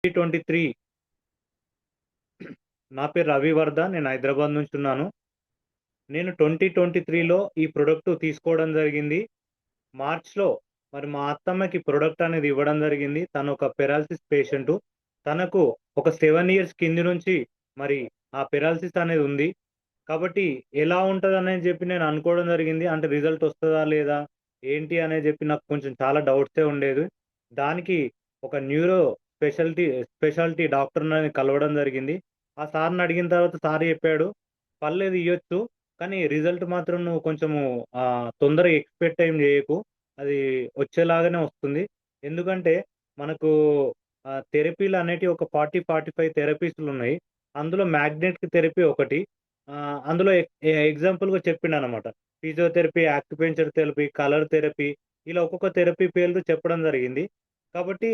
2023 నా పేరు రవివర్ధన్. నేను హైదరాబాద్ నుంచి ఉన్నాను. నేను 2023లో ఈ ప్రొడక్ట్ తీసుకోవడం జరిగింది. మార్చ్‌లో మరి మా అత్తమ్మకి ప్రొడక్ట్ అనేది ఇవ్వడం జరిగింది. తను ఒక పెరాలిసిస్ పేషెంటు. తనకు ఒక 7 ఇయర్స్ కింది నుంచి మరి ఆ పెరాలిసిస్ అనేది ఉంది. కాబట్టి ఎలా ఉంటదనేది చెప్పి నేను అనుకోవడం జరిగింది. అంటే రిజల్ట్ వస్తదా? లేదా? ఏంటి అనేది చెప్పి నాకు కొంచెం చాలా డౌట్సే ఉండేది. దానికి ఒక న్యూరో స్పెషాలిటీ డాక్టర్‌ని కలవడం జరిగింది. ఆ సార్‌ని అడిగిన తర్వాత సార్ చెప్పాడు, "పర్లేదు ఇయ్యొచ్చు. కానీ రిజల్ట్ మాత్రం నువ్వు కొంచెము తొందరగా ఎక్స్‌పెక్ట్ ఏం చేయకు. అది వచ్చేలాగానే వస్తుంది. ఎందుకంటే మనకు థెరపీలనేటివి ఒక 40, 45 థెరపీస్‌లున్నాయి. అందులో మ్యాగ్నెటిక్ థెరపీ ఒకటి. అందులో ఎగ్జాంపుల్‌గా చెప్పిండనమాట. ఫిజియోథెరపీ, యాక్యుపెంక్చర్ థెరపీ, కలర్ థెరపీ ఇలా ఒక్కొక్క థెరపీ పేర్లు చెప్పడం జరిగింది. కాబట్టి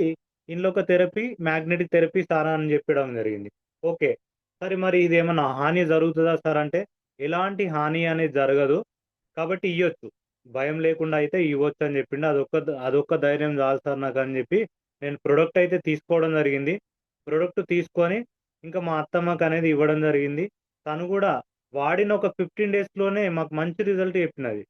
ఇందులో ఒక థెరపీ మ్యాగ్నెటిక్ థెరపీ సార్ అని చెప్పడం జరిగింది. ఓకే. సరే మరి ఇదేమన్నా హాని జరుగుతదా సార్ అంటే, ఎలాంటి హాని అనేది జరగదు. కాబట్టి ఇయ్యొచ్చు. భయం లేకుండా అయితే ఇవ్వొచ్చని చెప్పిండు. అదొక్క ధైర్యం చాలు సార్ నాకని చెప్పి నేను ప్రొడక్ట్ అయితే తీసుకోవడం జరిగింది. ప్రొడక్ట్ తీసుకొని ఇంకా మా అత్తమ్మకనేది ఇవ్వడం జరిగింది. తను గూడా వాడిన ఒక 15 డేస్‌లోనే మాకు మంచి రిజల్ట్ చెప్పినది.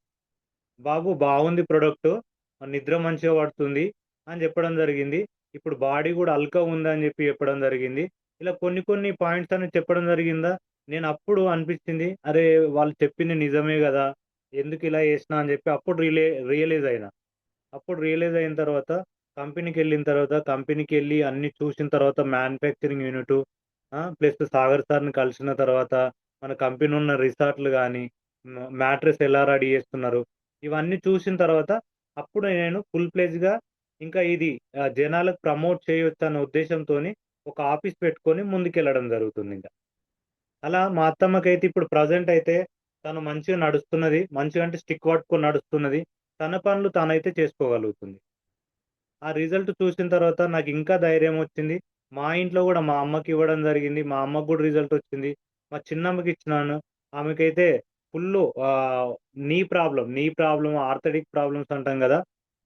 "బాబు బాగుంది ప్రొడక్టు. నిద్ర మంచిగా పడుతుంది" అని చెప్పడం జరిగింది. ఇప్పుడు బాడీ గూడా హల్కగుందని చెప్పి చెప్పడం జరిగింది. ఇలా కొన్ని కొన్ని పాయింట్స్ అనేది చెప్పడం జరిగిందా, నేనప్పుడు అనిపిచ్చింది, అరే! వాళ్ళు చెప్పింది నిజమే గదా! ఎందుకిలా చేసినా అని చెప్పి అప్పుడు రియలైజ్ అయినా. అప్పుడు రియలైజ్ అయిన తర్వాత కంపెనీకెళ్ళిన తర్వాత, కంపెనీకెళ్ళి అన్నీ చూసిన తర్వాత మ్యానుఫ్యాక్చరింగ్ యూనిటు ప్లస్ సాగర్ సార్‌ని కలిసిన తర్వాత, మన కంపెనీ ఉన్న రిసార్ట్‌లు గాని, మ్యాట్రెస్ ఎలా రెడీ చేస్తున్నారు, ఇవన్నీ చూసిన తర్వాత అప్పుడు నేను ఫుల్ ఫ్లెడ్జ్‌గా ఇంకా ఇది జనాలకు ప్రమోట్ చేయొచ్చన్న ఉద్దేశంతోని ఒక ఆఫీస్ పెట్టుకొని ముందుకెళ్ళడం జరుగుతుందింక. అలా మా అత్తమ్మకైతే ఇప్పుడు ప్రెజెంట్ అయితే తను మంచిగా నడుస్తున్నది. మంచిగా అంటే స్టిక్ పట్టుకొని నడుస్తున్నది. తన పనులు తానైతే చేసుకోగలుగుతుంది. ఆ రిజల్ట్ చూసిన తర్వాత నాకింకా ధైర్యమొచ్చింది. మా ఇంట్లో గూడా మా అమ్మకివ్వడం జరిగింది. మా అమ్మకు గూడా రిజల్టొచ్చింది. మా చిన్నమ్మకిచ్చినాను. ఆమెకైతే ఫుల్లు నీ ప్రాబ్లమ్ ఆర్థోటిక్ ప్రాబ్లమ్స్ అంటాం గదా!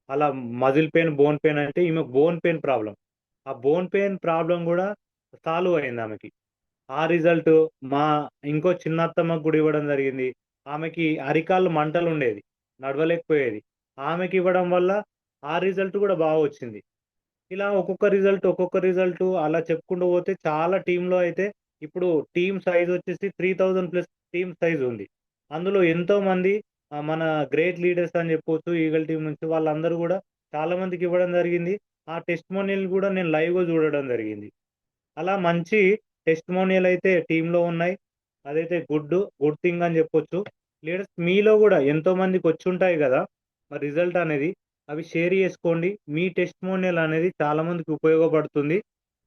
అలా మజిల్ పెయిన్, బోన్ పెయిన్ అంటే ఈమెకు బోన్ పెయిన్ ప్రాబ్లమ్. ఆ బోన్ పెయిన్ ప్రాబ్లమ్ గూడా సాల్వ్ అయిందామెకి. ఆ రిజల్టు మా ఇంకో చిన్నత్తమ్మకు గూడా ఇవ్వడం జరిగింది. ఆమెకి అరికాళ్ళు మంటలుండేది. నడవలేకపోయేది. ఆమెకివ్వడం వల్ల ఆ రిజల్ట్ గూడా వచ్చింది. ఇలా ఒక్కొక్క రిజల్టు అలా చెప్పుకుంటూ పోతే చాలా టీమ్‌లో అయితే ఇప్పుడు టీమ్ సైజొచ్చేసి 3000 ప్లస్ టీమ్ సైజుంది. అందులో ఎంతోమంది మన గ్రేట్ లీడర్స్ అని జెప్పొచ్చు ఈగల్ టీమ్ నుంచి వాళ్ళందరూ గూడా చాలా మందికివ్వడం జరిగింది. ఆ టెస్టిమోనియల్ గూడా నేను లైవ్‌గా జూడడం జరిగింది. అలా మంచి టెస్టిమోనియల్ అయితే టీమ్‌లో ఉన్నాయి. అదైతే గుడ్ థింగ్ అని జెప్పొచ్చు. లీడర్స్ మీలో గూడా ఎంతో మందికొచ్చుంటాయి గదా! మరి రిజల్ట్ అనేది. అవి షేర్ జేసుకోండి. మీ టెస్టిమోనియల్ అనేది చాలా మందికి ఉపయోగపడుతుంది.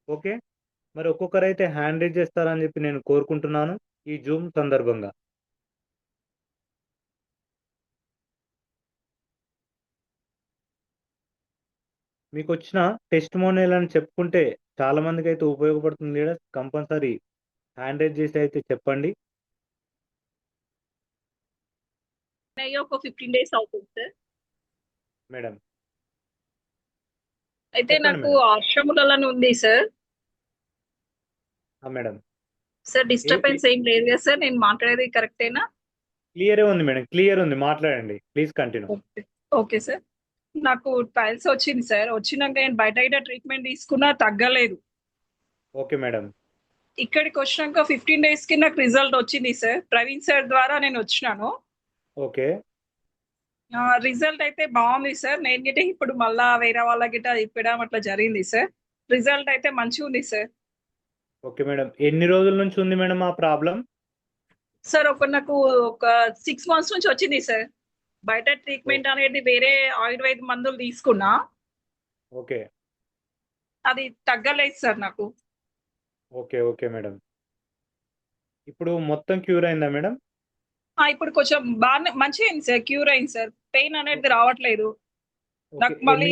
ఓకే. మరి ఒక్కొక్కరైతే హ్యాండ్ రైజ్ చేస్తారని జెప్పి నేను కోరుకుంటున్నాను. ఈ జూమ్ సందర్భంగా. మీకొచ్చిన టెస్టిమోనియల్ అని చెప్పుకుంటే చాలా మందికైతే ఉపయోగపడుతుంది లీడర్స్. కంపల్సరీ హ్యాండ్ రైజ్ చేసి అయితే చెప్పండి. అయ్యి ఒక 15 డేస్ అవుతుంది సార్. మేడం. అయితే చెప్పండి నాకు మేడం. ఆశ్రములని ఉంది సార్. మేడం. సార్ ఏ ఏ డిస్టర్బెన్స్ ఏం లేదు కదా సార్? నేను మాట్లాడేది కరెక్టేనా? క్లియరే ఉంది మేడం. క్లియర్ ఉంది. మాట్లాడండి. Please continue. Okay. Okay sir. నాకు పైల్స్ వచ్చింది సార్. వచ్చినాక నేను బయట గిట్ట ట్రీట్మెంట్ తీసుకున్నా తగ్గలేదు. Okay madam. ఇక్కడికొచ్చినాక 15 డేస్‌కి నాకు రిజల్ట్ వచ్చింది సార్. ప్రవీణ్ సార్ ద్వారా నేనొచ్చినాను. ఓకే. రిజల్ట్ అయితే బావుంది సార్. నేను గిట్ట ఇప్పుడు మళ్ళా వేరే వాళ్ళకి గిట్ట ఇప్పడం అట్లా జరిగింది సార్. రిజల్ట్ అయితే మంచిగుంది సార్. Okay madam. ఎన్ని రోజుల నుంచి ఉంది మేడం ఆ ప్రాబ్లమ్? సార్ నాకు ఒక 6 మంత్స్ నుంచి వచ్చింది సార్. బయట ఓహ్! ట్రీట్మెంట్ అనేది వేరే ఆయుర్వేద మందులు తీసుకున్నా. ఓకే. అది తగ్గలేదు సార్ నాకు. ఓకే. Okay madam. ఇప్పుడు మొత్తం క్యూర్ అయిందా మేడం? ఇప్పుడు కొంచెం బానే మంచిగయింది సార్. క్యూర్ అయింది సార్. పెయిన్ అనేది ఓకే. రావట్లేదు. ఓకే. నాకు మళ్ళీ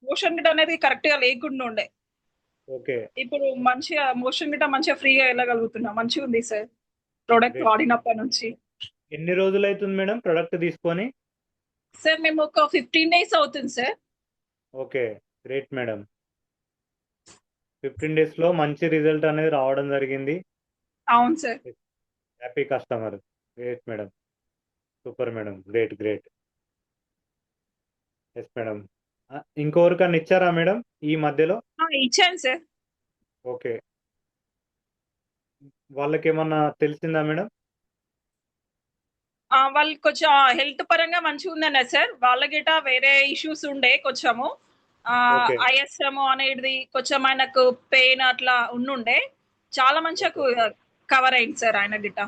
మోషన్ గిట్ట అనేది కరెక్ట్‌గా లేకుండా ఉండే. ఓకే. ఇప్పుడు మంచిగా మోషన్ గిట్ట మంచిగా ఫ్రీగా ఎళ్ళగలుగుతున్నా. మంచిగుంది సార్. Product great. వాడినప్పటి నుంచి. ఎన్ని రోజులైతుంది మేడం ప్రొడక్ట్ తీసుకొని? సార్ మేము ఒక 15 డేస్ అవుతుంది సార్. ఓకే. Great madam. 15 డేస్లో మంచి రిజల్ట్ అనేది రావడం జరిగింది. అవును sir. Happy customer. Great madam. Super madam. Great great. Yes madam. ఇంకెవరికన్నా ఇచ్చారా మేడం ఈ మధ్యలో? ఇచ్చాను సార్. ఓకే. వాళ్ళకేమన్నా తెలిసిందా మేడం? వాళ్ళు కొంచెం హెల్త్ పరంగా మంచిగా ఉందన్నారు సార్. వాళ్ళ గిట వేరే ఇష్యూస్ ఉండే కొంచెము. ఓకే. ఐఎస్ఎం అనేది కొంచెం ఆయనకు పెయిన్ అట్లా ఉండుండే. చాలా మంచిగా కవర్ అయింది సార్ ఆయన గిట.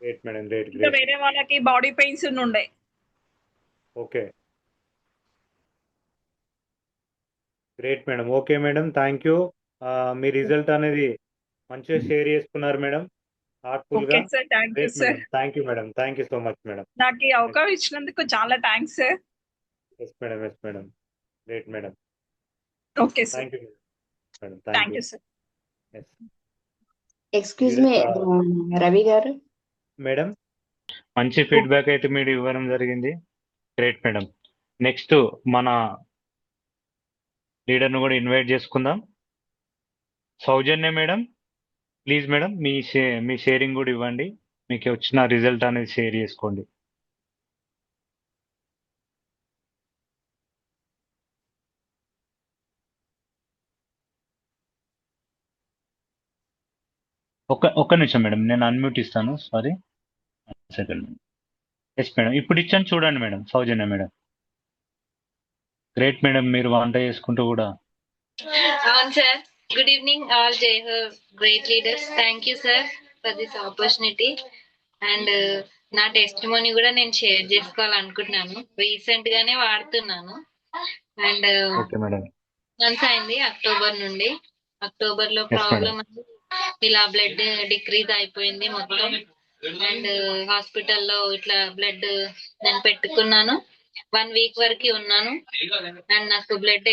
Great madam. గ్రేట్ ఇంకా గ్రేట్. వేరే వాళ్ళకి బాడీ పెయిన్స్ ఉండే. Okay. Great madam. Okay madam. Thank you. మీ రిజల్ట్ అనేది మంచిగా షేర్ చేసుకున్నారు మేడం. హార్ట్‌ఫుల్‌గా. Okay sir. Thank you great sir. Madam. Thank you madam. Thank you so much madam. నాకు ఈ అవకాశం ఇచ్చినందుకు చాలా thanks sir. Yes madam. Yes madam. Great madam. Okay sir. Thank you madam. Thank thank you. You sir. Yes. Excuse మీ రవి గారు, madam మంచి feedback అయితే మీరు ఇవ్వడం జరిగింది. Great madam. నెక్స్ట్ మన లీడర్ను కూడా ఇన్వైట్ చేసుకుందాం. సౌజన్య మేడం, ప్లీజ్ మేడం మీ షేరింగ్ కూడా ఇవ్వండి. మీకు వచ్చిన రిజల్ట్ అనేది షేర్ చేసుకోండి. ఒక్క నిమిషం మేడం, నేను అన్మ్యూట్ ఇస్తాను. Sorry, second. ఎస్ మేడం, ఇప్పుడు ఇచ్చాను చూడండి madam. Soujanya madam. Great madam, మీరు వంట చేసుకుంటూ కూడా. అవును sir. Good evening all great leaders. Thank you sir for this opportunity. And నా టెస్టిమోనీ కూడా నేను షేర్ చేసుకోవాలనుకుంటున్నాను. రీసెంట్ గానే వాడుతున్నాను. And okay madam. మంత్స్ అయింది అక్టోబర్ నుండి. అక్టోబర్ లో ప్రాబ్లం ఇలా బ్లడ్ డిక్రీజ్ అయిపోయింది మొత్తం. అండ్ హాస్పిటల్లో ఇట్లా బ్లడ్ నేను పెట్టుకున్నాను. 1 వీక్ వరకు ఉన్నాను. అండ్ నాకు బ్లడ్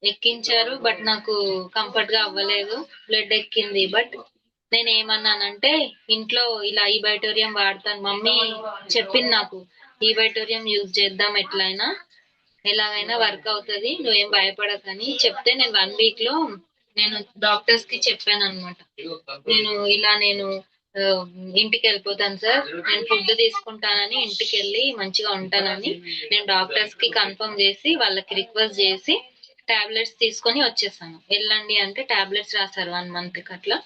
ఎక్కించారు, బట్ నాకు కంఫర్ట్ గా అవ్వలేదు. బ్లడ్ ఎక్కింది, బట్ నేను ఏమన్నానంటే ఇంట్లో ఇలా ఈబైటోరియం వాడతాను. మమ్మీ చెప్పింది నాకు, ఈబైటోరియం యూజ్ చేద్దాం, ఎలాగైనా వర్క్ అవుతుంది, నువ్వేం భయపడకని చెప్తే నేను 1 వీక్ లో నేను డాక్టర్స్ కి చెప్పాను అనమాట. నేను ఇంటికి వెళ్ళిపోతాను సార్, నేను ఫుడ్ తీసుకుంటానని, ఇంటికి వెళ్ళి మంచిగా ఉంటానని నేను డాక్టర్స్ కి కన్ఫర్మ్ చేసి వాళ్ళకి రిక్వెస్ట్ చేసి టాబ్లెట్స్ తీసుకొని వచ్చేసాను. వెళ్ళండి అంటే టాబ్లెట్స్ రాశారు 1 month కి అట్లా.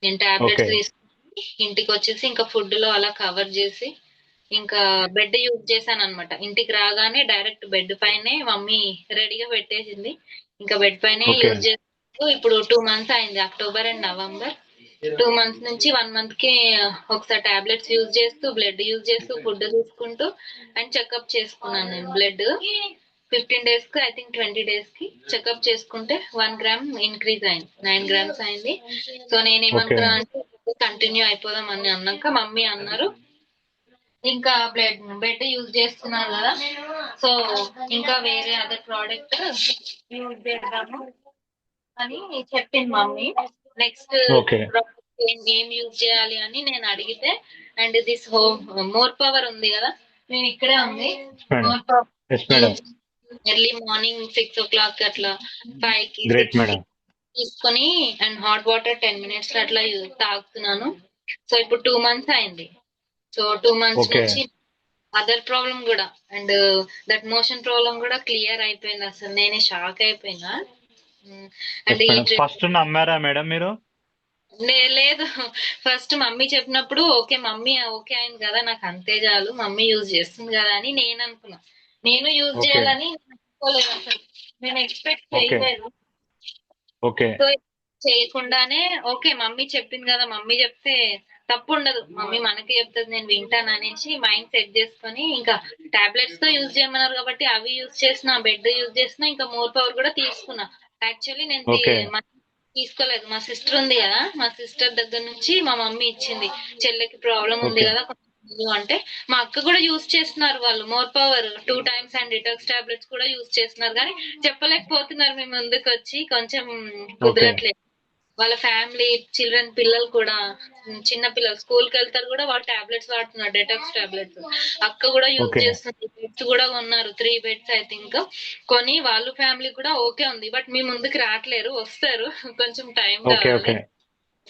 నేను టాబ్లెట్స్ తీసుకుని ఇంటికి వచ్చేసి ఇంకా ఫుడ్ లో అలా కవర్ చేసి ఇంకా బెడ్ యూజ్ చేశాను అనమాట. ఇంటికి రాగానే డైరెక్ట్ బెడ్ పైనే మమ్మీ రెడీగా పెట్టేసింది. ఇంకా బెడ్ పైనే యూజ్ చేస్తూ ఇప్పుడు 2 months అయింది, అక్టోబర్ అండ్ నవంబర్. 2 months నుంచి 1 month కి ఒకసారి టాబ్లెట్స్ యూజ్ చేస్తూ, బ్లడ్ యూజ్ చేస్తూ, ఫుడ్ తీసుకుంటూ అండ్ చెకప్ చేసుకున్నాను నేను. బ్లడ్ 15 days కి, ఐ థింక్ 20 days కి చెకప్ చేసుకుంటే 1 gram ఇంక్రీజ్ అయింది, 9 grams అయింది. సో నేనేమంటున్నా అంటే కంటిన్యూ అయిపోదాం అని అన్నాక మమ్మీ అన్నారు ఇంకా బెడ్ యూజ్ చేస్తున్నారు కదా, సో ఇంకా వేరే అదర్ ప్రోడక్ట్ యూజ్ చేద్దాము అని చెప్పింది మమ్మీ. నెక్స్ట్ ఏం యూజ్ చేయాలి అని నేను అడిగితే, అండ్ దిస్ మోర్ పవర్ ఉంది కదా, నేను ఇక్కడే ఉంది more power, early morning 6 o'clock అట్లా 5 కి తీసుకొని అండ్ హాట్ వాటర్ 10 minutes అట్లా తాగుతున్నాను. సో ఇప్పుడు 2 months అయింది. సో 2 months నుంచి అదర్ ప్రాబ్లం కూడా అండ్ దట్ మోషన్ ప్రాబ్లం కూడా క్లియర్ అయిపోయింది. అసలు నేనే షాక్ అయిపోయినా. అండ్ ఫస్ట్ నమ్మారా మేడం మీరు? లేదు, ఫస్ట్ మమ్మీ చెప్పినప్పుడు ఓకే, మమ్మీ ఓకే అయింది కదా, నాకు అంతే చాలు, మమ్మీ యూజ్ చేస్తుంది కదా అని నేను అనుకున్నా. నేను యూజ్ చేయాలని అనుకోలేదు అసలు, నేను ఎక్స్పెక్ట్ చేయలేదు. సో చేయకుండానే ఓకే మమ్మీ చెప్పింది కదా, మమ్మీ చెప్తే తప్పు ఉండదు, మమ్మీ మనకి చెప్తుంది, నేను వింటాను అనేసి మైండ్ సెట్ చేసుకొని ఇంకా టాబ్లెట్స్ తో యూజ్ చేయమన్నారు కాబట్టి అవి యూజ్ చేసిన, బెడ్ యూజ్ చేసిన, ఇంకా మోర్ పవర్ కూడా తీసుకున్నా. యాక్చువల్లీ నేను తీసుకోలేదు, మా సిస్టర్ ఉంది కదా, మా సిస్టర్ దగ్గర నుంచి మా మమ్మీ ఇచ్చింది. చెల్లెకి ప్రాబ్లం ఉంది కదా అంటే మా అక్క కూడా యూజ్ చేస్తున్నారు, వాళ్ళు more power 2 times and detox tablets కూడా యూజ్ చేస్తున్నారు, కానీ చెప్పలేకపోతున్నారు. మేము ముందుకు వచ్చి కొంచెం కుదరట్లేదు. వాళ్ళ ఫ్యామిలీ చిల్డ్రన్ పిల్లలు కూడా చిన్న పిల్లలు స్కూల్ కి వెళ్తారు కూడా వాళ్ళు టాబ్లెట్స్ వాడుతున్నారు, డెటాక్స్ టాబ్లెట్స్. అక్క కూడా యూజ్ Okay. చేస్తుంది, బెడ్స్ కూడా ఉన్నారు 3 బెడ్స్ ఐ థింక్. కొని వాళ్ళు ఫ్యామిలీ కూడా ఓకే ఉంది, బట్ మీ ముందుకు రావట్లేరు, వస్తారు కొంచెం టైం ఓకే కావాలి. ఓకే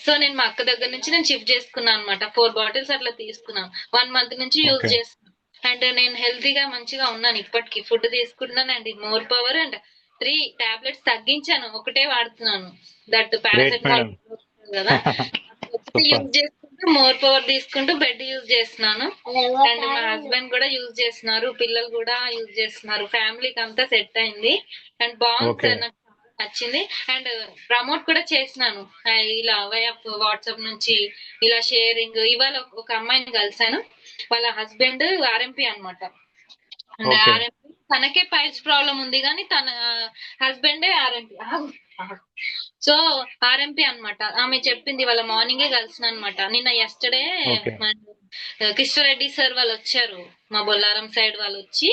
సో నేను మా అక్క దగ్గర నుంచి నేను షిఫ్ట్ చేసుకున్నాను అనమాట. 4 బాటిల్స్ అట్లా తీసుకున్నాను, 1 మంత్ నుంచి యూజ్ Okay. చేస్తున్నాను. అండ్ నేను హెల్తీగా మంచిగా ఉన్నాను ఇప్పటికి, ఫుడ్ తీసుకుంటున్నాను and more power and 3 tablets తగ్గించాను, ఒకటే వాడుతున్నాను, దట్ పారాసెటమాల్ కదా ఒకటి సూపర్. యూజ్ చేసుకుంటూ మోర్ పవర్ తీసుకుంటూ బెడ్ యూజ్ చేస్తున్నాను. అండ్ మా హస్బెండ్ కూడా యూజ్ చేస్తున్నారు, పిల్లలు కూడా యూజ్ చేస్తున్నారు, ఫ్యామిలీకి అంతా సెట్ అయింది అండ్ బాగుంది Okay. సార్, నాకు నచ్చింది. అండ్ ప్రమోట్ కూడా చేసినాను ఇలా వాట్సాప్ నుంచి ఇలా షేరింగ్. ఇవాళ ఒక అమ్మాయిని కలిసాను, వాళ్ళ హస్బెండ్ ఆర్ఎంపీ అనమాట. And Okay. ఆర్ఎంపీ తనకే పైల్స్ ప్రాబ్లం ఉంది కానీ తన హస్బెండే ఆర్ఎంపీ. సో ఆర్ఎంపీ అన్నమాట. ఆమె చెప్పింది, వాళ్ళ మార్నింగే కలిసిన అనమాట నిన్న ఎస్టర్డే. Okay. కృష్ణారెడ్డి సార్ వాళ్ళు వచ్చారు, మా బొల్లారం సైడ్ వాళ్ళు వచ్చి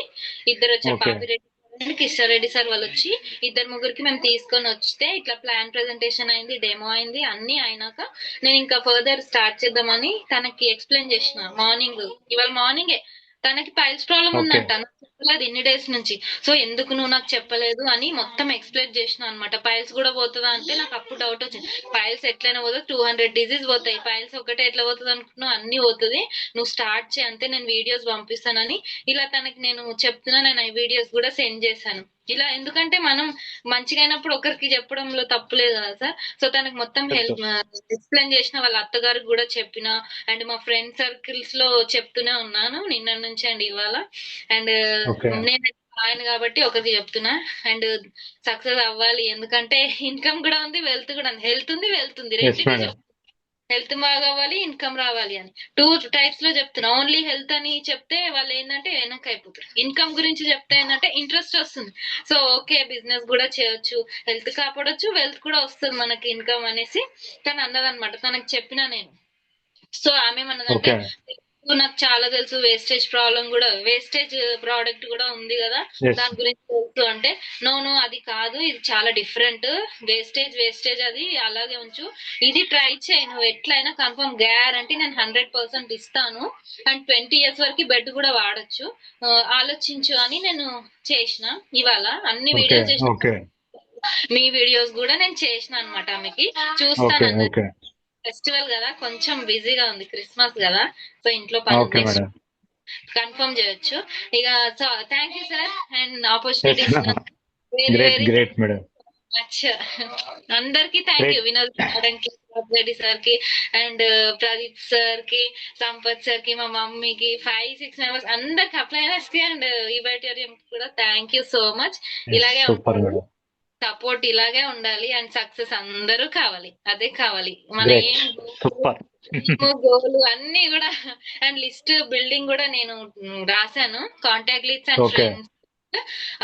ఇద్దరు వచ్చారు, Okay. పాపిరెడ్డి కృష్ణారెడ్డి సార్ వాళ్ళు వచ్చి ఇద్దరు ముగ్గురికి మేము తీసుకొని వస్తే ఇట్లా ప్లాన్ ప్రెజెంటేషన్ అయింది, డెమో అయింది, అన్ని అయినాక నేను ఇంకా ఫర్దర్ స్టార్ట్ చేద్దామని తనకి ఎక్స్ప్లెయిన్ చేసిన మార్నింగ్. ఇవాళ మార్నింగే తనకి పైల్స్ ప్రాబ్లం Okay. ఉందంట, నాకు చెప్పలేదు ఇన్ని డేస్ నుంచి. సో ఎందుకు నువ్వు నాకు చెప్పలేదు అని మొత్తం ఎక్స్ప్లెయిన్ చేసిన అనమాట. పైల్స్ కూడా పోతుందా అంటే నాకు అప్పుడు డౌట్ వచ్చింది, పైల్స్ ఎట్లయినా పోతుంది, 200 డిజీజ్ పోతాయి, పైల్స్ ఒకటే ఎట్లా పోతుంది అనుకున్నావు, అన్ని పోతుంది, నువ్వు స్టార్ట్ చేయి అంతే, నేను వీడియోస్ పంపిస్తానని ఇలా తనకి నేను చెప్తున్నా. నేను ఈ వీడియోస్ కూడా సెండ్ చేశాను. ఇలా ఎందుకంటే మనం మంచిగా అయినప్పుడు ఒకరికి చెప్పడంలో తప్పులేదు కదా సార్. సో తనకు మొత్తం హెల్ప్ ఎక్స్ప్లెయిన్ చేసిన, వాళ్ళ అత్తగారికి కూడా చెప్పిన అండ్ మా ఫ్రెండ్ సర్కిల్స్ లో చెప్తూనే ఉన్నాను నిన్న నుంచి అండ్ ఇవాళ. And Okay. నేను ఆయన కాబట్టి ఒకరికి చెప్తున్నా అండ్ సక్సెస్ అవ్వాలి, ఎందుకంటే ఇన్కమ్ కూడా ఉంది, వెల్త్ కూడా ఉంది. హెల్త్ ఉంది, వెల్త్ ఉంది, Yes, రెండింటికి madam. హెల్త్ బాగా అవ్వాలి, ఇన్కమ్ రావాలి అని 2 టైప్స్ లో చెప్తున్నా. ఓన్లీ హెల్త్ అని చెప్తే వాళ్ళు ఏంటంటే వెనక్కి అయిపోతారు, ఇన్కమ్ గురించి చెప్తే ఏంటంటే ఇంట్రెస్ట్ వస్తుంది. సో ఓకే బిజినెస్ కూడా చేయొచ్చు, హెల్త్ కాపాడొచ్చు, వెల్త్ కూడా వస్తుంది మనకి ఇన్కమ్ అనేసి తను అన్నదన్నమాట. తనకు చెప్పినా నేను. సో ఆమె ఏమన్నదంటే, Okay. నాకు చాలా తెలుసు, వేస్టేజ్ ప్రాబ్లం కూడా, వేస్టేజ్ ప్రోడక్ట్ కూడా ఉంది కదా Yes. దాని గురించి తెలుసు అంటే, నో అది కాదు, ఇది చాలా డిఫరెంట్, వేస్టేజ్ అది అలాగే ఉంచు, ఇది ట్రై చేయి, నువ్వు ఎట్లయినా కన్ఫర్మ్ గ్యారంటీ నేను 100% ఇస్తాను అండ్ 20 years వరకు బెడ్ కూడా వాడచ్చు, ఆలోచించు అని నేను చేసిన. ఇవాళ అన్ని Okay. వీడియోస్ చేసిన, Okay. మీ వీడియోస్ కూడా నేను చేసిన అనమాట. ఆమెకి Okay. చూస్తాను, Okay. ఫెస్టివల్ కదా కొంచెం బిజీగా ఉంది, క్రిస్మస్ కదా, సో ఇంట్లో పని Okay, madam. కన్ఫర్మ్ చేయొచ్చు ఇక. So thank you sir and Yes. Opportunity Great, great, madam. Much. అందరికి thank you, Great. Vinod madam కి, రెడ్డి సార్ కి అండ్ ప్రదీప్ సార్ కి, సంపత్ సార్ కి, మా మమ్మీకి, 5-6 మెంబర్స్ అందరికి, అప్లైనర్స్ కి అండ్ ఈబైటోరియం కూడా thank you so much. Yes, ఇలాగే super, madam. సపోర్ట్ ఇలాగే ఉండాలి అండ్ సక్సెస్ అందరూ కావాలి, అదే కావాలి మన Great. ఏం Super. గోలు అన్ని కూడా. అండ్ లిస్ట్ బిల్డింగ్ కూడా నేను రాశాను, contact list and Okay. Friends,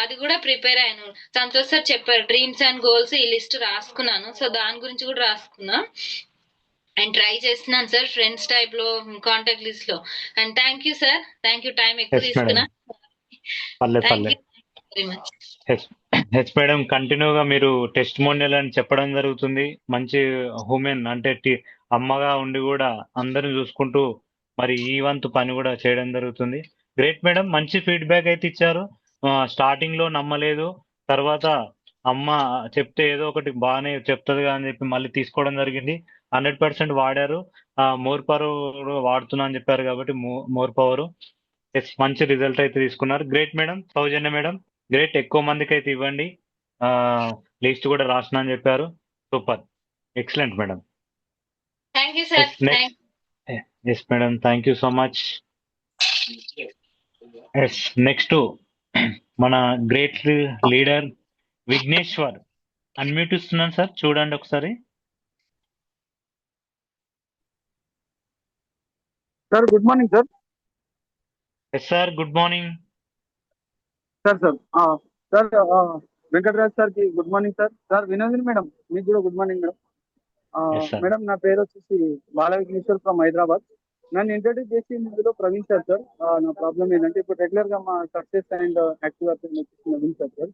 అది కూడా ప్రిపేర్ అయ్యాను. సంతోష్ సార్ చెప్పారు డ్రీమ్స్ అండ్ గోల్స్, ఈ లిస్ట్ రాసుకున్నాను. సో దాని గురించి కూడా రాసుకున్నా అండ్ ట్రై చేస్తున్నాను సార్, ఫ్రెండ్స్ టైప్ లో, కాంటాక్ట్ లిస్ట్ లో. And thank you sir, thank you, time ఎక్కువ Yes, తీసుకున్నా. పర్లే థ్యాంక్ పర్లే. You very much. H madam కంటిన్యూగా మీరు టెస్టిమోనియల్ అని చెప్పడం జరుగుతుంది. మంచి ఉమెన్ అంటే అమ్మగా ఉండి కూడా అందరిని చూసుకుంటూ మరి ఈ వంతు పని కూడా చేయడం జరుగుతుంది. గ్రేట్ మేడం, మంచి ఫీడ్బ్యాక్ అయితే ఇచ్చారు. స్టార్టింగ్ లో నమ్మలేదు, తర్వాత అమ్మ చెప్తే ఏదో ఒకటి బాగానే చెప్తుంది అని చెప్పి మళ్ళీ తీసుకోవడం జరిగింది. 100% వాడారు. మోర్ పవర్ వాడుతున్నా అని చెప్పారు కాబట్టి మోర్ పవర్ మంచి రిజల్ట్ అయితే తీసుకున్నారు. Great madam. Soujanya madam great, ఎక్కువ మందికి అయితే ఇవ్వండి, లిస్ట్ కూడా రాసిన అని చెప్పారు. Super, excellent madam. Thank you sir. Next, yes madam, thank you so much. Yes, next మన గ్రేట్ లీడర్ విఘ్నేశ్వర్, అన్మ్యూట్ ఇస్తున్నాను సార్, చూడండి ఒకసారి. Sir good morning sir. Yes sir, good morning. Sir Venkatraj sir కి good morning sir. Sir Vinodini madam మీకు కూడా good morning madam. Yes, sir. Madam నా పేరు వచ్చేసి బాల విఘ్నేశ్వర్ ఫ్రమ్ హైదరాబాద్. నన్ను ఇంట్రడ్యూస్ చేసి ఇందులో ప్రవీణ్ సార్. సార్ నా ప్రాబ్లం ఏంటంటే ఇప్పుడు రెగ్యులర్ గా మా సక్సెస్ అండ్ యాక్టివ్ వచ్చేసి నవీన్ సార్.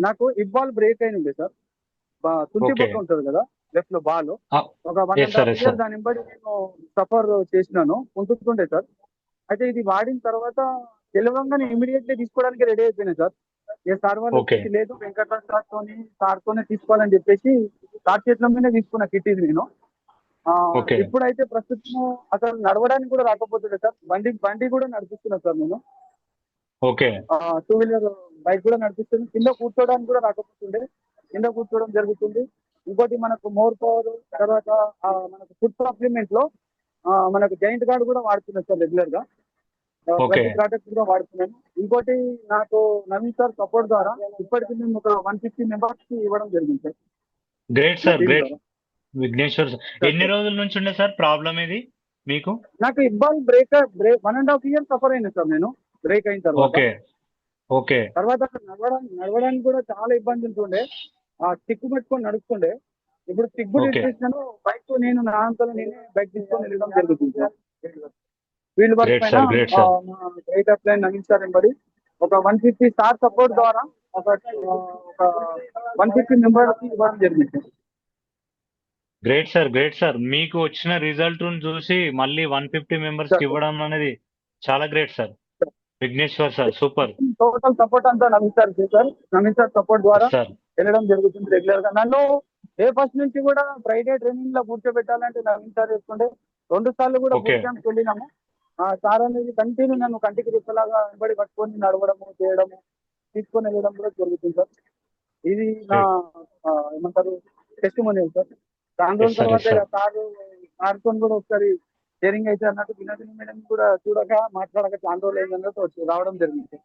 నాకు ఇబ్బాల్ బ్రేక్ అయింది సార్. తుంటి ఓకే. బొక్క ఉంటుంది కదా లెఫ్ట్ లో బాల్, ఒక వన్ ఎస్ అండ్ సార్, హాఫ్ ఎస్ ఇయర్ సార్. దాని బట్టి నేను సఫర్ చేసినాను, ఉంటుండే సార్. అయితే ఇది వాడిన తర్వాత తెలివంగానే ఇమీడియట్లీ తీసుకోవడానికి రెడీ అయిపోయినా సార్. ఏ సార్ వాళ్ళు ఓకే. వచ్చేసి లేదు వెంకటరాజ్ సార్తోనే తీసుకోవాలని చెప్పేసి సార్ చేతుల మీదనే తీసుకున్న కిట్ ఇది నేను. ఓకే. ఇప్పుడైతే ప్రస్తుతం అసలు నడవడానికి కూడా రాకపోతుండే సార్. బండి కూడా నడిపిస్తున్నా సార్ నేను. ఓకే. 2 వీలర్ బైక్ కూడా నడిపిస్తుంది. కింద కూర్చోడానికి కూడా రాకపోతుండే, కింద కూర్చోవడం జరుగుతుంది. ఇంకోటి మనకు మోర్ పవర్ తర్వాత మనకు ఫుడ్ సప్లిమెంట్ లో మనకు జైంట్ గార్డ్ కూడా వాడుతున్నాను సార్ రెగ్యులర్ గా. ఓకే. ప్రతి ప్రోడక్ట్ కూడా వాడుతున్నాను. ఇంకోటి నాకు నవీన్ సార్ సపోర్ట్ ద్వారా ఇప్పటికి మేము ఒక 150 మెంబర్స్ కి ఇవ్వడం జరిగింది సార్ గ్రేట్ నా సార్, టీం గ్రేట్. ద్వారా. విఘ్నేశ్వర్ సార్, ఎన్ని రోజుల నుంచి ఉండే సార్ ప్రాబ్లం ఇది మీకు? నాకు ఇబ్బంది బ్రేక్ 1.5 year సఫర్ అయినా సార్ నేను బ్రేక్ అయిన తర్వాత. ఓకే. ఓకే. తర్వాత నడవడానికి కూడా చాలా ఇబ్బంది ఉంటుండే. స్టిక్ పెట్టుకొని నడుస్తుండే. ఇప్పుడు స్టిక్ కూడా ఓకే. ఇచ్చేసినాను. బైక్ నేను నా అంతలో నేనే బైక్ తీసుకొని వెళ్ళడం జరుగుతుంది సార్. ఫీల్డ్ వర్క్ గ్రేట్ పైన సార్, గ్రేట్ సార్. మా రైట్ అప్లైన్ నవీన్ సార్ వెంబడి ఒక 150 స్టార్ సపోర్ట్ ద్వారా ఒక 150 మెంబర్స్ ఇవ్వడం జరిగింది sir. Great sir, great sir. మీకు వచ్చిన రిజల్ట్ చూసి మళ్ళీ 150 మెంబర్స్ కి ఇవ్వడం అనేది చాలా great sir. Vighneshwar sir, super total support అంతా నవీన్ సార్ చేశారు. నవీన్ సార్ సపోర్ట్ ద్వారా సార్. వెళ్ళడం జరుగుతుంది రెగ్యులర్ గా. నన్ను ఫస్ట్ నుంచి కూడా ఫ్రైడే ట్రైనింగ్ లో కూర్చోబెట్టాలంటే నవీన్ సార్ చేసుకుంటే 2 సార్లు కూడా ఓకే. బూట్ క్యాంప్ వెళ్ళినాము. సార్ అనేది కంటిన్యూ నన్ను కంటికి రిప్పలాగా వెంబడి పట్టుకొని నడవడము చేయడము తీసుకొని వెళ్ళడం కూడా జరుగుతుంది సార్. ఇది నా ఏమంటారు టెస్టిమోనియల్ సార్. చాలా రోజుల Yes, sir, yes, తర్వాత sir. సార్తో కూడా ఒకసారి షేరింగ్ అయితే అన్నట్టు వినోదిని మేడం కూడా చూడక మాట్లాడక చాలా రోజులు అయిందన్నట్టు వచ్చి రావడం జరిగింది sir.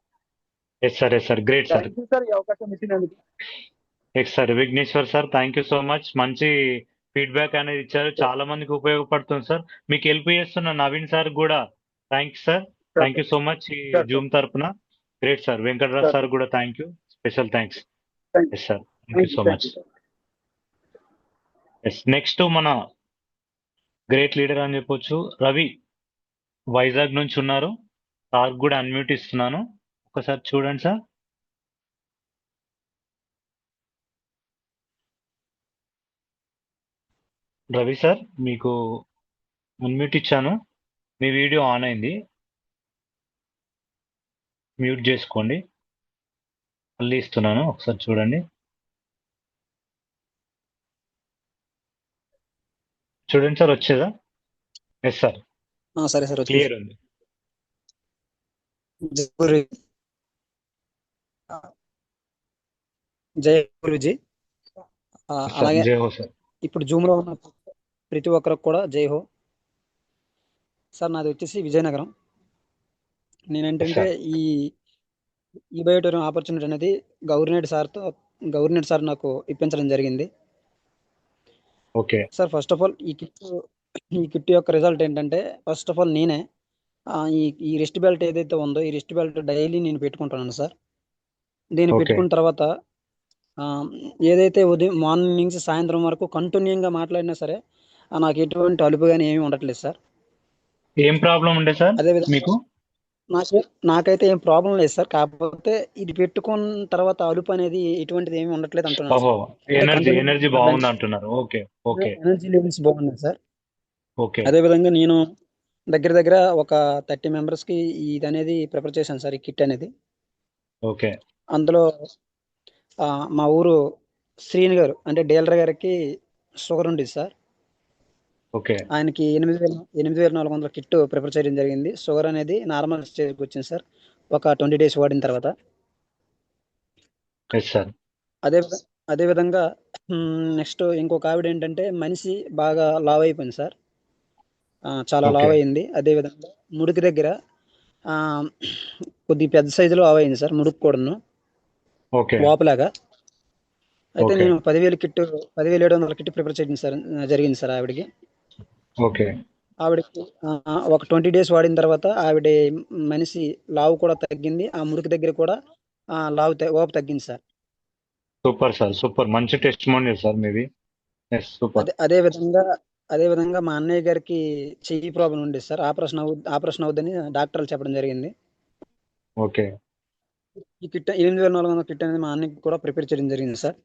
Yes sir, yes sir, great sir. Thank you sir ఈ అవకాశం ఇచ్చినందుకు. Yes sir, Vighneshwar sir, thank you so much. మంచి ఫీడ్బ్యాక్ అనేది ఇచ్చారు, చాలా మందికి ఉపయోగపడుతుంది సార్. మీకు హెల్ప్ చేస్తున్న నవీన్ సార్ కూడా thanks sir. Thank you so much ఈ Sure, sir. జూమ్ తరపున. Great sir. Venkatraj Sure, sir కూడా thank you, special thanks. Thank you yes sir, thank you so much. Yes, next మన గ్రేట్ లీడర్ అని చెప్పొచ్చు రవి, వైజాగ్ నుంచి ఉన్నారు. సార్ కూడా అన్మ్యూట్ ఇస్తున్నాను, ఒకసారి చూడండి సార్. రవి సార్, మీకు అన్మ్యూట్ ఇచ్చాను, మీ వీడియో ఆన్ అయింది, మ్యూట్ చేసుకోండి. మళ్ళీ ఇస్తున్నాను, ఒకసారి చూడండి. చూడండి సార్, వచ్చేదా? ఎస్ సార్, సరే సార్, వచ్చింది క్లియర్ ఉంది. జై గురుజీ. అలాగే జై హో సార్. ఇప్పుడు జూమ్ లో ఉన్న ప్రతి ఒక్కరికి కూడా జై హో సార్. నాది వచ్చేసి విజయనగరం. నేనేంటంటే ఈ బయోటోరియం ఆపర్చునిటీ అనేది గవర్నమెంట్ సార్ నాకు ఇప్పించడం జరిగింది okay sir. First of all ఈ కిట్ యొక్క రిజల్ట్ ఏంటంటే, ఫస్ట్ ఆఫ్ ఆల్ నేనే ఈ రిస్ట్ బెల్ట్ ఏదైతే ఉందో ఈ రిస్ట్ బెల్ట్ డైలీ నేను పెట్టుకుంటున్నాను సార్. దీన్ని Okay. పెట్టుకున్న తర్వాత ఏదైతే ఉదయం మార్నింగ్ నుంచి సాయంత్రం వరకు కంటిన్యూగా మాట్లాడినా సరే నాకు ఎటువంటి అలుపు కానీ ఏమీ ఉండట్లేదు సార్. ఏం ప్రాబ్లం ఉండే సార్ అదేవిధంగా మీకు? నాకైతే ఏం ప్రాబ్లం లేదు సార్. కాకపోతే ఇది పెట్టుకున్న తర్వాత అలుపు అనేది ఎటువంటిది ఏమీ ఉండట్లేదు అంటున్నాను ఓహో, సార్. ఎనర్జీ బాగుంది అంటున్నారు. ఓకే ఓకే ఎనర్జీ లెవెల్స్ బాగున్నాయి సార్. ఓకే అదేవిధంగా నేను దగ్గర ఒక 30 మెంబర్స్కి ఇది అనేది ప్రిపేర్ చేశాను సార్, ఈ కిట్ అనేది. ఓకే అందులో మా ఊరు శ్రీని గారు అంటే డీలర్ గారికి షుగర్ ఉండేది సార్. ఓకే ఆయనకి 8,400 కిట్ ప్రిపేర్ చేయడం జరిగింది. షుగర్ అనేది నార్మల్ స్టేజ్కి వచ్చింది సార్ ఒక 20 days వాడిన తర్వాత. Yes sir. అదేవిధంగా నెక్స్ట్ ఇంకొక ఆవిడ ఏంటంటే మనిషి బాగా లావ్ అయిపోయింది సార్, చాలా Okay. లావ్ అయింది. అదేవిధంగా ముడుకు దగ్గర కొద్ది పెద్ద సైజులో లావ్ అయింది సార్, ముడుకు కూడాను ఓకే వాపులాగా. అయితే Okay. నేను 10,700 కిట్ ప్రిపేర్ చేయడం సార్ జరిగింది సార్ ఆవిడకి. ఓకే ఆవిడకి ఒక 20 days వాడిన తర్వాత ఆవిడ మనిషి లావు కూడా తగ్గింది, ఆ మురికి దగ్గర కూడా వాపు తగ్గింది సార్. Super sir, super. మంచి టెస్ట్ మోనియల్ సార్ మీది. Yes super. అదేవిధంగా మా అన్నయ్య గారికి చెయ్యి ప్రాబ్లం ఉండేది సార్. ఆపరేషన్ అవుద్దని డాక్టర్లు చెప్పడం జరిగింది. ఓకే ఈ కిట్ 8,400 కిట్ అనేది మా అన్నయ్యకి కూడా ప్రిపేర్ చేయడం జరిగింది సార్.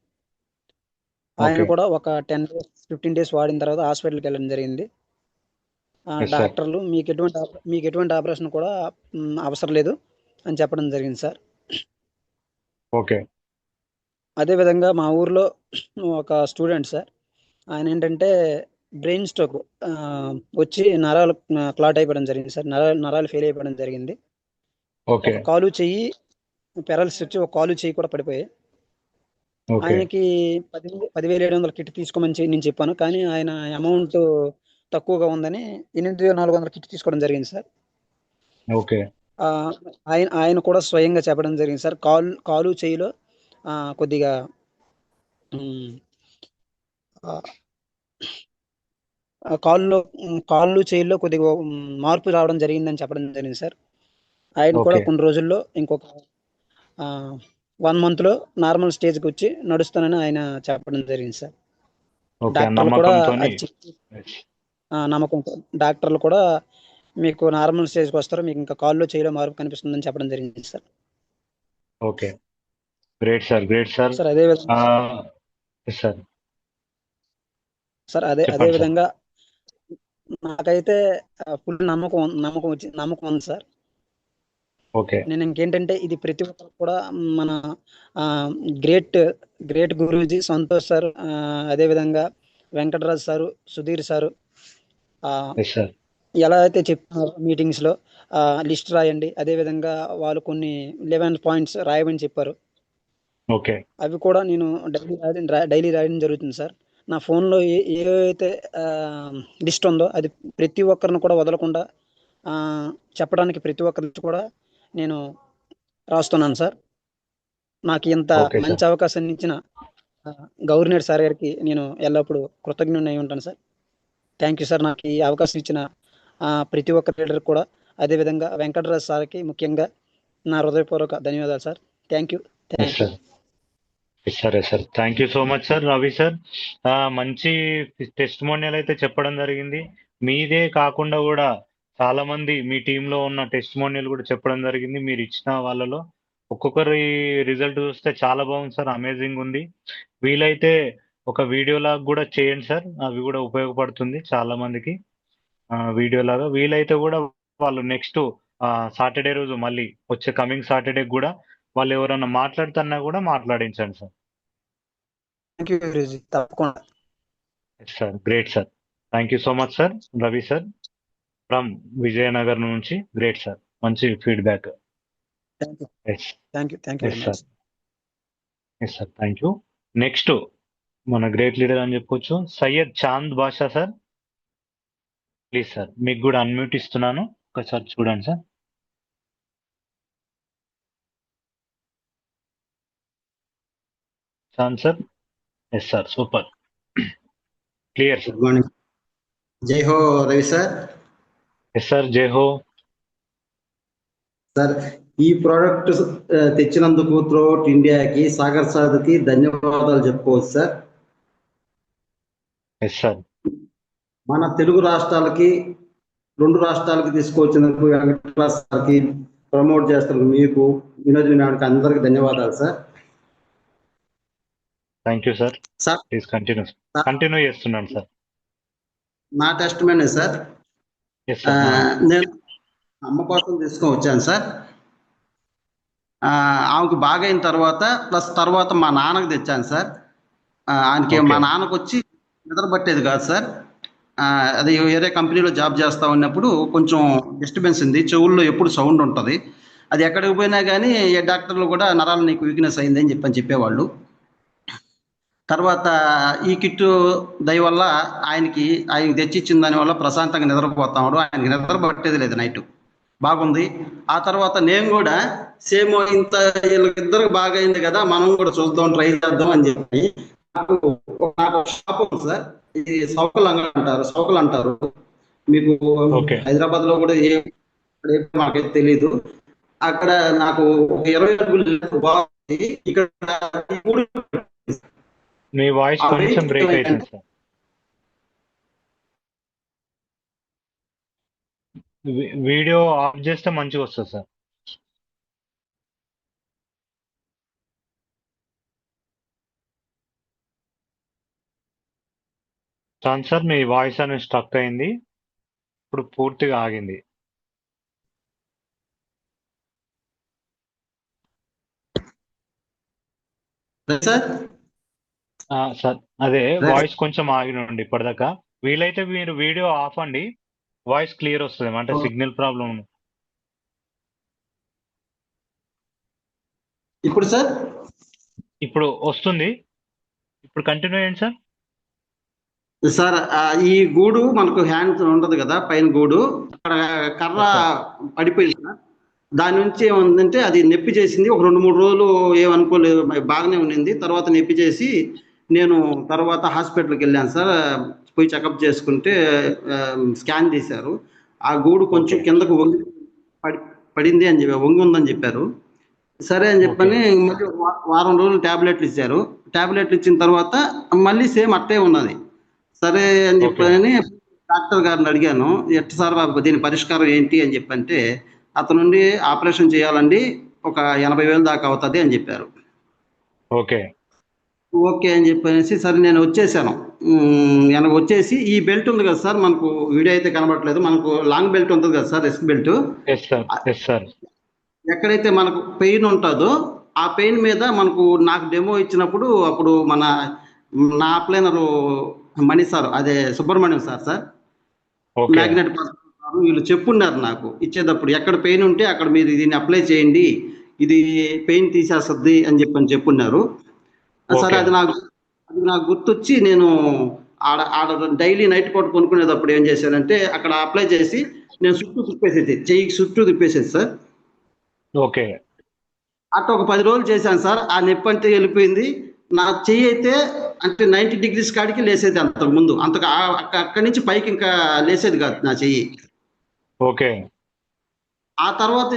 ఆయన ఓకే. కూడా ఒక 10 డేస్ 15 డేస్ వాడిన తర్వాత హాస్పిటల్కి వెళ్ళడం జరిగింది. Yes sir. డాక్టర్లు మీకు ఎటువంటి ఆపరేషన్ కూడా అవసరం లేదు అని చెప్పడం జరిగింది సార్. ఓకే. అదేవిధంగా మా ఊర్లో ఒక స్టూడెంట్ సార్, ఆయన ఏంటంటే బ్రెయిన్ స్ట్రోక్ వచ్చి నరాలు క్లాట్ అయిపోవడం జరిగింది సార్. నరాలు ఫెయిల్ అయిపోవడం జరిగింది. ఓకే. ఒక కాలు చెయ్యి పారాలిసిస్ వచ్చి ఒక కాలు చెయ్యి కూడా పడిపోయాయి. ఓకే. ఆయనకి 10,700 కిట్ తీసుకోమని నేను చెప్పాను. కానీ ఆయన అమౌంట్ తక్కువగా ఉందని 8,400 కిట్ తీసుకోవడం జరిగింది సార్. ఓకే. ఆయన కూడా స్వయంగా చెప్పడం జరిగింది సార్. కాలు చేయిలో కొద్దిగా కాళ్ళు చేయిలో కొద్దిగా మార్పు రావడం జరిగిందని చెప్పడం జరిగింది సార్. ఆయన కూడా ఓకే. కొన్ని రోజుల్లో ఇంకొక 1 మంత్లో నార్మల్ స్టేజ్కి వచ్చి నడుస్తానని ఆయన చెప్పడం జరిగింది సార్. ఓకే. డాక్టర్లు కూడా నమ్మకంతోని అది చెప్పి నమ్మకంతో డాక్టర్లు కూడా మీకు నార్మల్ స్టేజ్కి వస్తారు, మీకు ఇంకా కాల్లో చేయిలో మార్పు కనిపిస్తుందని చెప్పడం జరిగింది sir. Okay. Great sir. Great sir. Sir అదే విధంగా సార్ సార్ అదే చెప్పండి సార్. విధంగా నాకైతే ఫుల్ నమ్మకం ఉంది సార్. ఓకే. నేను ఇంకేంటంటే ఇది ప్రతి ఒక్కరు కూడా మన గ్రేట్ గురూజీ సంతోష్ సార్, అదేవిధంగా Venkataraj sir, Sudhir sir yes sir. ఎలా అయితే చెప్తున్నారు మీటింగ్స్లో లిస్ట్ రాయండి, అదేవిధంగా వాళ్ళు కొన్ని 11 పాయింట్స్ రాయమని చెప్పారు. ఓకే. అవి కూడా నేను డైలీ రాయడం జరుగుతుంది సార్. నా ఫోన్లో ఏవైతే లిస్ట్ ఉందో అది ప్రతి ఒక్కరిని కూడా వదలకుండా చెప్పడానికి ప్రతి ఒక్కరికి కూడా నేను రాస్తున్నాను సార్. నాకు ఇంత ఓకే సార్. మంచి అవకాశాన్ని ఇచ్చిన గవర్నర్ సార్ గారికి నేను ఎల్లప్పుడూ కృతజ్ఞుడై ఉంటాను సార్. Thank you sir. నాకు ఈ అవకాశం ఇచ్చిన ప్రతి ఒక్క లీడర్ కూడా, అదేవిధంగా వెంకటరాజ్ సార్కి ముఖ్యంగా నా హృదయపూర్వక ధన్యవాదాలు sir. Thank you. Yes sir. Yes sir. Yes sir. Thank you so much sir Ravi sir. మంచి టెస్టిమోనియల్ అయితే చెప్పడం జరిగింది. మీదే కాకుండా కూడా చాలా మంది మీ టీంలో ఉన్న టెస్టిమోనియల్ కూడా చెప్పడం జరిగింది. మీరు ఇచ్చిన వాళ్ళలో ఒక్కొక్కరి రిజల్ట్ చూస్తే చాలా బాగుంది సార్. అమేజింగ్ ఉంది. వీలైతే ఒక వీడియో లాగా కూడా చేయండి సార్. అవి కూడా ఉపయోగపడుతుంది చాలా మందికి. వీడియో లాగా వీలైతే కూడా వాళ్ళు నెక్స్ట్ సాటర్డే రోజు మళ్ళీ వచ్చే కమింగ్ సాటర్డే కూడా వాళ్ళు ఎవరైనా మాట్లాడుతున్నా కూడా మాట్లాడించండి సార్. Thank you Guruji. తప్పకుండా. Sir great sir. Thank you so much sir Ravi sir from Vijayanagar నుంచి. Great sir. మంచి feedback. Thank you yes sir. Yes sir. Thank you. Next మన గ్రేట్ లీడర్ అని చెప్పొచ్చు Syed Chand Basha sir. Please sir మీకు కూడా అన్మ్యూట్ ఇస్తున్నాను, ఒకసారి చూడండి sir. Chand sir. Yes sir. Super. Clear sir. Good morning. జై హో రవి సార్. Yes sir. జై హో సార్. ఈ ప్రోడక్ట్ తెచ్చినందుకు త్రూఅవుట్ ఇండియాకి సాగర్ సార్కి ధన్యవాదాలు చెప్పుకోవచ్చు సార్. Yes sir. మన తెలుగు రాష్ట్రాలకి 2 రాష్ట్రాలకి తీసుకొచ్చినందుకు వెంకటరాజ్ సార్కి, ప్రమోట్ చేస్తున్నందుకు మీకు, వినోద్ వినాయక్ అందరికి ధన్యవాదాలు sir. Thank you sir. Sir please continue చేస్తున్నాను సార్. నా testimony sir. Yes sir. నేను అమ్మ కోసం తీసుకొని వచ్చాను సార్. ఆమెకు బాగైన తర్వాత తర్వాత మా నాన్నకు తెచ్చాను సార్. ఆయనకి మా నాన్నకు వచ్చి నిద్ర పట్టేది కాదు సార్. అది వేరే కంపెనీలో జాబ్ చేస్తా ఉన్నప్పుడు కొంచెం డిస్టర్బెన్స్ ఉంది, చెవుల్లో ఎప్పుడు సౌండ్ ఉంటుంది. అది ఎక్కడికి పోయినా కానీ ఏ డాక్టర్లు కూడా నరాలు నీకు వీక్నెస్ అయింది అని చెప్పేవాళ్ళు. తర్వాత ఈ కిట్టు దయ వల్ల ఆయనకి తెచ్చిచ్చిన దానివల్ల ప్రశాంతంగా నిద్రపోతాడు. ఆయనకి నిద్ర పట్టేది లేదు నైట్. బాగుంది. ఆ తర్వాత నేను కూడా సేమ్ ఇంత వీళ్ళకిద్దరికి బాగా అయింది కదా, మనం కూడా చూద్దాం, ట్రై చేద్దాం అని చెప్పి నాకు షాప్ ఉంది సార్. ఇది సౌకల్ అంటారు. మీకు హైదరాబాద్ లో కూడా మాకైతే తెలీదు. అక్కడ నాకు 20 అడుగులు బాగుంది. ఇక్కడ మీ వాయిస్ కొంచెం బ్రేక్ అవుతుంది సార్. వీడియో ఆఫ్ చేస్తే మంచిగా వస్తుంది సార్. చాన్ సార్ మీ వాయిస్ అనేది స్ట్రక్ అయింది. ఇప్పుడు పూర్తిగా ఆగింది. సార్ సార్ అదే వాయిస్ కొంచెం ఆగినండి ఇప్పటిదాకా. వీలైతే మీరు వీడియో ఆఫ్ అండి, వాయిస్ క్లియర్ వస్తుంది. అంటే సిగ్నల్ ప్రాబ్లం. ఇప్పుడు సార్ ఇప్పుడు వస్తుంది. ఇప్పుడు కంటిన్యూ అయ్యండి సార్. సార్ ఈ గూడు మనకు హ్యాండ్ ఉండదు కదా, పైన గూడు అక్కడ కర్ర పడిపోయింది సార్. దాని నుంచి ఏముందంటే అది నొప్పి చేసింది. ఒక 2-3 రోజులు ఏమనుకోలేదు, బాగానే ఉండింది. తర్వాత నొప్పి చేసి నేను తర్వాత హాస్పిటల్కి వెళ్ళాను సార్. పోయి చెకప్ చేసుకుంటే స్కాన్ తీశారు. ఆ గూడు కొంచెం కిందకు వంగి పడింది అని చెప్పి, వంగి ఉందని చెప్పారు. సరే అని చెప్పని మళ్ళీ వారం రోజులు టాబ్లెట్లు ఇచ్చారు. టాబ్లెట్లు ఇచ్చిన తర్వాత మళ్ళీ సేమ్ అట్టే ఉన్నది. సరే అని చెప్పని డాక్టర్ గారిని అడిగాను, ఎట్ట సార్ దీని పరిష్కారం ఏంటి అని చెప్పంటే, అతను నుండి ఆపరేషన్ చేయాలండి, ఒక 80,000 దాకా అవుతుంది అని చెప్పారు. ఓకే ఓకే అని చెప్పనేసి సరే నేను వచ్చేసాను. వచ్చేసి ఈ బెల్ట్ ఉంది కదా సార్, మనకు వీడియో అయితే కనబడట్లేదు, మనకు లాంగ్ బెల్ట్ ఉంటుంది కదా సార్, రిస్క్ బెల్ట్. ఎక్కడైతే మనకు పెయిన్ ఉంటుందో ఆ పెయిన్ మీద నాకు డెమో ఇచ్చినప్పుడు అప్పుడు నా అప్లైనరు మణి సార్, అదే సుబ్రహ్మణ్యం సార్ మ్యాగ్నెట్ వీళ్ళు చెప్పున్నారు నాకు ఇచ్చేటప్పుడు, ఎక్కడ పెయిన్ ఉంటే అక్కడ మీరు దీన్ని అప్లై చేయండి, ఇది పెయిన్ తీసేస్తుంది అని చెప్పున్నారు. సరే అది నాకు గుర్తొచ్చి నేను ఆడ డైలీ నైట్ పూట కొనుక్కునేటప్పుడు ఏం చేశానంటే అక్కడ అప్లై చేసి నేను చుట్టూ తిప్పేసేది, చెయ్యికి చుట్టూ తిప్పేసేది సార్. ఓకే అట్లా ఒక 10 రోజులు చేశాను సార్. ఆ నొప్పి అంటే వెళ్ళిపోయింది. నా చెయ్యి అయితే అంటే 90 డిగ్రీస్ కాడికి లేసేది. అంతకు ముందు అక్కడి నుంచి పైకి ఇంకా లేసేది కాదు నా చెయ్యి. ఓకే ఆ తర్వాత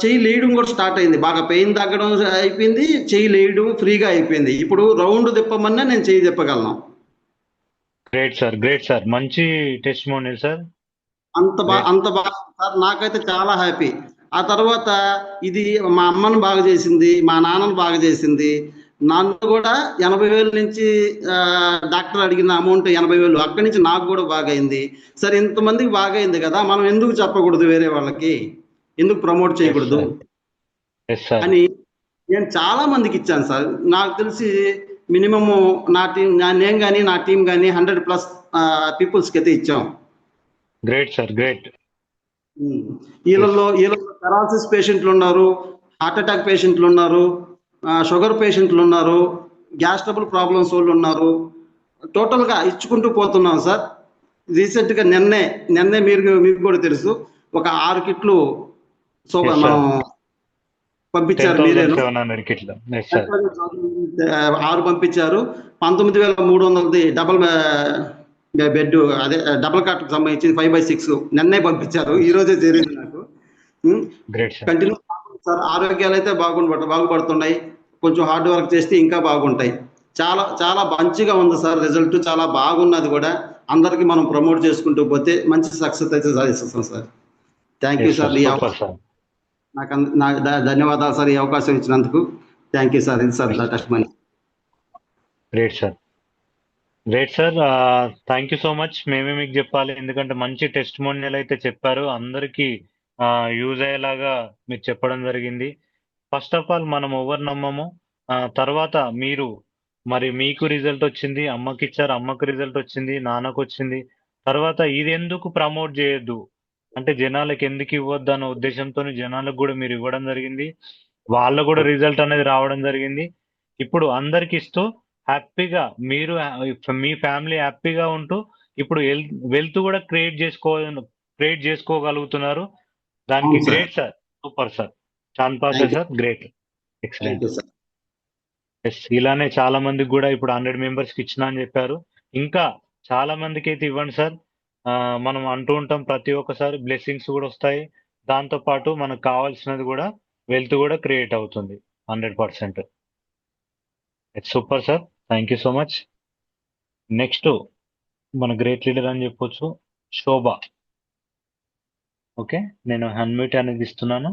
చెయ్యి లేయడం కూడా స్టార్ట్ అయింది. బాగా పెయిన్ తగ్గడం అయిపోయింది, చెయ్యి లేయడం ఫ్రీగా అయిపోయింది. ఇప్పుడు రౌండ్ తిప్పమన్నా నేను చెయ్యి తిప్పగలను. గ్రేట్ సార్, మంచి టెస్టిమోనియల్ సార్. అంత బాగా సార్, నాకైతే చాలా హ్యాపీ. ఆ తర్వాత ఇది మా అమ్మను బాగా చేసింది, మా నాన్నను బాగా చేసింది, నన్ను కూడా 80,000 నుంచి డాక్టర్ అడిగిన అమౌంట్ 80,000, అక్కడి నుంచి నాకు కూడా బాగా అయింది. సరే ఇంతమందికి బాగా అయింది కదా, మనం ఎందుకు చెప్పకూడదు, వేరే వాళ్ళకి ఎందుకు ప్రమోట్ చేయకూడదు అని నేను చాలా మందికి ఇచ్చాను సార్. నాకు తెలిసి మినిమము నేను కానీ నా టీం కానీ 100+ పీపుల్స్కి అయితే ఇచ్చాం. Great sir, great. వీళ్ళలో పెరాలసిస్ పేషెంట్లు ఉన్నారు, హార్ట్ అటాక్ పేషెంట్లు ఉన్నారు, షుగర్ పేషెంట్లు ఉన్నారు, గ్యాస్ ట్రబుల్ ప్రాబ్లమ్స్ వాళ్ళు ఉన్నారు. టోటల్గా ఇచ్చుకుంటూ పోతున్నాం సార్. రీసెంట్గా నిన్నే మీకు కూడా తెలుసు, ఒక 6 కిట్లు మనం పంపించారు. మీరేను 6 పంపించారు. 19,300 డబల్ బెడ్, అదే డబల్ కాట్కి సంబంధించి 5/6 నిన్నే పంపించారు. ఈ రోజే జరిగింది నాకు. కంటిన్యూ సార్, ఆరోగ్యాలు అయితే బాగుపడుతున్నాయి. కొంచెం హార్డ్ వర్క్ చేస్తే ఇంకా బాగుంటాయి. చాలా చాలా మంచిగా ఉంది సార్, రిజల్ట్ చాలా బాగున్నది కూడా. అందరికి మనం ప్రమోట్ చేసుకుంటూ పోతే మంచి సక్సెస్ అయితే సాధిస్తాం సార్. Thank you sir. నాకు ధన్యవాదాలు సార్, ఈ అవకాశం ఇచ్చినందుకు. Thank you sir. ఇది sir testimony. Great sir, thank you so much. మేమే మీకు చెప్పాలి, ఎందుకంటే మంచి టెస్టిమోనియల్ అయితే చెప్పారు, అందరికీ యూజ్ అయ్యేలాగా మీరు చెప్పడం జరిగింది. ఫస్ట్ ఆఫ్ ఆల్ మనం ఎవరు నమ్మము, తర్వాత మీకు రిజల్ట్ వచ్చింది, అమ్మకి ఇచ్చారు, అమ్మకి రిజల్ట్ వచ్చింది, నాన్నకు వచ్చింది. తర్వాత ఇది ఎందుకు ప్రమోట్ చేయొద్దు అంటే జనాలకు ఎందుకు ఇవ్వద్దు అన్న ఉద్దేశంతో జనాలకు కూడా మీరు ఇవ్వడం జరిగింది. వాళ్ళకు కూడా రిజల్ట్ అనేది రావడం జరిగింది. ఇప్పుడు అందరికి ఇస్తూ హ్యాపీగా మీరు మీ ఫ్యామిలీ హ్యాపీగా ఉంటూ ఇప్పుడు వెల్త్ కూడా క్రియేట్ చేసుకోగలుగుతున్నారు. దానికి గ్రేట్ సార్, సూపర్ సార్, చాన్పాసే సార్, గ్రేట్, ఎక్సలెంట్. ఇలానే చాలా మందికి కూడా ఇప్పుడు 100 మెంబర్స్కి ఇచ్చిన అని చెప్పారు. ఇంకా చాలా మందికి అయితే ఇవ్వండి సార్. మనం అంటూ ఉంటాం ప్రతి ఒక్కసారి బ్లెస్సింగ్స్ కూడా వస్తాయి, దాంతో పాటు మనకు కావాల్సినది కూడా వెల్త్ కూడా క్రియేట్ అవుతుంది 100%. It's super sir, thank you so much. Next మన గ్రేట్ లీడర్ అని చెప్పొచ్చు, శోభ. ఓకే, నేను అన్మ్యూట్ అనేది ఇస్తున్నాను.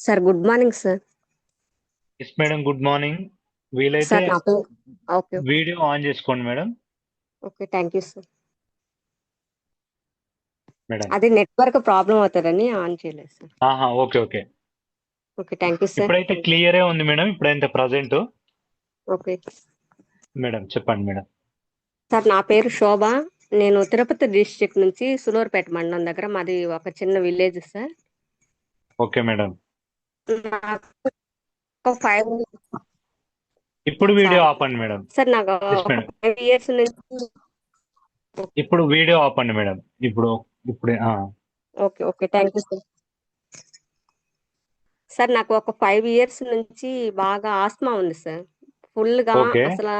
Sir good morning sir. Yes madam, good morning. వీలైతే సార్ నా పేరు ఓకే వీడియో ఆన్ చేసుకోండి madam. Okay thank you sir. Madam అది నెట్వర్క్ ప్రాబ్లం అవుతుందని ఆన్ చేయలేదు sir. Okay okay. Okay thank you sir. ఇప్పుడైతే క్లియరే ఉంది మేడం. ఇప్పుడైతే ప్రజెంట్ ఓకే మేడం చెప్పండి మేడం. సార్ నా పేరు శోభ. నేను తిరుపతి డిస్ట్రిక్ట్ నుంచి సులూరుపేట మండలం దగ్గర, మాది ఒక చిన్న విలేజ్ సార్. Okay madam. నాకు ఒక 5 ఇప్పుడు వీడియో ఆపండి మేడం. సార్ నాకు ఎస్ ఒక మేడం. 5 years నుంచి ఇప్పుడు వీడియో ఆపండి మేడం. ఇప్పుడే okay okay thank you sir. Sir నాకు ఒక 5 years నుంచి బాగా ఆస్మా ఉంది సార్. ఫుల్ గా ఓకే అసలు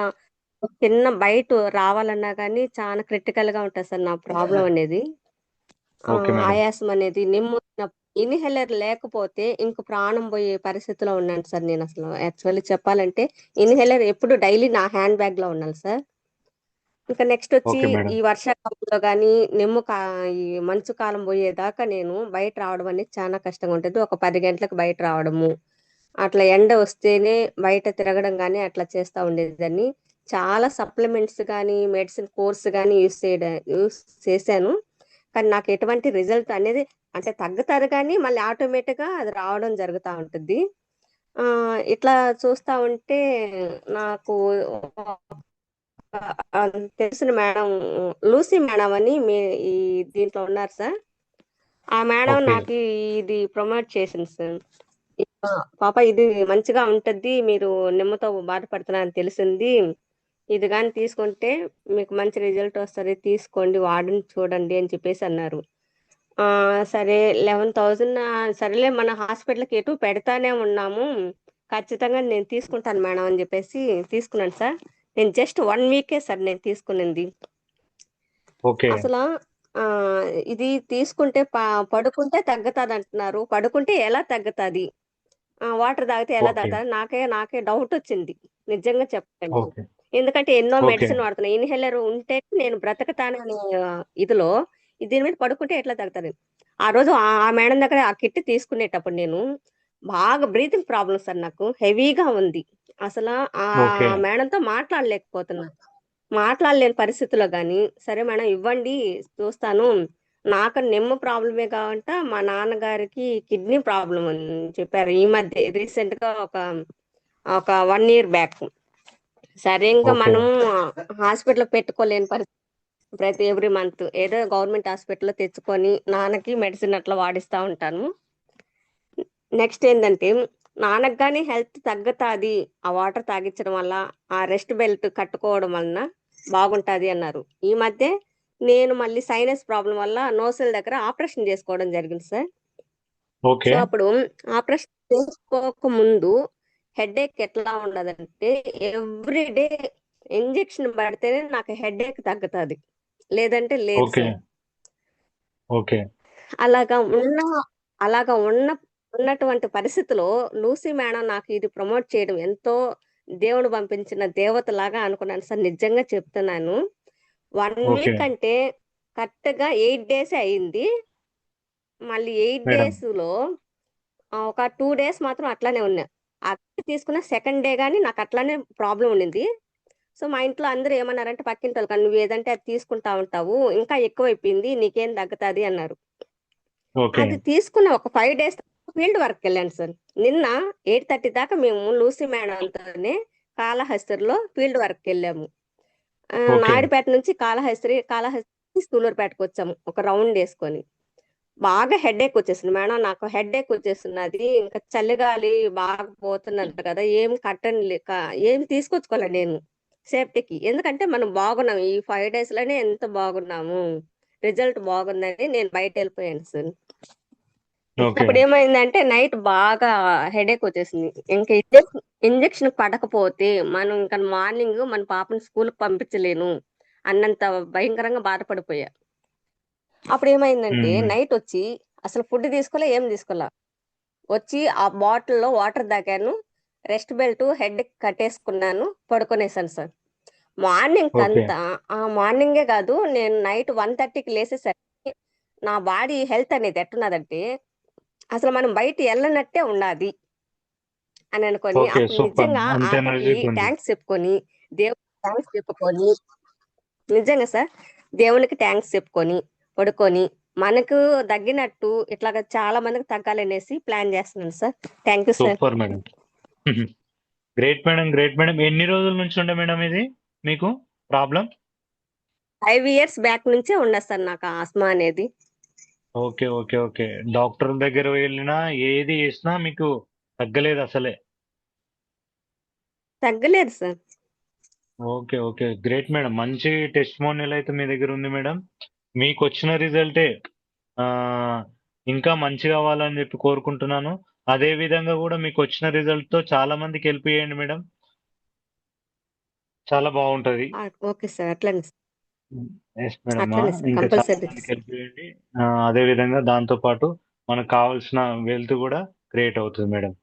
చిన్న బయట రావాలన్నా కానీ చాలా క్రిటికల్ గా ఉంటుంది సార్ నా ప్రాబ్లం అనేది. Okay madam. ఆయాసం అనేది, నిమ్ము ఇన్హేలర్ లేకపోతే ఇంక ప్రాణం పోయే పరిస్థితిలో ఉన్నాను సార్. నేను అసలు యాక్చువల్లీ చెప్పాలంటే ఇన్హేలర్ ఎప్పుడు డైలీ నా హ్యాండ్ బ్యాగ్ లో ఉండాలి సార్. ఇంకా నెక్స్ట్ వచ్చి ఓకే మేడం. ఈ వర్షాకాలంలో కానీ ఈ మంచు కాలం పోయేదాకా నేను బయట రావడం అనేది చాలా కష్టంగా ఉంటుంది. ఒక 10 గంటలకు బయట రావడము, అట్లా ఎండ వస్తేనే బయట తిరగడం కానీ అట్లా చేస్తూ ఉండేదాన్ని. చాలా సప్లిమెంట్స్ కానీ మెడిసిన్ కోర్స్ కానీ యూస్ చేశాను. కానీ నాకు ఎటువంటి రిజల్ట్ అనేది అంటే తగ్గుతారు కానీ మళ్ళీ ఆటోమేటిక్గా అది రావడం జరుగుతూ ఉంటుంది. ఇట్లా చూస్తూ ఉంటే నాకు తెలిసిన మేడం లూసీ మేడం అని ఈ దీంట్లో ఉన్నారు సార్. ఆ మేడం ఓకే నాకు ఇది ప్రమోట్ చేసింది సార్. పాప ఇది మంచిగా ఉంటది, మీరు నిమ్మతో బాధపడుతున్నారని తెలిసింది, ఇది కానీ తీసుకుంటే మీకు మంచి రిజల్ట్ వస్తుంది, తీసుకోండి వాడండి చూడండి అని చెప్పేసి అన్నారు. సరే 11,000 సరేలే మన హాస్పిటల్కి ఎటు పెడతానే ఉన్నాము, ఖచ్చితంగా నేను తీసుకుంటాను మేడం అని చెప్పేసి తీసుకున్నాను సార్. నేను జస్ట్ 1 week సార్ నేను తీసుకునింది. ఓకే అసలు ఇది తీసుకుంటే పడుకుంటే తగ్గుతుంది అంటున్నారు. పడుకుంటే ఎలా తగ్గుతుంది, వాటర్ తాగితే ఎలా ఓకే తగ్గుతుంది, నాకే డౌట్ వచ్చింది నిజంగా చెప్పండి. ఓకే ఎందుకంటే ఎన్నో ఓకే మెడిసిన్ వాడుతున్నాను, ఇన్హేలర్ ఉంటే నేను బ్రతకతాను అనే ఇదిలో దీని మీద పడుకుంటే ఎట్లా తగ్గుతుంది. ఆ రోజు ఆ మేడం దగ్గర ఆ కిట్ తీసుకునేటప్పుడు నేను బాగా బ్రీతింగ్ ప్రాబ్లం సార్, నాకు హెవీగా ఉంది. అసలు ఆ ఓకే మేడంతో మాట్లాడలేని పరిస్థితిలో కానీ సరే మేడం ఇవ్వండి చూస్తాను, నాకు నిమ్మ ప్రాబ్లమే కావంట, మా నాన్నగారికి కిడ్నీ ప్రాబ్లం అని చెప్పారు ఈ మధ్య రీసెంట్ గా ఒక 1 year బ్యాక్. సరే ఇంకా ఓకే మనం హాస్పిటల్ పెట్టుకోలేని పరిస్థితి, ప్రతి ఎవ్రీ మంత్ ఏదో గవర్నమెంట్ హాస్పిటల్లో తెచ్చుకొని నాన్నకి మెడిసిన్ అట్లా వాడిస్తూ ఉంటాను. నెక్స్ట్ ఏంటంటే నాన్నకు కానీ హెల్త్ తగ్గుతుంది ఆ వాటర్ తాగించడం వల్ల, ఆ రెస్ట్ బెల్ట్ కట్టుకోవడం వలన బాగుంటుంది అన్నారు. ఈ మధ్య నేను మళ్ళీ సైనస్ ప్రాబ్లం వల్ల నోసెల్ దగ్గర ఆపరేషన్ చేసుకోవడం జరిగింది సార్. ఓకే సో అప్పుడు ఆపరేషన్ చేసుకోక ముందు హెడేక్ ఎట్లా ఉండదంటే ఎవ్రీ డే ఇంజెక్షన్ పడితేనే నాకు హెడేక్ తగ్గుతుంది, లేదంటే లేదు ఓకే సార్. ఓకే అలాగా ఉన్నటువంటి పరిస్థితిలో లూసీ మేడం నాకు ఇది ప్రమోట్ చేయడం ఎంతో దేవుడు పంపించిన దేవత లాగా అనుకున్నాను సార్, నిజంగా చెప్తున్నాను. 1 ఓకే week అంటే కరెక్ట్ గా 8 days అయింది. మళ్ళీ 8 మేడం. days లో ఒక 2 days మాత్రం అట్లానే ఉన్నా. అది తీసుకున్న సెకండ్ డే కానీ నాకు అట్లానే ప్రాబ్లం ఉండింది. సో మా ఇంట్లో అందరూ ఏమన్నారంటే పక్కింటి వాళ్ళు, నువ్వు ఏదంటే అది తీసుకుంటా ఉంటావు, ఇంకా ఎక్కువైపోయింది, నీకేం తగ్గుతుంది అన్నారు. ఓకే అది తీసుకున్న ఒక 5 days ఫీల్డ్ వర్క్ వెళ్ళాను సార్. నిన్న 8:30 దాకా మేము లూసీ మేడంతోనే కాళహస్తిలో ఫీల్డ్ వర్క్ వెళ్ళాము. ఓకే నాయుడుపేట నుంచి కాళహస్తి సూలూరుపేటకు వచ్చాము ఒక రౌండ్ వేసుకొని. బాగా హెడేక్ వచ్చేసింది మేడం, నాకు హెడేక్ వచ్చేస్తున్నది, ఇంకా చలిగాలి బాగా పోతున్నది కదా, ఏం తీసుకొచ్చుకోలే నేను సేఫ్టీకి. ఎందుకంటే మనం బాగున్నాం ఈ 5 days లోనే ఎంత బాగున్నాము, రిజల్ట్ బాగుందని నేను బయట వెళ్ళిపోయాను సార్. ఓకే అప్పుడు ఏమైందంటే నైట్ బాగా హెడేక్ వచ్చేసింది. ఇంకా ఇంజెక్షన్ పడకపోతే మనం ఇంకా మార్నింగ్ మన పాపని స్కూల్కి పంపించలేను అన్నంత భయంకరంగా బాధపడిపోయా. అప్పుడు ఏమైందంటే నైట్ వచ్చి అసలు ఫుడ్ తీసుకోలే, ఏం తీసుకోలే, వచ్చి ఆ బాటిల్లో వాటర్ తాగాను, రెస్ట్ బెల్ట్ హెడ్ కట్టేసుకున్నాను, పడుకునేసాను సార్. మార్నింగ్ ఓకే అంతా మార్నింగే కాదు, నేను నైట్ 1:30కి లేసేసరికి నా బాడీ హెల్త్ అనేది ఎట్టున్నదంటే అసలు మనం బయట వెళ్ళనట్టే ఉండాది అని అనుకొని ఓకే, అప్పుడు సూపర్. నిజంగా అంత ఆటకి ఎనర్జెటిక్ ఉంది. థ్యాంక్స్ చెప్పుకొని దేవుడికి థ్యాంక్స్ చెప్పుకొని నిజంగా సార్ దేవునికి థ్యాంక్స్ చెప్పుకొని పడుకొని మనకు తగ్గినట్టు ఇట్లాగ చాలా మందికి తగ్గాలనేసి ప్లాన్ చేస్తున్నాను sir. Thank you sir. Super madam. Great madam, great madam. ఎన్ని రోజుల నుంచి ఉండే మేడం ఇది మీకు ప్రాబ్లం? 5 years బ్యాక్ నుంచే ఉన్నది సార్ నాకు ఆస్మా అనేది. Okay, okay, okay. డాక్టర్ దగ్గర వెళ్ళినా ఏది చేసినా మీకు తగ్గలేదు అసలే. తగ్గలేదు sir. Okay, okay. Great madam. మంచి టెస్టిమోనియల్ అయితే మీ దగ్గర ఉంది మేడం. మీకు వచ్చిన రిజల్టే ఇంకా మంచి కావాలని చెప్పి కోరుకుంటున్నాను. అదే విధంగా కూడా మీకు వచ్చిన రిజల్ట్ తో చాలా మందికి హెల్ప్ చేయండి మేడం. చాలా బాగుంటది. ఓకే సార్ అట్లనే ఎస్ మేడం. అట్లనే సార్ ఇంకా చాలా కంపల్సరీ. మందికి హెల్ప్ చేయండి. అదే విధంగా దాంతో పాటు మనకు కావాల్సిన వెల్త్ కూడా క్రియేట్ అవుతుంది మేడం.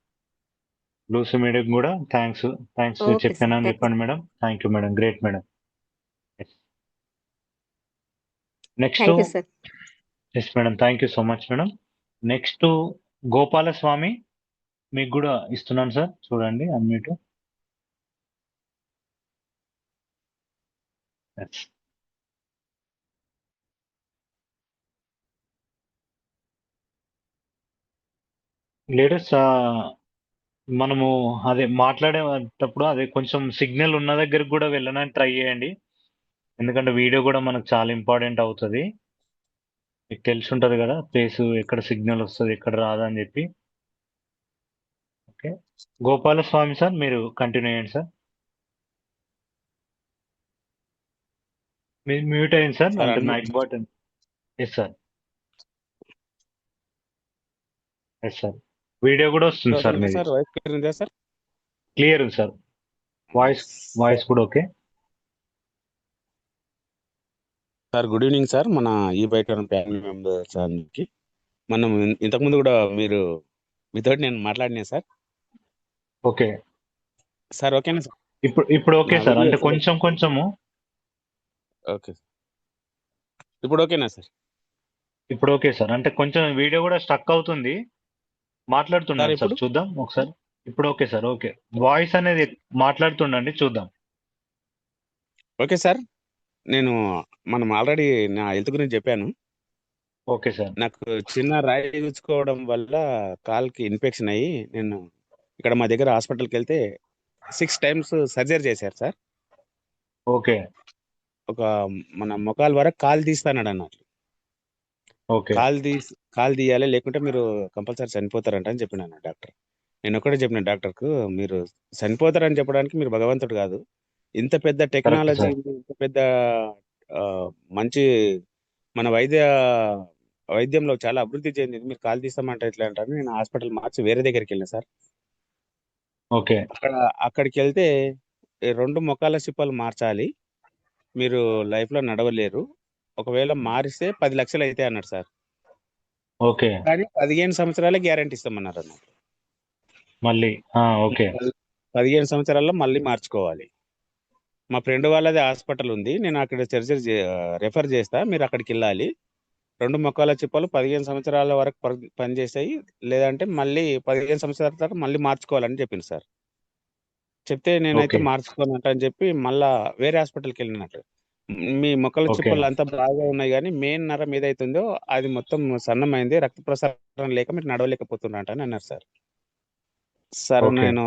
లూసి మేడం కూడా థ్యాంక్స్ ఓకే సార్. చెప్పానని చెప్పండి madam. Thank you madam. Great madam. Next thank you sir. Yes madam. Thank you so much madam. Next Gopalaswamy మీకు కూడా ఇస్తున్నాను సార్. చూడండి అన్మ్యూట్. లేటెస్ట్ మనము అదే మాట్లాడేటప్పుడు అదే కొంచెం సిగ్నల్ ఉన్న దగ్గరికి కూడా వెళ్ళడానికి ట్రై చేయండి. ఎందుకంటే వీడియో కూడా మనకు చాలా ఇంపార్టెంట్ అవుతుంది. మీకు తెలిసి ఉంటుంది కదా ప్లేస్ ఎక్కడ సిగ్నల్ వస్తుంది ఎక్కడ రాదని చెప్పి. ఓకే, గోపాలస్వామి సార్ మీరు కంటిన్యూ చేయండి సార్. మీరు మ్యూట్ అయింది సార్. సార్ అంటే unmute. Mic button. Yes sir. Yes sir. Video కూడా వస్తుంది సార్ మీది. సార్ వాయిస్ క్లియర్ ఉందా సార్? క్లియర్ ఉంది సార్. వాయిస్ కూడా okay. Sir good evening sir. మన ఈ బయట ఫ్యామిలీ మెంబర్స్ అందరికి మనం ఇంతకుముందు కూడా మీతో నేను మాట్లాడినా సార్. ఓకే సార్ ఓకేనా సార్? ఇప్పుడు ఓకే నా సార్. వీడియో అంటే కొంచెము ఓకే. ఇప్పుడు ఓకేనా సార్? ఇప్పుడు ఓకే సార్. అంటే కొంచెం వీడియో కూడా స్టక్ అవుతుంది. మాట్లాడుతున్నాను సార్, ఇప్పుడు చూద్దాం ఒకసారి. ఇప్పుడు ఓకే సార్. ఓకే, వాయిస్ అనేది మాట్లాడుతుండండి, చూద్దాం. Okay sir. మనం ఆల్రెడీ నా హెల్త్ గురించి చెప్పాను. Okay sir. నాకు చిన్న రాయి గుచ్చుకోవడం వల్ల కాల్కి ఇన్ఫెక్షన్ అయ్యి నేను ఇక్కడ మా దగ్గర హాస్పిటల్కి వెళ్తే 6 times సర్జరీ చేశారు సార్. ఓకే, ఒక మన మొఖాల వరకు కాలు తీస్తానడు అన్నట్లు. ఓకే, కాలు తీయాలి, లేకుంటే మీరు కంపల్సరీ చనిపోతారంట అని చెప్పినాను డాక్టర్. నేను ఒకటే చెప్పిన డాక్టర్కు, మీరు చనిపోతారని చెప్పడానికి మీరు భగవంతుడు కాదు. ఇంత పెద్ద కరెక్ట్ టెక్నాలజీ సార్. ఉంది, ఇంత పెద్ద మంచి మన వైద్యంలో చాలా అభివృద్ధి చెందింది. మీరు కాలు తీస్తామంటే ఎట్లా అంటారు? నేను హాస్పిటల్ మార్చి వేరే దగ్గరికి వెళ్ళిన సార్. ఓకే, అక్కడికి వెళ్తే 2 మొఖాల చిప్పలు మార్చాలి, మీరు లైఫ్లో నడవలేరు, ఒకవేళ మారిస్తే 10 లక్షలు అయితే అన్నాడు సార్. ఓకే, కానీ 15 సంవత్సరాలే గ్యారంటీ ఇస్తామన్నారు అన్నమాట. మళ్ళీ ఓకే, 15 సంవత్సరాల్లో మళ్ళీ మార్చుకోవాలి. మా ఫ్రెండ్ వాళ్ళది హాస్పిటల్ ఉంది, నేను అక్కడ సర్జరీ రెఫర్ చేస్తా, మీరు అక్కడికి వెళ్ళాలి. 2 మొక్కల చిప్పలు 15 సంవత్సరాల వరకు పనిచేస్తాయి, లేదంటే మళ్ళీ 15 సంవత్సరాల తర్వాత మళ్ళీ మార్చుకోవాలని చెప్పింది సార్. చెప్తే నేనైతే ఓకే, మార్చుకోనంట అని చెప్పి మళ్ళా వేరే హాస్పిటల్కి వెళ్ళినట్టు. మీ మొక్కల ఓకే, చిప్పలు అంతా బాగా ఉన్నాయి, కానీ మెయిన్ నరం ఏదైతుందో అది మొత్తం సన్నమైంది, రక్త ప్రసారం లేక మీరు నడవలేకపోతున్నట్టు అని అన్నారు సార్. సార్ ఓకే, నేను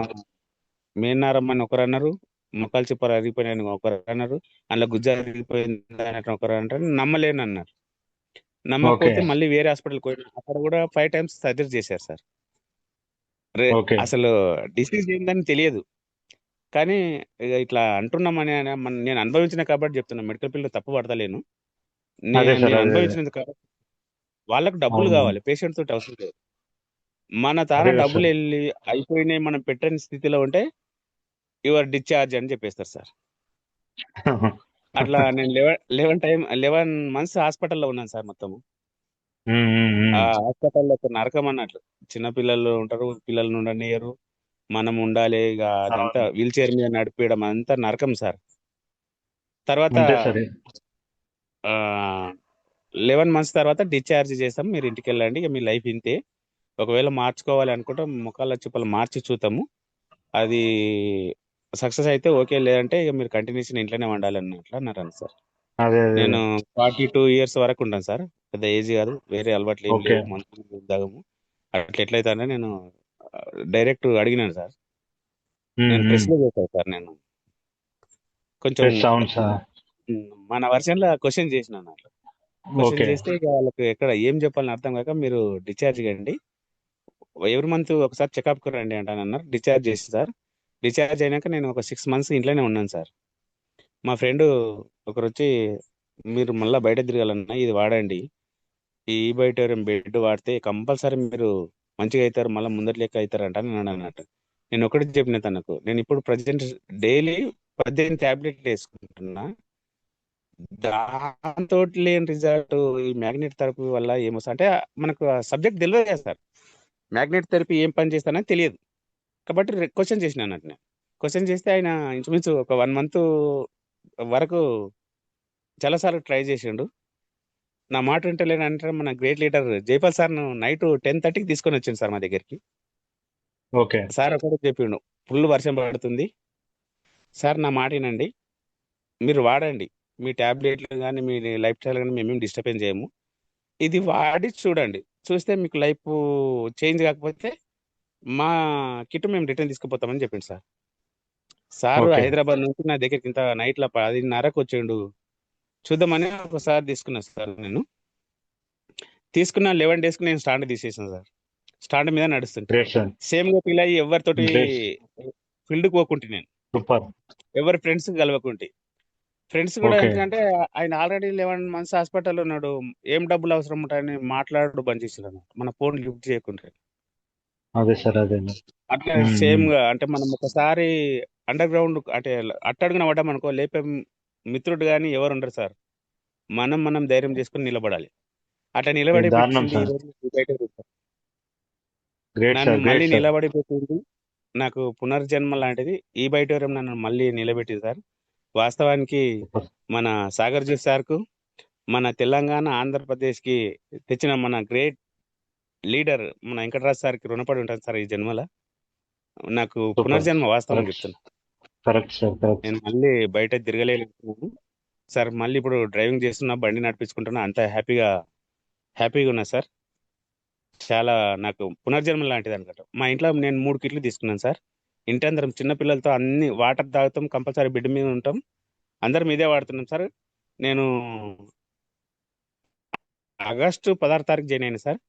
మెయిన్ నరం అని ఒకరు అన్నారు, మొక్కల చిప్పలు అరిగిపోయినాయని ఒకరు అన్నారు, అందులో గుజ్జ అరిగిపోయింది అని ఒకరు అంటారు. నమ్మలేను అన్నారు. ఓకే, నమ్మకపోతే మళ్ళీ వేరే హాస్పిటల్కి పోయినా, అక్కడ కూడా 5 times సర్జరీ చేశారు సార్. ఓకే, అసలు డిసీజ్ ఏందని తెలియదు, కానీ ఇక ఇట్లా అంటున్నామని నేను అనుభవించిన కాబట్టి చెప్తున్నా. మెడికల్ ఫీల్డ్ తప్పు పడతలేను, అదే సార్. నేను అదే అనుభవించినది కాబట్టి. వాళ్ళకు డబ్బులు అవును, కావాలి, పేషెంట్ తోటి అవసరం లేదు. మన తాన అదే కదా డబ్బులు సార్. వెళ్ళి అయిపోయినాయి మనం పెట్టని స్థితిలో ఉంటే యువర్ డిశ్చార్జ్ అని చెప్పేస్తారు సార్. అట్లా నేను 11 months హాస్పిటల్లో ఉన్నాను సార్. మొత్తము ఆ హాస్పిటల్లో ఒక నరకం అన్నట్లు. చిన్న పిల్లలు ఉంటారు, పిల్లలు ఉండనియరు, మనం ఉండాలి, ఇక అదంతా అవును, వీల్ చైర్ మీద నడిపేయడం అంతా నరకం సార్. తర్వాత అంతే సార్. 11 months తర్వాత డిశ్చార్జ్ చేస్తాం, మీరు ఇంటికి వెళ్ళండి, ఇక మీ లైఫ్ ఇంతే, ఒకవేళ మార్చుకోవాలి అనుకుంటే ముఖాల చిప్పలు మార్చి చూద్దాము. అది సక్సెస్ అయితే ఓకే, లేదంటే ఇక మీరు కంటిన్యూషన్ ఇంట్లోనే వండాలి అన్నట్లు అన్నారని సార్. అదే అదే నేను 42 ఇయర్స్ వరకు ఉంటాను సార్, పెద్ద ఏజ్ కాదు, వేరే అలవాట్లు ఏం ఓకే లేవు, మందు తాగము. అట్లా ఎట్లయితే అని నేను డైరెక్ట్ అడిగినాను సార్. నేను ప్రెస్లో చేశాను సార్. నేను కొంచెం అవును సార్. మన వర్షన్లో క్వశ్చన్ చేసినాను అట్లా. క్వశ్చన్ ఓకే చేస్తే ఇక వాళ్ళకి ఎక్కడ ఏం చెప్పాలని అర్థం కాక మీరు డిశ్చార్జ్ కండి, ఎవ్రీ మంత్ ఒకసారి చెకప్కి రండి అంటానన్నారు. డిశ్చార్జ్ చేసి సార్, డిశ్చార్జ్ అయినాక నేను ఒక 6 months ఇంట్లోనే ఉన్నాను సార్. మా ఫ్రెండ్ ఒకరు వచ్చి, మీరు మళ్ళీ బయట తిరగాలన్నా ఇది వాడండి, ఈ బయోటోరియం బెడ్ వాడితే కంపల్సరీ మీరు మంచిగా అవుతారు, మళ్ళీ ముందటి లెక్క అవుతారు అంట అని అన్నట్టు. నేను ఒకటి చెప్పిన తనకు, నేను ఇప్పుడు ప్రజెంట్ డైలీ 18 ట్యాబ్లెట్లు వేసుకుంటున్నా, దాంతో లేని రిజల్ట్ ఈ మ్యాగ్నెట్ థెరపీ వల్ల ఏమొస్తా అంటే మనకు సబ్జెక్ట్ తెలియదు కదా సార్, మ్యాగ్నెట్ థెరపీ ఏం పని చేస్తానని తెలియదు. కాబట్టి క్వశ్చన్ చేసిన అన్నట్టు. నేను క్వశ్చన్ చేస్తే ఆయన ఇంచుమించు ఒక 1 month వరకు చాలాసార్లు ట్రై చేసిండు. నా మాట వింటలేను అంటే మన గ్రేట్ లీడర్ జైపాల్ సార్ను నైట్ 10:30కి తీసుకొని వచ్చింది సార్ మా దగ్గరికి. ఓకే సార్ ఒకటి చెప్పిండు, ఫుల్ వర్షం పడుతుంది సార్, నా మాట వినండి, మీరు వాడండి, మీ ట్యాబ్లెట్లు కానీ మీ లైఫ్ స్టైల్ కానీ మేమేం డిస్టర్బెన్స్ చేయము, ఇది వాడి చూడండి, చూస్తే మీకు లైఫ్ చేంజ్ కాకపోతే మా కిట్ మేము రిటర్న్ తీసుకుపోతామని చెప్పిండు సార్. సార్ ఓకే హైదరాబాద్ నుంచి నా దగ్గరికి ఇంత నైట్లో 10:30కు వచ్చిండు. చూద్దామని ఒకసారి తీసుకున్నా సార్. నేను తీసుకున్న 11 daysకి నేను స్టాండ్ తీసేసాను సార్. స్టాండ్ మీద నడుస్తుంటే గ్రేట్ సార్. సేమ్గా ఫీల్ అయ్యి ఎవరితోటి గ్రేట్ ఫీల్డ్కి పోకుంటే, నేను సూపర్. ఎవరి ఫ్రెండ్స్ కలవకుంటే, ఫ్రెండ్స్ కూడా ఓకే ఎందుకంటే ఆయన ఆల్రెడీ 11 months హాస్పిటల్లో ఉన్నాడు, ఏం డబ్బులు అవసరం ఉంటాయని మాట్లాడు బంద్ చేసినాను, మన ఫోన్ లిఫ్ట్ చేయకుంటే. అదే సార్ అదే. అట్లా సేమ్ గా అంటే మనం ఒకసారి అండర్ గ్రౌండ్ అంటే అట్టడుగున పడ్డామనుకో లేపే మిత్రుడు కానీ ఎవరు ఉండరు సార్. మనం ధైర్యం చేసుకుని నిలబడాలి. అట్లా నిలబడి దారుణం పెట్టింది ఈ సార్. రోజు ఈ బయట రూపం. గ్రేట్ నన్ను సార్ మళ్ళీ గ్రేట్ సార్. నిలబడి పెట్టింది, నాకు పునర్జన్మ లాంటిది ఈ బయటవరం నన్ను మళ్ళీ నిలబెట్టింది సార్. వాస్తవానికి సూపర్. మన సాగర్ జీ సార్కు, మన తెలంగాణ ఆంధ్రప్రదేశ్కి తెచ్చిన మన గ్రేట్ లీడర్ మన వెంకటరాజ్ సార్కి రుణపడి ఉంటాను సార్ ఈ జన్మల. నాకు సూపర్. పునర్జన్మ వాస్తవం కరెక్ట్ చెప్తున్నా. Correct sir correct. నేను మళ్ళీ బయట తిరగలేను సార్, మళ్ళీ ఇప్పుడు డ్రైవింగ్ చేస్తున్నా, బండి నడిపించుకుంటున్నా, అంత హ్యాపీగా ఉన్నా సార్. చాలా నాకు పునర్జన్మ లాంటిది అనమాట. మా ఇంట్లో నేను 3 కిట్లు తీసుకున్నాను సార్. ఇంటి అందరం చిన్నపిల్లలతో అన్ని వాటర్ తాగుతాం, కంపల్సరీ బెడ్ మీద ఉంటాం, అందరం ఇదే వాడుతున్నాం సార్. నేను ఆగస్టు 16 తారీఖు జాయిన్ అయినా సార్.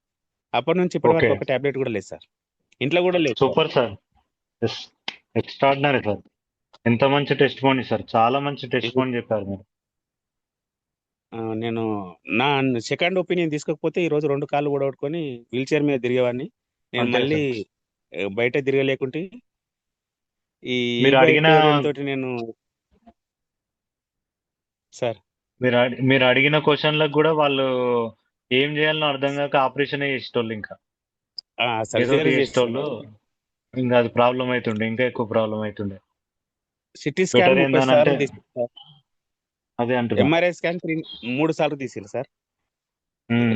అప్పటి నుంచి ఇప్పటి ఓకే వరకు ఒక టాబ్లెట్ కూడా లేదు సార్, ఇంట్లో కూడా లేదు sir. Super sir. Yes extraordinary sir. ఎంత మంచి టెస్ట్ మోనీ సార్, చాలా మంచి టెస్ట్ మోనీ చెప్పారు మీరు. నేను నా సెకండ్ ఒపీనియన్ తీసుకోకపోతే ఈ రోజు 2 కాళ్ళు కూడా కొట్టుకొని వీల్ చైర్ మీద తిరిగేవాడిని. నేను అంతే మళ్ళీ సార్. బయట తిరగలేకుంటే ఈ మీరు అడిగిన తోటి నేను సార్ మీరు అడిగిన క్వశ్చన్లకు కూడా వాళ్ళు ఏం చేయాలో అర్థం కాక ఆపరేషన్ చేసేటోళ్ళు, ఇంకా ఏదో సర్జరీ చేసేటోళ్ళు, ఇంకా అది ప్రాబ్లం అవుతుండే, ఇంకా ఎక్కువ ప్రాబ్లం అవుతుండే. సిటీ స్కాన్ బెటర్ 30 సార్లు ఏంటంటే తీసింది సార్, అదే అంటున్నా. ఎంఆర్ఐ స్కాన్ 3 సార్లు తీసింది సార్.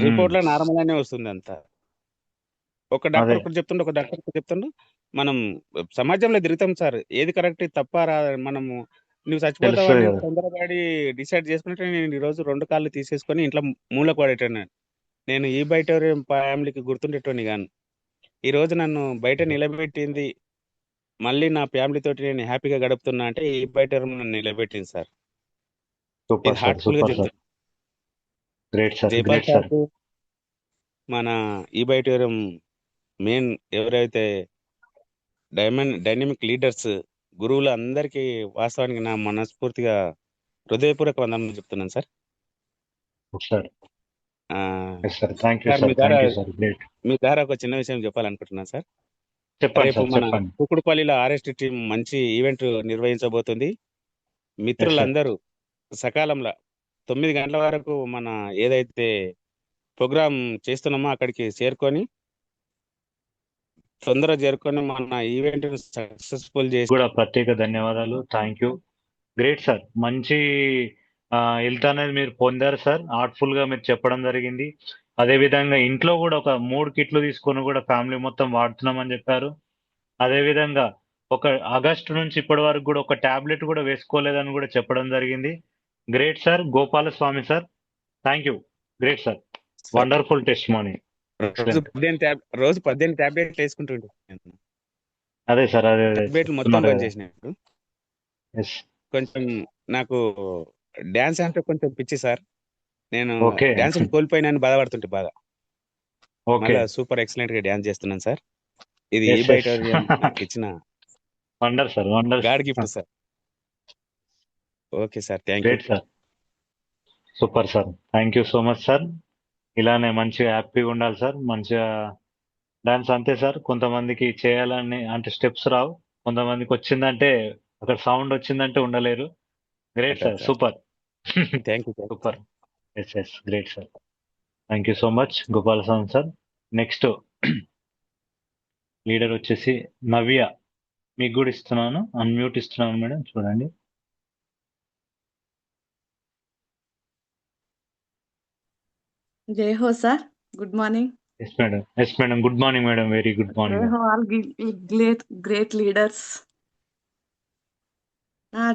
రిపోర్ట్ లో నార్మల్ అనే వస్తుంది అంతా. ఒక అదే డాక్టర్ ఒకటి చెప్తుండే, ఒక డాక్టర్ ఒకటి చెప్తుండే. మనం సమాజంలో తిరుగుతాం సార్, ఏది కరెక్ట్ తప్ప మనము నువ్వు చచ్చిపోతావు తెలుస్తుంది అని కదా. తొందరపడి డిసైడ్ చేసుకుంటే నేను ఈ రోజు 2 కాళ్ళు తీసేసుకొని ఇంట్లో మూలకు పడేటాను. నేను ఈ బయట ఫ్యామిలీకి గుర్తుండేటోని గాను. ఈ రోజు నన్ను బయట నిలబెట్టింది, మళ్ళీ నా ఫ్యామిలీ తోటి నేను హ్యాపీగా గడుపుతున్నా అంటే ఈ బయట నన్ను నిలబెట్టింది సార్. ఇది సూపర్ సార్ హార్ట్ఫుల్ గా సూపర్ సార్. చెప్తాను. Great sir Jaipal great sir. Sir, మన ఈ బయట మెయిన్ ఎవరైతే డైనమిక్ లీడర్స్ గురువులు అందరికీ వాస్తవానికి నా మనస్ఫూర్తిగా హృదయపూర్వక వందనం చెప్తున్నాను సార్. సార్ ఆ, yes sir. Thank you sir sir thank you sir. Great. మీ ద్వారా ఒక చిన్న విషయం చెప్పాలనుకుంటున్నాను సార్. చెప్పండి రేపు సార్ మన చెప్పండి. కుకుడుపల్లిలో ఆర్ఎస్టీ టీం మంచి ఈవెంట్ నిర్వహించబోతుంది. Yes sir. మిత్రులందరూ సకాలంలో 9 గంటల వరకు మన ఏదైతే ప్రోగ్రామ్ చేస్తున్నామో అక్కడికి తొందరగా చేరుకొని మన ఈవెంట్ సక్సెస్ఫుల్ చేసి కూడా ప్రత్యేక ధన్యవాదాలు. Thank you. Great sir. మంచి హెల్త్ అనేది మీరు పొందారు సార్. ఆర్ట్ఫుల్ గా మీరు చెప్పడం జరిగింది. అదేవిధంగా ఇంట్లో కూడా ఒక 3 కిట్లు తీసుకొని కూడా ఫ్యామిలీ మొత్తం వాడుతున్నామని చెప్పారు. అదేవిధంగా ఒక ఆగస్టు నుంచి ఇప్పటి వరకు కూడా ఒక టాబ్లెట్ కూడా వేసుకోలేదని కూడా చెప్పడం జరిగింది. Great sir, Gopalaswamy sir. Thank you. Great sir. Sir wonderful test money. రోజు 18 టాబ్లెట్లు వేసుకుంటుండే అదే సార్, అదే టాబ్లెట్లు మొత్తం చెప్తున్నారు బంద్ కదా. చేసినప్పుడు ఎస్. కొంచెం నాకు డ్యాన్స్ అంటే కొంచెం పిచ్చి సార్. నేను ఓకే డ్యాన్స్ కోల్పోయినాను బాధపడుతుంటే బాగా. ఓకే. మళ్ళా సూపర్ ఎక్సలెంట్ గా డ్యాన్స్ చేస్తున్నాను సార్. ఇది ఈ ఎస్ బయట ఎస్. నాకు ఇచ్చిన wonder sir, wonder. God gift sir. Okay sir, thank you. Great sir, super sir. Thank you so much sir. ఇలానే మంచిగా హ్యాపీగా ఉండాలి సార్. మంచిగా డాన్స్ అంతే సార్. కొంతమందికి చేయాలని అంటే స్టెప్స్ రావు, కొంతమందికి వచ్చిందంటే అక్కడ సౌండ్ వచ్చిందంటే ఉండలేరు. Great sir, super. Thank you. Super. Yes yes, great sir. Thank you so much Gopalaswamy sir. Next leader వచ్చేసి నవ్య. మీకు కూడా ఇస్తున్నాను, అన్మ్యూట్ ఇస్తున్నాను మేడం, చూడండి. జై హో sir, good morning. Yes madam, yes madam. Good morning madam, very good జై morning. హో all great leaders.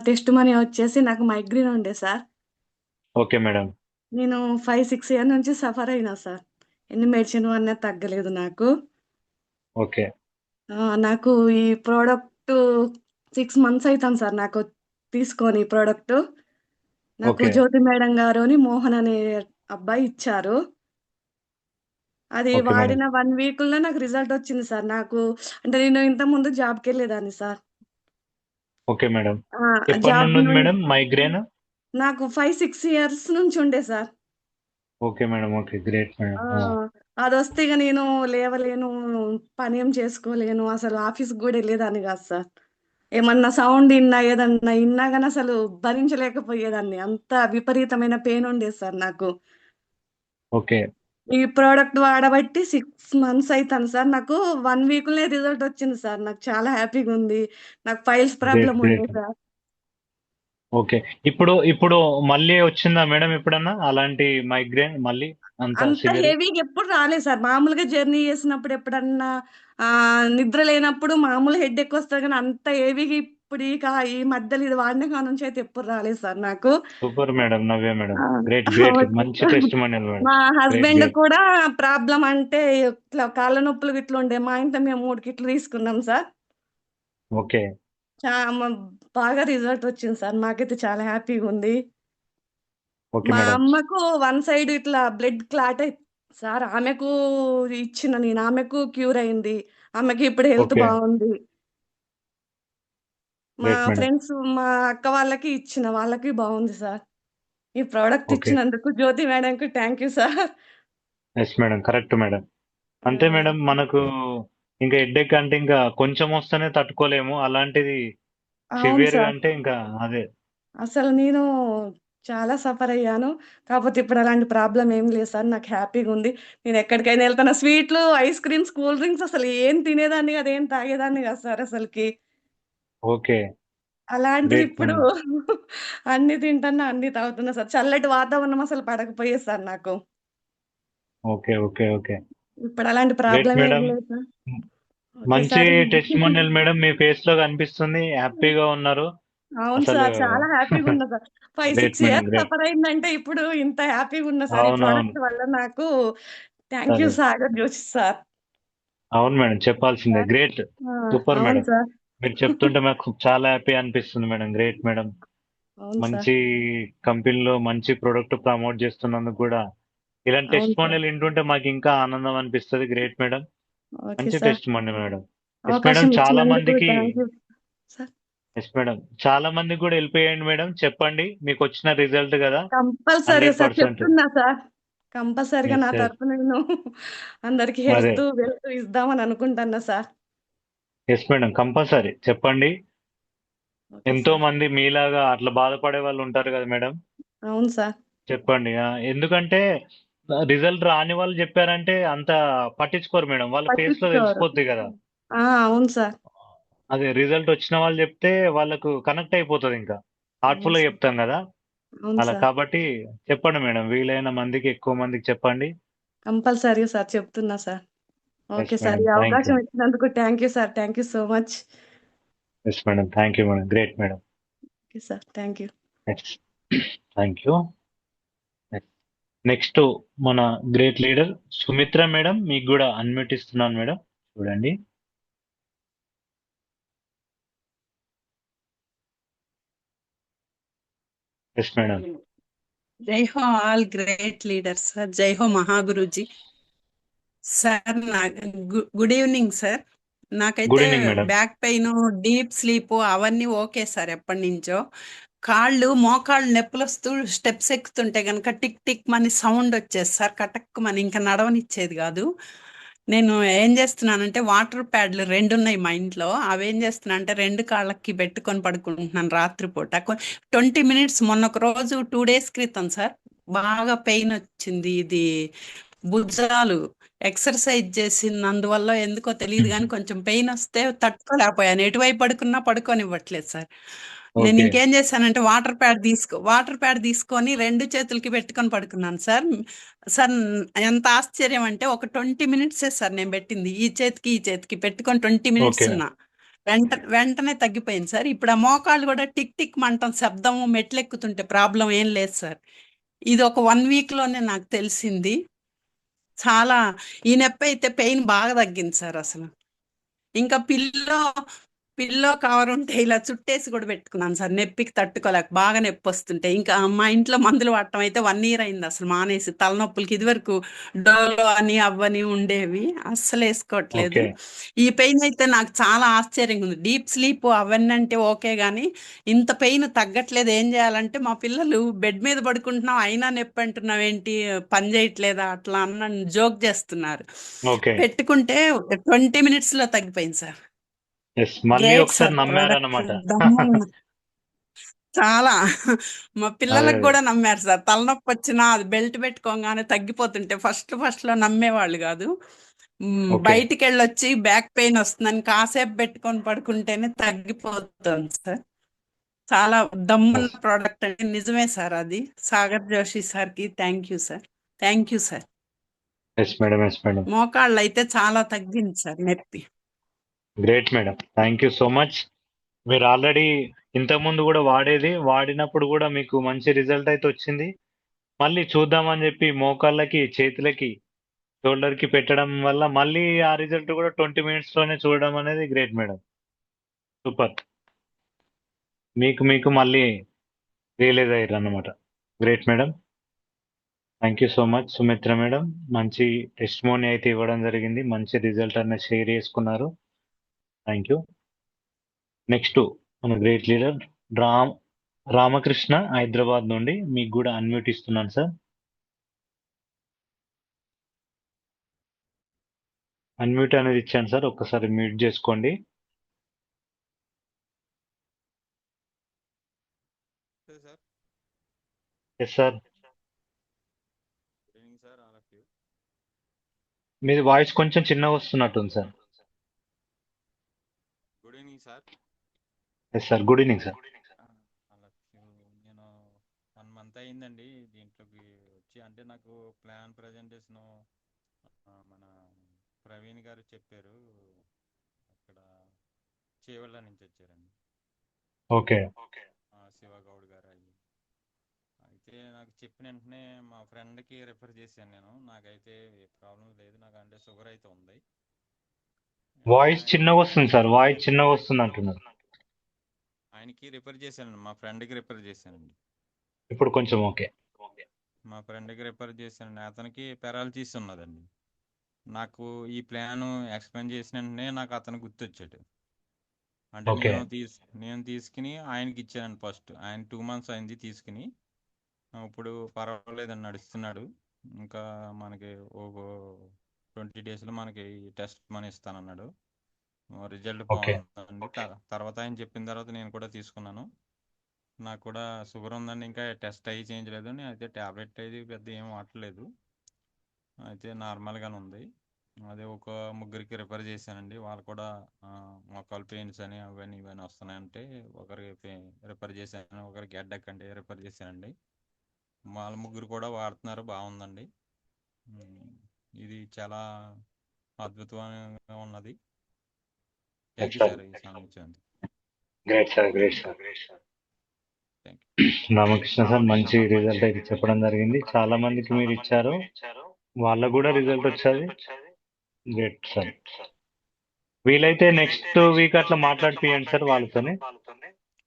Testimony వచ్చేసి నాకు మైగ్రేన్ ఉండే సార్. Okay madam. నేను 5-6 ఇయర్ నుంచి సఫర్ అయినా సార్. ఎన్ని మెడిసిన్ అన్నీ తగ్గలేదు నాకు. ఓకే. నాకు ఈ ప్రోడక్ట్ 6 months అవుతాను సార్ నాకు తీసుకొని ప్రోడక్ట్. నాకు ఓకే. జ్యోతి మేడం గారు అని మోహన్ అనే అబ్బాయి ఇచ్చారు. అది ఓకే మేడం. వాడిన 1 week లో నాకు రిజల్ట్ వచ్చింది సార్. నాకు అంటే నేను ఇంత ముందు జాబ్కి వెళ్ళేదాన్ని సార్. Okay madam. ఆ, ఎప్పటి జాబ్ నుండి ఉంది నుండి మేడం మైగ్రేన్? నాకు 5-6 years నుంచి ఉండే sir. Okay madam, okay. Great madam. అది వస్తే ఇక నేను లేవలేను, పని ఏం చేసుకోలేను, అసలు ఆఫీస్కి కూడా వెళ్ళేదాన్ని కాదు సార్. ఏమన్నా సౌండ్ విన్నా ఏదన్నా విన్నా కానీ అసలు భరించలేకపోయేదాన్ని. అంత విపరీతమైన పెయిన్ ఉండేది సార్ నాకు. ఓకే. ఈ ప్రోడక్ట్ వాడబట్టి 6 months అవుతాను సార్. నాకు 1 weekలోనే రిజల్ట్ వచ్చింది సార్. నాకు చాలా హ్యాపీగా ఉంది. నాకు ఫైల్స్ గ్రేట్ ప్రాబ్లం ఉండే గ్రేట్. సార్. ఓకే. ఇప్పుడు ఇప్పుడు మళ్ళీ వచ్చిందా మేడం ఎప్పుడన్నా అలాంటి మైగ్రేన్ మళ్ళీ అంత అంత సివియర్? హెవీగా ఎప్పుడు రాలేదు సార్. మామూలుగా జర్నీ చేసినప్పుడు ఎప్పుడన్నా నిద్ర లేనప్పుడు మామూలు హెడేక్ వస్తుంది కానీ అంత హెవీగా ఇప్పుడు ఈ మధ్యలో ఇది వాడిన కాడ నుంచి అయితే ఎప్పుడు రాలేదు సార్ నాకు. సూపర్ మేడం, నవ్య మేడం. ఆ, గ్రేట్ గ్రేట్. ఓకే. మంచి టెస్ట్ మేడం. మా గ్రేట్ హస్బెండ్ గ్రేట్. కూడా ప్రాబ్లం అంటే ఇట్లా కాళ్ళ నొప్పులు ఇట్లా ఉండే. మా ఇంట్లో మేము 3 కిట్లు తీసుకున్నాం సార్. ఓకే. బాగా రిజల్ట్ వచ్చింది సార్. మాకైతే చాలా హ్యాపీగా ఉంది. ఓకే మా మేడం. అమ్మకు 1 side ఇట్లా బ్లడ్ క్లాట్ అయి సార్. ఆమెకు ఇచ్చిన నేను, ఆమెకు క్యూర్ అయింది. ఆమెకి ఇప్పుడు హెల్త్ ఓకే. బాగుంది. మా గ్రేట్ మేడం. ఫ్రెండ్స్ మా అక్క వాళ్ళకి ఇచ్చిన వాళ్ళకి బాగుంది సార్. ఈ ప్రోడక్ట్ ఓకే. ఇచ్చినందుకు జ్యోతి మేడంకి thank you sir. Yes madam, correct madam. అంతే మేడం. మనకు ఇంకా హెడ్ఏక్ అంటే ఇంకా కొంచెం వస్తేనే తట్టుకోలేము, అలాంటిది అవును సివియర్ గా సార్. అంటే ఇంకా అదే. అసలు నేను చాలా సఫర్ అయ్యాను. కాకపోతే ఇప్పుడు అలాంటి ప్రాబ్లం ఏం లేదు సార్. నాకు హ్యాపీగా ఉంది. నేను ఎక్కడికైనా వెళ్తాను. స్వీట్లు, ఐస్ క్రీమ్స్, కూల్ డ్రింక్స్ అసలు ఏం తినేదాన్ని కాదు, ఏం తాగేదాన్ని కాదు సార్ అసలుకి. ఓకే. అలాంటిది గ్రేట్ ఇప్పుడు మేడం. అన్ని తింటున్నా, అన్ని తాగుతున్నా సార్. చల్లటి వాతావరణం అసలు పడకపోయేది సార్ నాకు. Okay okay okay. ఇప్పుడు అలాంటి గ్రేట్ ప్రాబ్లం ఏం మేడం. లేదు సార్. ఓకే మంచి సార్. Testimonial madam. మీ ఫేస్ లో కనిపిస్తుంది, హ్యాపీగా ఉన్నారు అవును అసలు. సార్, చాలా హ్యాపీగా ఉన్నా sir. 5-6 great madam, years great. Suffer అయిందంటే ఇప్పుడు ఇంత హ్యాపీగా ఉన్నా సార్. ఈ అవునవును. ప్రోడక్ట్ వల్ల నాకు థ్యాంక్ యూ సరే. సాగర్ జోషి సార్. అవును మేడం, చెప్పాల్సిందే. గ్రేట్, సూపర్ అవును మేడం. సార్. మీరు చెప్తుంటే మాకు చాలా హ్యాపీ అనిపిస్తుంది మేడం. Great madam. అవును సార్. మంచి కంపెనీలో మంచి ప్రోడక్ట్ ప్రమోట్ చేస్తున్నందుకు కూడా ఇలాంటి అవును సార్. టెస్టిమోనియల్ వింటుంటే మాకు ఇంకా ఆనందం అనిపిస్తుంది. గ్రేట్ మేడం, ఓకే మంచి sir. Testimonial madam. Yes madam. అవకాశం చాలా ఇచ్చినందుకు మందికి thank you sir. Yes madam, చాలా మందికి కూడా వెళ్ళిపోయండి మేడం. చెప్పండి మీకు వచ్చిన రిజల్ట్ కదా. Compulsory sir 100%. చెప్తున్నా సార్. కంపల్సరీగా నా ఎస్ ఎస్. తరపున నేను అందరికి అదే. హెల్త్ వెల్త్ ఇద్దామని అనుకుంటున్నా సార్. ఎస్ మేడం, కంపల్సరీ చెప్పండి. ఓకే ఎంతో సార్. మంది మీలాగా అట్లా బాధపడే వాళ్ళు ఉంటారు కదా మేడం. అవును సార్. చెప్పండి. ఎందుకంటే రిజల్ట్ రాని వాళ్ళు చెప్పారంటే అంత పట్టించుకోరు మేడం. వాళ్ళ ఫేస్ లో పట్టించుకోరు. తెలిసిపోద్ది కదా. అవును సార్. అదే రిజల్ట్ వచ్చిన వాళ్ళు చెప్తే వాళ్ళకు కనెక్ట్ అయిపోతుంది. ఇంకా హార్ట్ఫుల్ అవును గా సార్. చెప్తాం కదా అవును అలా. సార్. కాబట్టి చెప్పండి మేడం, వీలైన మందికి ఎక్కువ మందికి చెప్పండి. కంపల్సరీ సార్ చెప్తున్నా sir. Yes okay sir. Madam, ఈ థ్యాంక్ యూ. అవకాశం ఇచ్చినందుకు thank you sir. Thank you so much. Yes madam, thank you madam, great madam. Okay sir. Thank you. Next, thank you. Next మన great leader Sumitra madam, మీకు కూడా unmute ఇస్తున్నాను madam, చూడండి. Yes madam. జై హో all great leaders sir. జై హో Mahaguruji sir. Good evening sir. Good నాకైతే evening madam. Back pain, deep sleep అవన్నీ ఓకే సార్ ఎప్పటి నుంచో. కాళ్ళు మోకాళ్ళు నొప్పులు వస్తూ స్టెప్స్ ఎక్కుతుంటే కనుక టిక్ టిక్ మని సౌండ్ వచ్చేది సార్, కటక్ మని ఇంకా నడవనిచ్చేది కాదు. నేను ఏం చేస్తున్నానంటే వాటర్ ప్యాడ్లు 2 ఉన్నాయి మా ఇంట్లో. అవి ఏం చేస్తున్నా అంటే 2 కాళ్ళకి పెట్టుకొని పడుకుంటున్నాను రాత్రిపూట. 20 మినిట్స్ మొన్న ఒక రోజు 2 days క్రితం సార్ బాగా పెయిన్ వచ్చింది. ఇది భుజాలు ఎక్సర్సైజ్ చేసినందువల్ల ఎందుకో తెలియదు కానీ కొంచెం పెయిన్ వస్తే తట్టుకోలేకపోయాను. ఎటువైపు పడుకున్నా పడుకోనివ్వట్లేదు సార్. నేను ఓకే ఇంకేం చేశానంటే వాటర్ ప్యాడ్ తీసుకొని 2 చేతులకి పెట్టుకొని పడుకున్నాను సార్. సార్ ఎంత ఆశ్చర్యం అంటే ఒక 20 మినిట్సే సార్ నేను పెట్టింది. ఈ చేతికి పెట్టుకొని 20 మినిట్స్ ఓకే ఉన్నా. వెంటనే తగ్గిపోయింది సార్. ఇప్పుడు ఆ మోకాళ్ళు కూడా టిక్ టిక్ మంటం శబ్దం, మెట్లు ఎక్కుతుంటే ప్రాబ్లం ఏం లేదు సార్. ఇది ఒక 1 week లోనే నాకు తెలిసింది. చాలా ఈ నొప్పి అయితే పెయిన్ బాగా తగ్గింది సార్ అసలు. ఇంకా పిల్లో కవర్ ఉంటే ఇలా చుట్టేసి కూడా పెట్టుకున్నాను సార్, నొప్పికి తట్టుకోలేక బాగా నొప్పి వస్తుంటే. ఇంకా మా ఇంట్లో మందులు వాడటం అయితే 1 year అయింది అసలు మానేసి. తలనొప్పులకి ఇదివరకు డోలో అని అవ్వని ఉండేవి, అస్సలు వేసుకోవట్లేదు. ఓకే ఈ పెయిన్ అయితే నాకు చాలా ఆశ్చర్యంగా ఉంది. డీప్ స్లీప్ అవన్నీ అంటే ఓకే కానీ ఇంత పెయిన్ తగ్గట్లేదు. ఏం చేయాలంటే మా పిల్లలు బెడ్ మీద పడుకుంటున్నావు అయినా నొప్పి అంటున్నావు ఏంటి, పని చేయట్లేదా అట్లా అన్న జోక్ చేస్తున్నారు. ఓకే పెట్టుకుంటే 20 minutes లో తగ్గిపోయింది సార్. ఎస్, మళ్ళీ గ్రేట్ ఒకసారి సార్ ప్రోడక్ట్. నమ్మారన్నమాట. చాలా మా అదే పిల్లలకు అదే కూడా నమ్మారు సార్. తలనొప్పి వచ్చినా అది బెల్ట్ పెట్టుకోగానే తగ్గిపోతుంటే ఫస్ట్ లో నమ్మేవాళ్ళు కాదు. ఓకే బయటికి వెళ్ళొచ్చి బ్యాక్ పెయిన్ వస్తుందని కాసేపు పెట్టుకొని పడుకుంటేనే తగ్గిపోతుంది సార్. చాలా దమ్మున్న ఎస్ ప్రోడక్ట్ అంటే నిజమే సార్. అది సాగర్ జోషి సార్కి thank you sir. Thank you sir. Yes madam, yes madam, మోకాళ్ళు అయితే చాలా తగ్గింది సార్ నొప్పి. Great madam, thank you so much. మీరు ఆల్రెడీ ఇంతకుముందు కూడా వాడినప్పుడు కూడా మీకు మంచి రిజల్ట్ అయితే వచ్చింది. మళ్ళీ చూద్దామని చెప్పి మోకాళ్ళకి, చేతులకి, షోల్డర్కి పెట్టడం వల్ల మళ్ళీ ఆ రిజల్ట్ కూడా 20 minutes లోనే చూడడం అనేది గ్రేట్ మేడం, సూపర్. మీకు మళ్ళీ రియలైజ్ అయ్యారు అన్నమాట. Great madam, thank you so much Sumitra madam. మంచి టెస్టిమోనీ అయితే ఇవ్వడం జరిగింది, మంచి రిజల్ట్ అనేది షేర్ చేసుకున్నారు. Thank you. నెక్స్ట్ మన గ్రేట్ లీడర్ రామకృష్ణ హైదరాబాద్ నుండి, మీకు కూడా అన్మ్యూట్ ఇస్తున్నాను సార్. అన్మ్యూట్ అనేది ఇచ్చాను సార్, ఒక్కసారి మ్యూట్ చేసుకోండి. Sir yes sir, good evening sir all of you. మీది వాయిస్ కొంచెం చిన్నగా వస్తున్నట్టుంది sir. Good evening sir. Yes sir, good evening sir. All of you. నేను 1 month అయిందండి దీంట్లోకి వచ్చి. అంటే నాకు ప్లాన్ ప్రజెంటేషన్ మన ప్రవీణ్ గారు చెప్పారు, అక్కడ చేవల్ల నుంచి వచ్చారండి. ఓకే శివగౌడ్ గారు అయితే నాకు చెప్పిన వెంటనే మా ఫ్రెండ్కి రిఫర్ చేశాను నేను. నాకైతే ఏ ప్రాబ్లం లేదు, నాకు అంటే షుగర్ అయితే ఉంది. వాయిస్ చిన్నగా వస్తుంది సార్, వాయిస్ చిన్నగా వస్తుంది అంటున్నారు. ఆయనకి రిఫర్ చేశానండి, మా ఫ్రెండ్కి రిఫర్ చేశానండి. ఇప్పుడు కొంచెం ఓకే. మా ఫ్రెండ్కి రిఫర్ చేశానండి. అతనికి పెరాలసిస్ ఉన్నదండి. నాకు ఈ ప్లాన్ ఎక్స్ప్లెయిన్ చేసిన వెంటనే నాకు అతను గుర్తొచ్చాడు. అంటే ఓకే నేను తీసుకుని ఆయనకి ఇచ్చానండి. ఫస్ట్ ఆయన 2 months అయింది తీసుకుని. ఇప్పుడు పర్వాలేదని నడుస్తున్నాడు. ఇంకా మనకి ఒక 20 daysలో మనకి టెస్ట్ మనీ ఇస్తానన్నాడు. రిజల్ట్ ఓకే బాగుందండి. తర్వాత ఆయన చెప్పిన తర్వాత నేను కూడా తీసుకున్నాను. నాకు కూడా షుగర్ ఉందండి, ఇంకా టెస్ట్ అయ్యి చేయించలేదు. అయితే ట్యాబ్లెట్ అయితే పెద్ద ఏం వాడలేదు, అయితే నార్మల్గానే ఉంది. అదే ఒక 3 రిఫర్ చేశానండి. వాళ్ళు కూడా మోకాలు పెయిన్స్ అని అవన్నీ ఇవన్నీ వస్తున్నాయంటే ఒకరికి రిఫర్ చేశాను, ఒకరికి హెడ్ఏక్ అంటే రిఫర్ చేశానండి. వాళ్ళ 3 కూడా వాడుతున్నారు, బాగుందండి. ఇది చాలా అద్భుతంగా ఉన్నది. థ్యాంక్ యూ సార్ ఈ సమయం ఇచ్చారు. Great sir, great sir. Thank you. Ramakrishna sir మంచి రిజల్ట్ అయితే చెప్పడం జరిగింది. చాలా మందికి మీరు ఇచ్చారు, వాళ్ళకు కూడా రిజల్ట్ వచ్చేది. Great sir. వీలైతే నెక్స్ట్ వీక్ అట్లా మాట్లాడిపియండి సార్ వాళ్ళతోనే.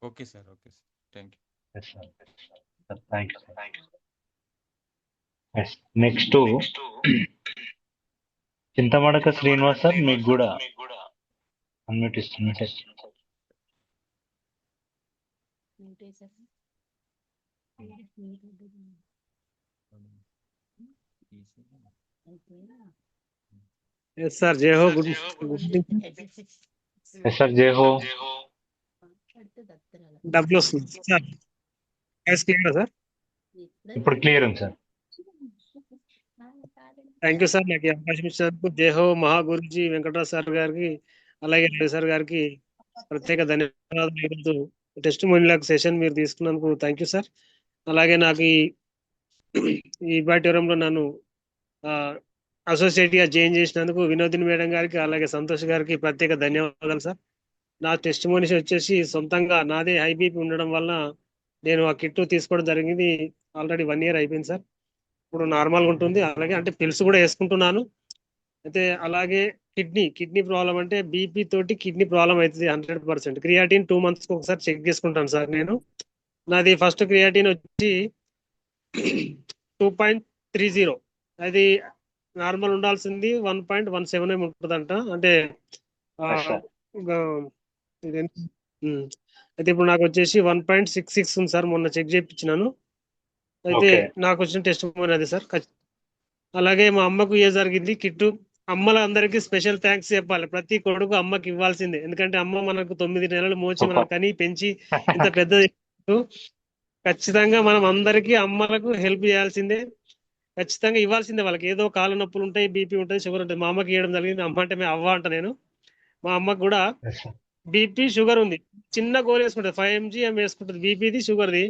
Okay sir, okay sir. Thank you. Thank you sir. Next Chintamadaka Srinivas sir, మీకు కూడా అన్మ్యూట్ ఇస్తున్నాను సార్. ఎస్ సార్, జై హో. గుడ్ ఎస్ సార్, జై హో. డబ్బులు వస్తుంది సార్. Voice clear sir? ఇప్పుడు క్లియర్ ఉంది సార్. థ్యాంక్ యూ సార్, నాకు ఈ అవకాశం ఇచ్చినందుకు. జై హో మహాగురుజీ వెంకటరావు సార్ గారికి, అలాగే రవి సార్ గారికి ప్రత్యేక ధన్యవాదాలు. ఈరోజు టెస్ట్ మోనిలాక్ సెషన్ మీరు తీసుకున్నందుకు థ్యాంక్ యూ సార్. అలాగే నాకు ఈ ఆడిటోరియంలో నన్ను అసోసియేట్గా జాయిన్ చేసినందుకు వినోదిని మేడం గారికి, అలాగే సంతోష్ గారికి ప్రత్యేక ధన్యవాదాలు సార్. నా టెస్ట్ మోనిస్ వచ్చేసి సొంతంగా నాదే హై బీపీ ఉండడం వల్ల నేను ఆ కిట్ తీసుకోవడం జరిగింది. ఆల్రెడీ 1 year అయిపోయింది సార్. ఇప్పుడు నార్మల్గా ఉంటుంది. అలాగే అంటే పిల్స్ కూడా వేసుకుంటున్నాను. అయితే అలాగే కిడ్నీ ప్రాబ్లం, అంటే బీపీ తోటి కిడ్నీ ప్రాబ్లం అవుతుంది 100%. క్రియాటిన్ 2 months ఒకసారి చెక్ చేసుకుంటాను సార్ నేను. నాది ఫస్ట్ క్రియాటిన్ వచ్చి 2.30. అది నార్మల్ ఉండాల్సింది 1.17 ఉంటుందంట. అంటే అయితే ఇప్పుడు నాకు వచ్చేసి 1.66 ఉంది సార్. మొన్న చెక్ చేయించినాను. అయితే నాకు వచ్చిన టెస్ట్ అది సార్. అలాగే మా అమ్మకు ఏ జరిగింది కిట్టు. అమ్మలందరికీ స్పెషల్ థ్యాంక్స్ చెప్పాలి. ప్రతి కొడుకు అమ్మకి ఇవ్వాల్సిందే. ఎందుకంటే అమ్మ మనకు 9 నెలలు మోచి మనం కని పెంచి ఇంత పెద్ద ఖచ్చితంగా మనం అందరికీ అమ్మలకు హెల్ప్ చేయాల్సిందే. ఖచ్చితంగా ఇవ్వాల్సిందే. వాళ్ళకి ఏదో కాళ్ళ నొప్పులు ఉంటాయి, బీపీ ఉంటుంది, షుగర్ ఉంటుంది. మా అమ్మకి ఇవ్వడం జరిగింది. అమ్మ అంటే మేము అవ్వ అంట నేను. మా అమ్మకు కూడా బీపీ షుగర్ ఉంది. చిన్న గోలు వేసుకుంటుంది, 5 mg వేసుకుంటుంది. బీపీది షుగర్ది.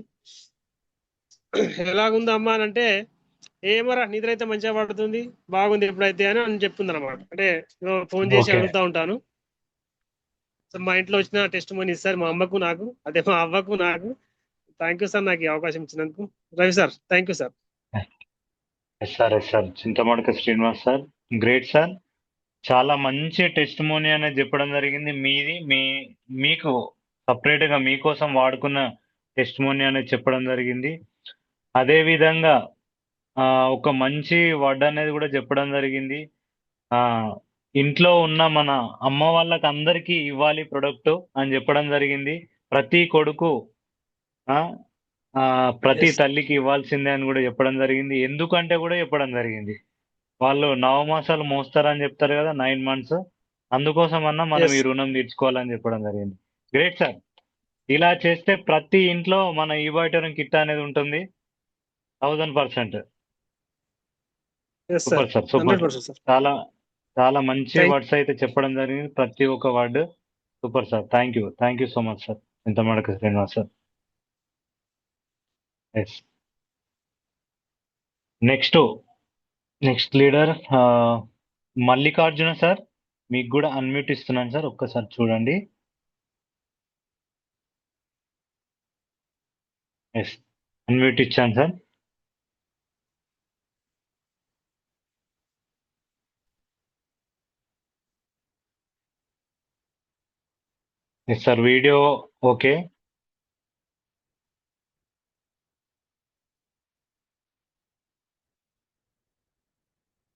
ఎలాగుంది అమ్మ అని అంటే, ఏమరా నిద్ర అయితే మంచిగా పడుతుంది, బాగుంది ఎప్పుడైతే అని చెప్తుంది అనమాట. అంటే ఫోన్ చేసి అడుగుతా ఉంటాను. సో మా ఇంట్లో వచ్చిన టెస్ట్ మనీ ఇస్తారు మా అమ్మకు నాకు, అదే మా అవ్వకు నాకు. థ్యాంక్ యూ సార్ నాకు ఈ అవకాశం ఇచ్చినందుకు. Ravi sir thank you sir. Sir Chintamadaka Srinivas sir, great sir. చాలా మంచి టెస్ట్ మోనీ అనేది చెప్పడం జరిగింది. మీది మీకు సపరేట్ గా మీకోసం వాడుకున్న టెస్ట్ మోనీ అనేది చెప్పడం జరిగింది. అదే విధంగా ఒక మంచి వర్డ్ అనేది కూడా చెప్పడం జరిగింది. ఇంట్లో ఉన్న మన అమ్మ వాళ్ళకి అందరికీ ఇవ్వాలి ప్రొడక్ట్ అని చెప్పడం జరిగింది. ప్రతి కొడుకు ప్రతి తల్లికి ఇవ్వాల్సిందే అని కూడా చెప్పడం జరిగింది. ఎందుకంటే కూడా చెప్పడం జరిగింది, వాళ్ళు 9 మాసాలు మోస్తారని చెప్తారు కదా, 9 months. అందుకోసం అన్నా మనం ఈ రుణం తీర్చుకోవాలని చెప్పడం జరిగింది. Great sir. ఇలా చేస్తే ప్రతి ఇంట్లో మన ఈబాయిటోరియం కిట్ అనేది ఉంటుంది. 1000%. Super sir, super. చాలా చాలా మంచి వర్డ్స్ అయితే చెప్పడం జరిగింది, ప్రతి ఒక్క word. Super sir. Thank you so much sir. Chintamadaka Srinivas sir. Yes. Next leader Mallikarjuna sir, మీకు కూడా అన్మ్యూట్ ఇస్తున్నాను సార్, ఒక్కసారి చూడండి. ఎస్, అన్మ్యూట్ ఇచ్చాను sir. Yes sir, video okay.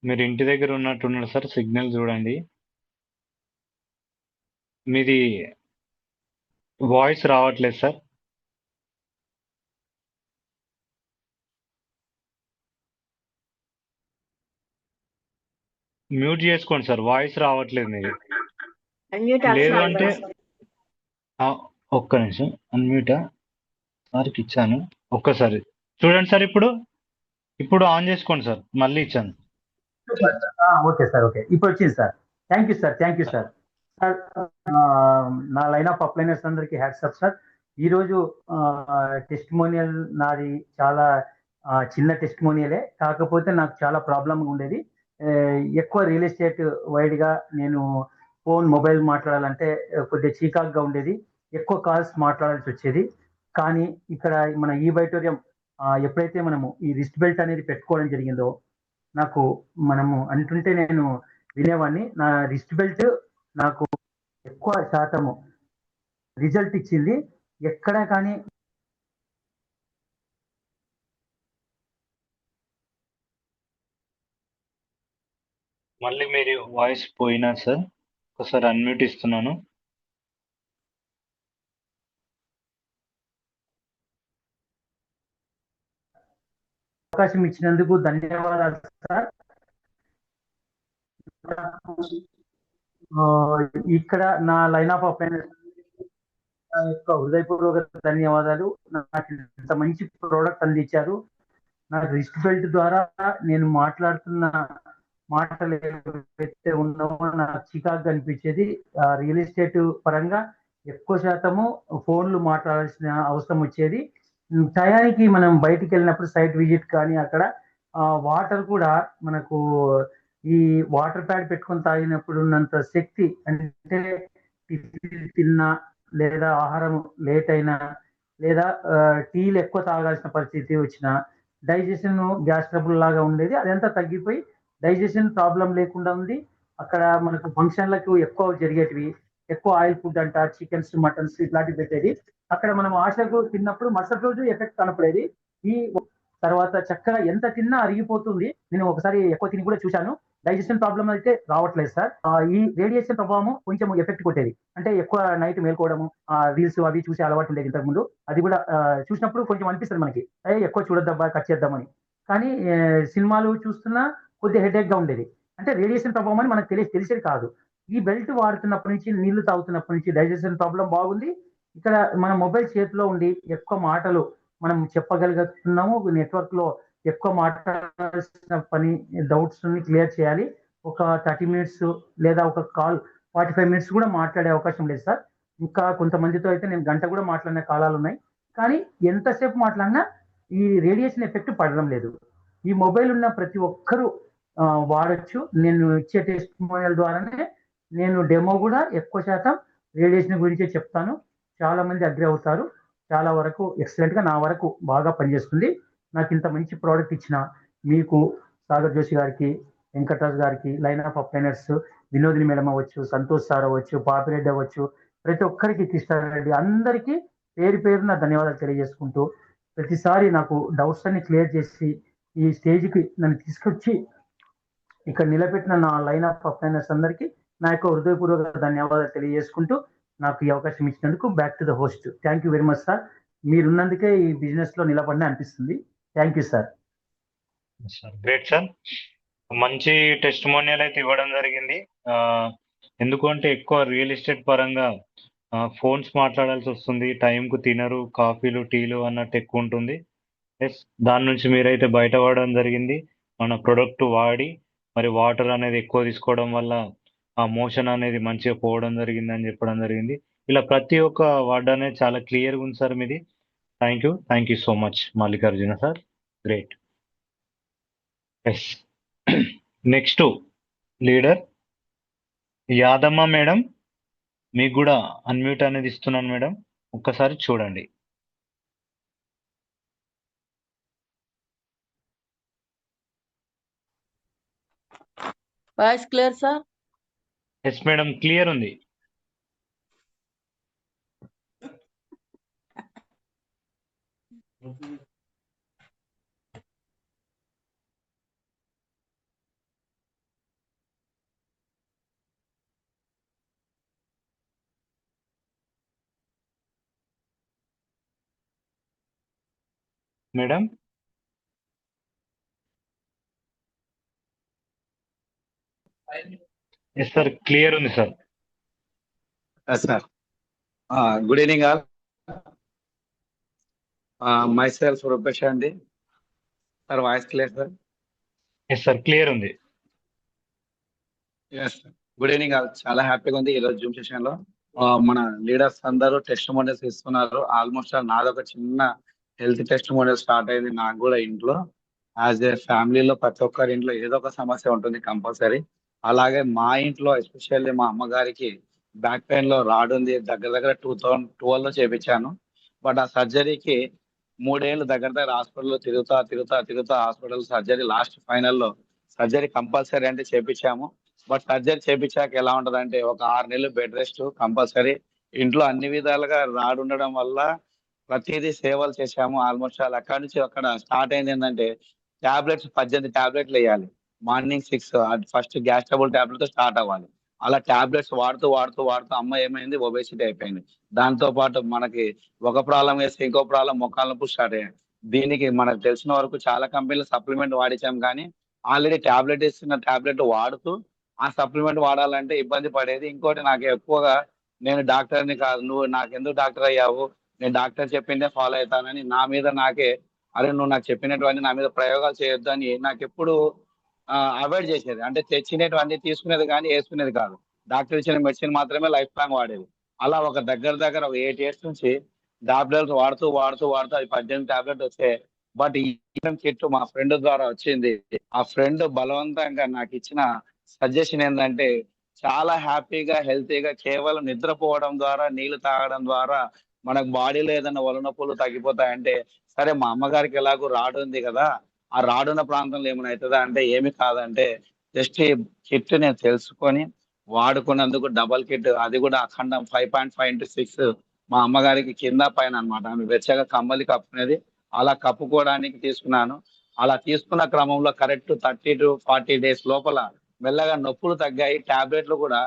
మీరు ఇంటి దగ్గర ఉన్నట్టున్నారు సార్, సిగ్నల్ చూడండి. మీది వాయిస్ రావట్లేదు సార్. మ్యూట్ చేసుకోండి సార్, వాయిస్ రావట్లేదు మీది. లేదు అంటే ఒక్క నిమిషం, అన్మ్యూటా సార్కి ఇచ్చాను, ఒక్కసారి చూడండి సార్. ఇప్పుడు ఆన్ చేసుకోండి సార్, మళ్ళీ ఇచ్చాను. ఓకే సార్, ఓకే, ఇప్పుడు వచ్చింది sir. Thank you sir. Sir నా లైన్ ఆఫ్ అప్లైనర్స్ అందరికి హ్యాట్సప్ సార్. ఈరోజు టెస్టిమోనియల్ నాది చాలా చిన్న టెస్టిమోనియలే, కాకపోతే నాకు చాలా ప్రాబ్లంగా ఉండేది. ఎక్కువ రియల్ ఎస్టేట్ వైడ్గా నేను మొబైల్ మాట్లాడాలంటే కొద్దిగా చీకాకుగా ఉండేది, ఎక్కువ కాల్స్ మాట్లాడాల్సి వచ్చేది. కానీ ఇక్కడ మన ఈ బైటోరియం ఎప్పుడైతే మనము ఈ రిస్ట్ బెల్ట్ అనేది పెట్టుకోవడం జరిగిందో, నాకు మనము అంటుంటే నేను వినేవాడిని. నా రిస్ట్ బెల్ట్ నాకు ఎక్కువ శాతము రిజల్ట్ ఇచ్చింది. ఎక్కడ కానీ మళ్ళీ మీరు వాయిస్ పోయినా సార్, ఒకసారి అన్మ్యూట్ ఇస్తున్నాను. అవకాశం ఇచ్చినందుకు ధన్యవాదాలు సార్. ఇక్కడ నా లైన్ ఆఫ్ అప్లైనర్స్ యొక్క హృదయపూర్వక ధన్యవాదాలు. నాకు ఇంత మంచి ప్రోడక్ట్ అందించారు. నాకు రిస్ట్ బెల్ట్ ద్వారా నేను మాట్లాడుతున్న మాటలు ఏవైతే ఉన్నామో నాకు చికాకు అనిపించేది. రియల్ ఎస్టేట్ పరంగా ఎక్కువ శాతము ఫోన్లు మాట్లాడాల్సిన అవసరం వచ్చేది. టయానికి మనం బయటికి వెళ్ళినప్పుడు సైట్ విజిట్ కానీ అక్కడ వాటర్ కూడా మనకు ఈ వాటర్ ప్యాడ్ పెట్టుకొని తాగినప్పుడు ఉన్నంత శక్తి, అంటే తిన్నా లేదా ఆహారం లేట్ అయినా లేదా టీలు ఎక్కువ తాగాల్సిన పరిస్థితి వచ్చినా డైజెషన్ గ్యాస్ ట్రబుల్ లాగా ఉండేది, అదంతా తగ్గిపోయి డైజెషన్ ప్రాబ్లం లేకుండా ఉంది. అక్కడ మనకు ఫంక్షన్లకు ఎక్కువ జరిగేటివి, ఎక్కువ ఆయిల్ ఫుడ్ అంట, చికెన్స్ మటన్స్ ఇట్లాంటివి పెట్టేది. అక్కడ మనం ఆశకు తిన్నప్పుడు మరుసటి రోజు ఎఫెక్ట్ కనపడేది. ఈ తర్వాత చక్కగా ఎంత తిన్నా అరిగిపోతుంది. నేను ఒకసారి ఎక్కువ తిని కూడా చూశాను, డైజెషన్ ప్రాబ్లం అయితే రావట్లేదు సార్. ఈ రేడియేషన్ ప్రభావం కొంచెం ఎఫెక్ట్ కొట్టేది, అంటే ఎక్కువ నైట్ మేల్కోవడము, రీల్స్ అవి చూసే అలవాటు ఉండేది ఇంతకు ముందు. అది కూడా చూసినప్పుడు కొంచెం అనిపిస్తుంది మనకి, ఎక్కువ చూడొద్దబ్బా కట్ చేద్దామని. కానీ సినిమాలు చూస్తున్నా కొద్దిగా హెడేక్ గా ఉండేది. అంటే రేడియేషన్ ప్రభావం అని మనకు తెలిసేది కాదు. ఈ బెల్ట్ వాడుతున్నప్పటి నుంచి, నీళ్లు తాగుతున్నప్పటి నుంచి డైజెషన్ ప్రాబ్లం బాగుంది. ఇక్కడ మన మొబైల్ చేతిలో ఉండి ఎక్కువ మాటలు మనం చెప్పగలుగుతున్నాము. నెట్వర్క్ లో ఎక్కువ మాట్లాడాల్సిన పని, డౌట్స్ క్లియర్ చేయాలి. ఒక 30 మినిట్స్ లేదా ఒక కాల్ 45 మినిట్స్ కూడా మాట్లాడే అవకాశం లేదు సార్. ఇంకా కొంతమందితో అయితే నేను గంట కూడా మాట్లాడిన కాలాలు ఉన్నాయి. కానీ ఎంతసేపు మాట్లాడినా ఈ రేడియేషన్ ఎఫెక్ట్ పడడం లేదు. ఈ మొబైల్ ఉన్న ప్రతి ఒక్కరూ వాడచ్చు. నేను ఇచ్చే టెస్టిమోనియల్ ద్వారానే నేను డెమో కూడా ఎక్కువ శాతం రేడియేషన్ గురించే చెప్తాను. చాలా మంది అగ్రి అవుతారు. చాలా వరకు ఎక్సలెంట్ గా నా వరకు బాగా పనిచేస్తుంది. నాకు ఇంత మంచి ప్రోడక్ట్ ఇచ్చిన మీకు, సాగర్ జోషి గారికి, వెంకటరాజ్ గారికి, line of upliners, Vinodini madam అవ్వచ్చు, సంతోష్ సార్ అవ్వచ్చు, పాపిరెడ్డి అవ్వచ్చు, ప్రతి ఒక్కరికి, కృష్ణారెడ్డి, అందరికీ పేరు పేరున ధన్యవాదాలు తెలియజేసుకుంటూ, ప్రతిసారి నాకు డౌట్స్ అన్ని క్లియర్ చేసి ఈ స్టేజ్కి నన్ను తీసుకొచ్చి ఇక్కడ నిలబెట్టిన నా లైన్ ఆఫ్ అప్లైనర్స్ అందరికీ నా యొక్క హృదయపూర్వక ధన్యవాదాలు తెలియజేసుకుంటూ, నాకు ఈ అవకాశం ఇచ్చినందుకు back to the host. Thank you very much sir. మీరున్నందుకే ఈ బిజినెస్ లో నిలబడిన అనిపిస్తుంది. Thank you sir. Great sir, మంచి టెస్టిమోనియల్ అయితే ఇవ్వడం జరిగింది. ఎందుకంటే ఎక్కువ రియల్ ఎస్టేట్ పరంగా ఫోన్స్ మాట్లాడాల్సి వస్తుంది, టైంకు తినరు, కాఫీలు టీలు అన్నట్టు ఎక్కువ ఉంటుంది. ఎస్, దాని నుంచి మీరైతే బయటపడడం జరిగింది. మన ప్రొడక్ట్ వాడి మరి వాటర్ అనేది ఎక్కువ తీసుకోవడం వల్ల ఆ మోషన్ అనేది మంచిగా పోవడం జరిగింది అని చెప్పడం జరిగింది. ఇలా ప్రతి ఒక్క వర్డ్ అనేది చాలా క్లియర్గా ఉంది సార్ మీది. Thank you so much Mallikarjuna sir. Great. Yes, next leader Yadamma madam, మీకు కూడా అన్మ్యూట్ అనేది ఇస్తున్నాను మేడం, ఒక్కసారి చూడండి. Voice clear sir? Yes madam, clear ఉంది. మేడం ఎస్ సార్, క్లియర్ ఉంది sir. Sir good evening all. Myself Rupesh అండి. Sir voice clear sir? Yes sir, clear ఉంది. Yes, good evening all. చాలా హ్యాపీగా ఉంది ఈరోజు జూమ్ సెషన్ లో. మన లీడర్స్ అందరూ టెస్టిమోనియల్స్ ఇస్తున్నారు. ఆల్మోస్ట్ నాదొక చిన్న హెల్త్ టెస్టిమోనియల్ స్టార్ట్ అయింది నాకు కూడా ఇంట్లో. యాజ్ ఏ ఫ్యామిలీలో ప్రతి ఒక్కరి ఇంట్లో ఏదో ఒక సమస్య ఉంటుంది కంపల్సరీ. అలాగే మా ఇంట్లో ఎస్పెషల్లీ మా అమ్మగారికి బ్యాక్ పెయిన్ లో రాడ్ ఉంది. దగ్గర దగ్గర 2012లో చేపించాను. బట్ ఆ సర్జరీకి 3 ఏళ్ళు దగ్గర దగ్గర హాస్పిటల్లో తిరుగుతా హాస్పిటల్ సర్జరీ లాస్ట్ ఫైనల్లో సర్జరీ కంపల్సరీ అంటే చేపించాము. బట్ సర్జరీ చేపించాక ఎలా ఉంటదంటే ఒక 6 నెలలు బెడ్ రెస్ట్ కంపల్సరీ. ఇంట్లో అన్ని విధాలుగా రాడ్ ఉండడం వల్ల ప్రతిదీ సేవలు చేశాము. ఆల్మోస్ట్ ఆల్ అక్కడి నుంచి అక్కడ స్టార్ట్ అయింది ఏంటంటే 18 టాబ్లెట్లు వేయాలి. Morning 6 first gas trouble tablet తో స్టార్ట్ అవ్వాలి. అలా టాబ్లెట్స్ వాడుతూ అమ్మ ఏమైంది ఒబేసిటీ అయిపోయింది. దాంతో పాటు మనకి ఒక ప్రాబ్లం వేస్తే ఇంకో ప్రాబ్లం మొక్కల నొప్పి స్టార్ట్ అయ్యాయి. దీనికి మనకు తెలిసిన వరకు చాలా కంపెనీలు సప్లిమెంట్ వాడించాం కానీ ఆల్రెడీ టాబ్లెట్ ఇస్తున్న టాబ్లెట్ వాడుతూ ఆ సప్లిమెంట్ వాడాలంటే ఇబ్బంది పడేది. ఇంకోటి నాకు ఎక్కువగా నేను డాక్టర్ని కాదు, నువ్వు నాకు ఎందుకు డాక్టర్ అయ్యావు, నేను డాక్టర్ చెప్పిందే ఫాలో అవుతానని నా మీద నాకే, అరే నువ్వు నాకు చెప్పినటువంటి నా మీద ప్రయోగాలు చేయొద్దు అని నాకు ఎప్పుడు అవాయిడ్ చేసేది. అంటే తెచ్చినటువంటి తీసుకునేది కానీ వేసుకునేది కాదు. డాక్టర్ ఇచ్చిన మెడిసిన్ మాత్రమే లైఫ్ లాంగ్ వాడేది. అలా ఒక దగ్గర ఒక 8 years నుంచి టాబ్లెట్స్ వాడుతూ అది 18 టాబ్లెట్ వస్తే బట్ ఈ కిట్ మా ఫ్రెండ్ ద్వారా వచ్చింది. ఆ ఫ్రెండ్ బలవంతంగా నాకు ఇచ్చిన సజెషన్ ఏంటంటే చాలా హ్యాపీగా హెల్తీగా కేవలం నిద్రపోవడం ద్వారా నీళ్లు తాగడం ద్వారా మనకు బాడీలో ఏదైనా ఒలనొప్పులు తగ్గిపోతాయంటే సరే మా అమ్మగారికి ఎలాగో రాడు ఉంది కదా, ఆ రాడున్న ప్రాంతంలో ఏమైనా అవుతుందా అంటే ఏమి కాదంటే జస్ట్ ఈ కిట్ నేను తెలుసుకొని వాడుకున్నందుకు డబల్ కిట్, అది కూడా అఖండం 5.5x6 మా అమ్మగారికి కింద పైన అన్నమాట. ఆమె వెచ్చగా కమ్మలి కప్పుకునేది, అలా కప్పుకోవడానికి తీసుకున్నాను. అలా తీసుకున్న క్రమంలో కరెక్ట్ 30 to 40 days లోపల మెల్లగా నొప్పులు తగ్గాయి. టాబ్లెట్లు కూడా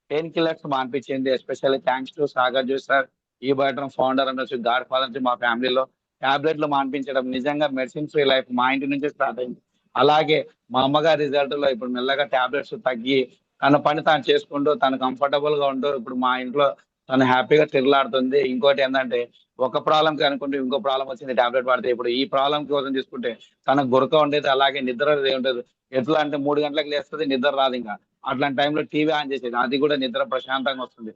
పెయిన్ కిల్లర్స్ మానిపించింది. Especially thanks to Sagar Josh sir, ఈ బయట ఫౌండర్ అనొచ్చు, గాడ్ ఫాదర్ నుంచి మా ఫ్యామిలీలో టాబ్లెట్లు మానిపించడం నిజంగా మెడిసిన్ ఫ్రీ లైఫ్ మా ఇంటి నుంచే స్టార్ట్ అయింది. అలాగే మా అమ్మగారి రిజల్ట్ లో ఇప్పుడు మెల్లగా టాబ్లెట్స్ తగ్గి తన పని తాను చేసుకుంటూ తను కంఫర్టబుల్ గా ఉంటూ ఇప్పుడు మా ఇంట్లో తను హ్యాపీగా తిరగలాడుతుంది. ఇంకోటి ఏంటంటే ఒక ప్రాబ్లం అనుకుంటే ఇంకో ప్రాబ్లం వచ్చింది టాబ్లెట్ వాడితే, ఇప్పుడు ఈ ప్రాబ్లం కోసం తీసుకుంటే తనకు గురక ఉండేది, అలాగే నిద్ర ఉండేది. ఎట్లా అంటే 3 గంటలకు లేస్తుంది, నిద్ర రాదు. ఇంకా అట్లాంటి టైంలో టీవీ ఆన్ చేసేది, అది కూడా నిద్ర ప్రశాంతంగా వస్తుంది.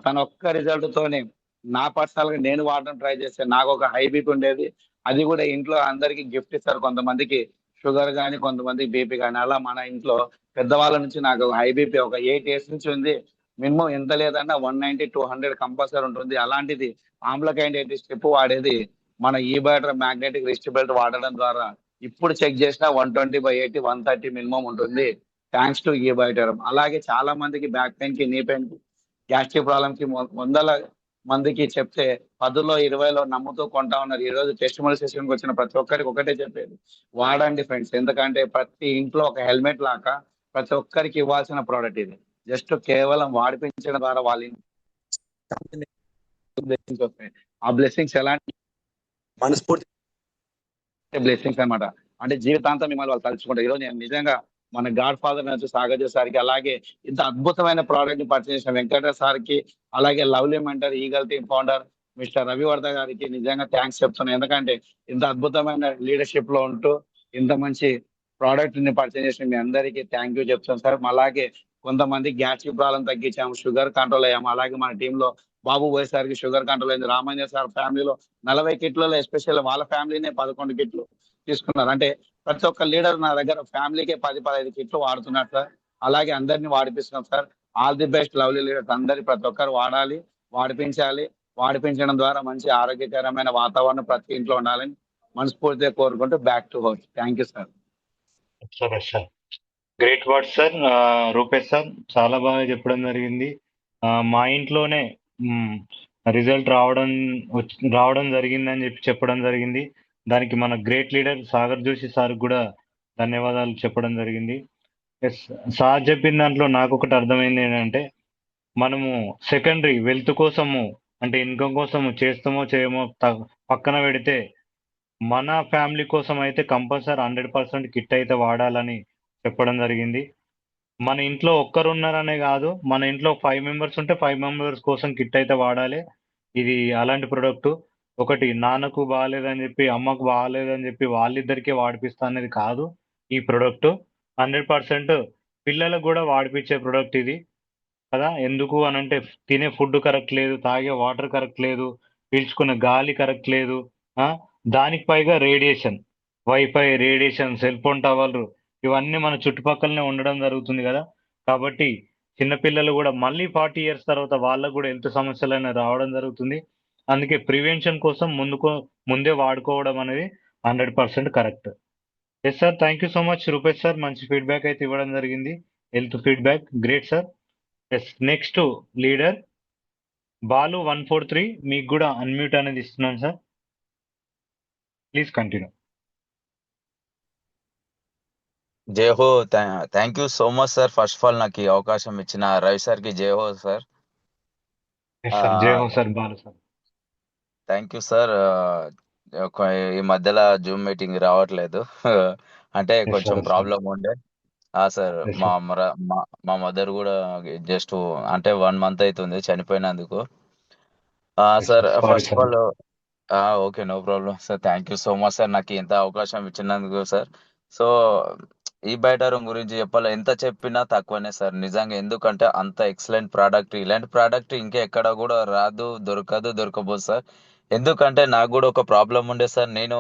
తన ఒక్క రిజల్ట్ తోనే నా పర్సనల్ గా నేను వాడడం ట్రై చేస్తే నాకు ఒక హై బీపీ ఉండేది, అది కూడా ఇంట్లో అందరికి గిఫ్ట్ ఇస్తారు. కొంతమందికి షుగర్ కానీ కొంతమందికి బీపీ కానీ, అలా మన ఇంట్లో పెద్దవాళ్ళ నుంచి నాకు హై బీపీ ఒక 8 years నుంచి ఉంది. మినిమం ఎంత లేదన్నా 190-200 కంపల్సరీ ఉంటుంది. అలాంటిది ఆమ్లకైండ్ 80 స్టెప్ వాడేది మన ఈ బయట మ్యాగ్నెటిక్ రిస్ట్ బెల్ట్ వాడడం ద్వారా ఇప్పుడు చెక్ చేసినా 120/80 130 మినిమం ఉంటుంది. థ్యాంక్స్ టు ఈ బయట. అలాగే చాలా మందికి బ్యాక్ పెయిన్ కి, నీ పెయిన్ కి, గ్యాస్ట్రిక్ ప్రాబ్లమ్ కి వందల మందికి చెప్తే 10లో 20లో నమ్ముతూ కొంటా ఉన్నారు. ఈ రోజు టెస్ట్ సెషన్కి వచ్చిన ప్రతి ఒక్కరికి ఒకటే చెప్పేది, వాడండి ఫ్రెండ్స్. ఎందుకంటే ప్రతి ఇంట్లో ఒక హెల్మెట్ లాగా ప్రతి ఒక్కరికి ఇవ్వాల్సిన ప్రోడక్ట్ ఇది. జస్ట్ కేవలం వాడిపించడం ద్వారా వాళ్ళ బ్లెస్సింగ్స్ వస్తాయి. ఆ బ్లెస్సింగ్స్ ఎలాంటి మనస్ఫూర్తి బ్లెస్సింగ్స్ అనమాట. అంటే జీవితాంతం మిమ్మల్ని వాళ్ళు తలుచుకుంటారు. ఈరోజు నేను నిజంగా మన గాడ్ ఫాదర్ నుంచి సాగర్ సార్కి, అలాగే ఇంత అద్భుతమైన ప్రోడక్ట్ ని పర్చేస్ చేసిన వెంకటేశ్వర సార్కి, అలాగే lovely mentor eagle team founder mister Ravivardha గారికి నిజంగా థ్యాంక్స్ చెప్తున్నాను. ఎందుకంటే ఇంత అద్భుతమైన లీడర్షిప్ లో ఉంటూ ఇంత మంచి ప్రోడక్ట్ ని పర్చేస్ చేసిన మీ అందరికీ థ్యాంక్ యూ చెప్తాను సార్. అలాగే కొంతమంది గ్యాస్ట్రిక్ ప్రాబ్లం తగ్గించాము, షుగర్ కంట్రోల్ అయ్యాము. అలాగే మన టీంలో బాబు వైఎస్ఆర్కి షుగర్ కంట్రోల్ అయింది. రామయ్య సార్ ఫ్యామిలీలో 40 కిట్లలో ఎస్పెషల్ వాళ్ళ ఫ్యామిలీనే 11 కిట్లు తీసుకున్నారు. అంటే ప్రతి ఒక్క లీడర్ నా దగ్గర ఫ్యామిలీకే 10-15 కిట్లు వాడుతున్నారు సార్. అలాగే అందరినీ వాడిపిస్తున్నాం sir. All the best lovely leaders అందరి ప్రతి ఒక్కరు వాడాలి, వాడిపించాలి. వాడిపించడం ద్వారా మంచి ఆరోగ్యకరమైన వాతావరణం ప్రతి ఇంట్లో ఉండాలని మనస్ఫూర్తిగా కోరుకుంటూ back to house. Thank you sir. Sir great word sir. Rupesh sir చాలా బాగా చెప్పడం జరిగింది. మా ఇంట్లోనే రిజల్ట్ రావడం జరిగిందని చెప్పడం జరిగింది. దానికి మన great leader Sagar Joshi sir కూడా ధన్యవాదాలు చెప్పడం జరిగింది. ఎస్ సార్ చెప్పిన దాంట్లో నాకు ఒకటి అర్థమైంది ఏంటంటే, మనము సెకండరీ వెల్త్ కోసము అంటే ఇన్కమ్ కోసము చేస్తామో చేయమో పక్కన పెడితే మన ఫ్యామిలీ కోసం అయితే కంపల్సరీ 100% కిట్ అయితే వాడాలని చెప్పడం జరిగింది. మన ఇంట్లో ఒక్కరు ఉన్నారనే కాదు, మన ఇంట్లో 5 members ఉంటే 5 members కోసం కిట్ అయితే వాడాలి. ఇది అలాంటి ప్రొడక్ట్. ఒకటి నాన్నకు బాగాలేదని చెప్పి అమ్మకు బాగాలేదని చెప్పి వాళ్ళిద్దరికీ వాడిపిస్తా అనేది కాదు. ఈ ప్రొడక్ట్ 100% పిల్లలకు కూడా వాడిపించే ప్రొడక్ట్ ఇది కదా. ఎందుకు అనంటే తినే ఫుడ్ కరెక్ట్ లేదు, తాగే వాటర్ కరెక్ట్ లేదు, పీల్చుకునే గాలి కరెక్ట్ లేదు, దానికి పైగా radiation. Wifi, radiation, cell phone టవర్లు ఇవన్నీ మన చుట్టుపక్కలనే ఉండడం జరుగుతుంది కదా. కాబట్టి చిన్నపిల్లలు కూడా మళ్ళీ 40 ఇయర్స్ తర్వాత వాళ్ళకు కూడా హెల్త్ సమస్యలు అనేవి రావడం జరుగుతుంది. అందుకే ప్రివెన్షన్ కోసం ముందే వాడుకోవడం అనేది 100% correct. Yes sir, thank you so much Rupesh sir, మంచి ఫీడ్బ్యాక్ అయితే ఇవ్వడం జరిగింది, health feedback, great sir. Yes, next leader Balu 143, మీకు కూడా అన్మ్యూట్ అనేది ఇస్తున్నాను సార్, ప్లీజ్ కంటిన్యూ. జయహో, thank you so much sir. First of all నాకు ఈ అవకాశం ఇచ్చిన రవి సార్కి జయహో సార్. జై హో sir, Balu sir. Thank you sir. ఈ మధ్యలో జూమ్ మీటింగ్ రావట్లేదు అంటే కొంచెం ప్రాబ్లం ఉండే. సార్, మా మదర్ కూడా జస్ట్ అంటే 1 మంత్ అవుతుంది చనిపోయినందుకు. Sir, first of all okay, no problem sir. Thank you so much sir నాకు ఇంత అవకాశం ఇచ్చినందుకు సార్. సో ఈ బయట రూమ్ గురించి చెప్పాలి, ఎంత చెప్పినా తక్కువనే సార్ నిజంగా. ఎందుకంటే అంత ఎక్సలెంట్ ప్రోడక్ట్, ఇలాంటి ప్రోడక్ట్ ఇంకా ఎక్కడ కూడా రాదు, దొరకబోదు సార్. ఎందుకంటే నాకు కూడా ఒక ప్రాబ్లం ఉండే సార్. నేను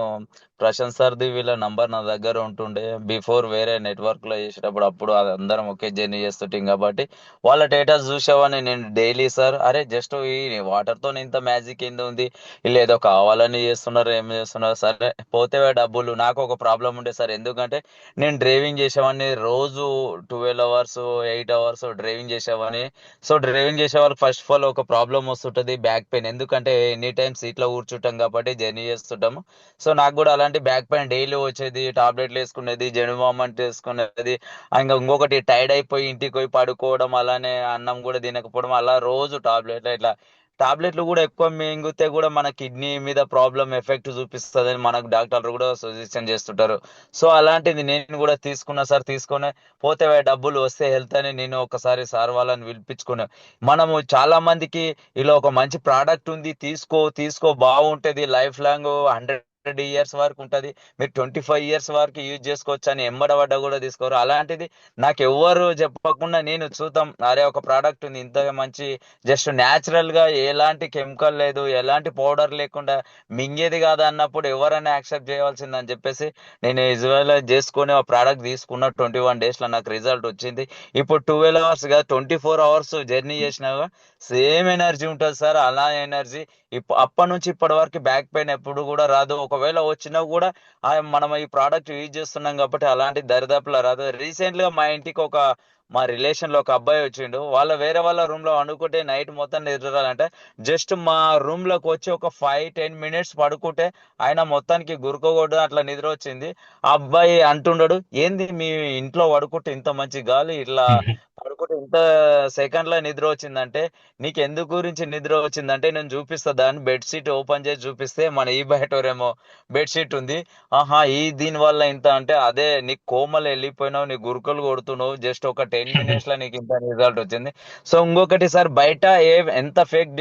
ప్రశాంత్ సార్ది వీళ్ళ నంబర్ నా దగ్గర ఉంటుండే బిఫోర్, వేరే నెట్వర్క్ లో చేసేటప్పుడు. అప్పుడు అందరం ఒకే జర్నీ చేస్తుంటాం కాబట్టి వాళ్ళ డేటాస్ చూసేవాడిని నేను డైలీ సార్. అరే జస్ట్ ఈ వాటర్ తో ఇంత మ్యాజిక్ ఏంది ఉంది, వీళ్ళు ఏదో కావాలని చేస్తున్నారు, ఏం చేస్తున్నారు. సరే పోతే డబ్బులు. నాకు ఒక ప్రాబ్లం ఉండే సార్, ఎందుకంటే నేను డ్రైవింగ్ చేసేవాడిని రోజు 12 అవర్స్ 8 అవర్స్ డ్రైవింగ్ చేసేవాడిని. సో డ్రైవింగ్ చేసే వాళ్ళకి ఫస్ట్ ఆఫ్ ఆల్ ఒక ప్రాబ్లం వస్తుంటది, బ్యాక్ పెయిన్. ఎందుకంటే ఎనీ టైం సీట్లో కూర్చుంటాం కాబట్టి జర్నీ చేస్తుంటాము. సో నాకు కూడా అలాంటి బ్యాక్ పెయిన్ డైలీ వచ్చేది, టాబ్లెట్లు వేసుకునేది, జెనుమామెంట్ వేసుకునేది. ఇంకా ఇంకొకటి టైర్డ్ అయిపోయి ఇంటికి పోయి పడుకోవడం, అలానే అన్నం కూడా తినకపోవడం, అలా రోజు టాబ్లెట్లు. ఇట్లా టాబ్లెట్లు కూడా ఎక్కువ మింగితే కూడా మన కిడ్నీ మీద ప్రాబ్లం ఎఫెక్ట్ చూపిస్తుందని మనకు డాక్టర్లు కూడా సజెషన్ చేస్తుంటారు. సో అలాంటిది నేను కూడా తీసుకున్నా సార్. తీసుకునే పోతే డబ్బులు వస్తే హెల్త్ అని నేను ఒకసారి సార్ వాళ్ళని పిలిపించుకున్నా. మనము చాలా మందికి ఇలా ఒక మంచి ప్రోడక్ట్ ఉంది, తీసుకో బాగుంటది, లైఫ్ లాంగ్ 100 ఇయర్స్ వరకు ఉంటది, మీరు 25 ఇయర్స్ వరకు యూజ్ చేసుకోవచ్చు అని ఎమ్మడబడ్డ కూడా తీసుకోరు. అలాంటిది నాకు ఎవ్వరు చెప్పకుండా నేను చూద్దాం, అరే ఒక ప్రోడక్ట్ ఉంది ఇంత మంచి, జస్ట్ న్యాచురల్ గా ఎలాంటి కెమికల్ లేదు, ఎలాంటి పౌడర్ లేకుండా మింగేది కాదు అన్నప్పుడు ఎవరైనా యాక్సెప్ట్ చేయవలసిందని చెప్పేసి నేను విజువలైజ్ చేసుకుని ఆ ప్రోడక్ట్ తీసుకున్న 21 days లో నాకు రిజల్ట్ వచ్చింది. ఇప్పుడు 12 అవర్స్ గా 24 అవర్స్ జర్నీ చేసినా సేమ్ ఎనర్జీ ఉంటుంది సార్. అలా ఎనర్జీ అప్పటి నుంచి ఇప్పటి వరకు బ్యాక్ పెయిన్ ఎప్పుడు కూడా రాదు. ఒకవేళ వచ్చినా కూడా మనం ఈ ప్రోడక్ట్ యూజ్ చేస్తున్నాం కాబట్టి అలాంటి దరిదాపులా రాదు. రీసెంట్ గా మా ఇంటికి మా రిలేషన్ లో ఒక అబ్బాయి వచ్చిండు. వేరే వాళ్ళ రూమ్ లో అనుకుంటే నైట్ మొత్తం నిద్ర రాలంటే జస్ట్ మా రూమ్ లోకి వచ్చి ఒక 5-10 minutes పడుకుంటే ఆయన మొత్తానికి గురుకోకూడదు, అట్లా నిద్ర వచ్చింది. ఆ అబ్బాయి అంటుండడు, ఏంది మీ ఇంట్లో పడుకుంటే ఇంత మంచి గాలి, ఇట్లా పడుకుంటే ఇంత సెకండ్ లో నిద్ర వచ్చిందంటే, నీకు ఎందుకు గురించి నిద్ర వచ్చిందంటే నేను చూపిస్తా. దాన్ని బెడ్షీట్ ఓపెన్ చేసి చూపిస్తే మన ఈ బయటేమో బెడ్షీట్ ఉంది. దీని వల్ల ఇంత అంటే, అదే నీకు కోమలు వెళ్ళిపోయినావు, నీ గురుకలు కొడుతున్నావు, జస్ట్ ఒక 10 minutes లో నీకు ఇంత రిజల్ట్ వచ్చింది. సో ఇంకొకటి సార్, బయట ఎంత ఫేక్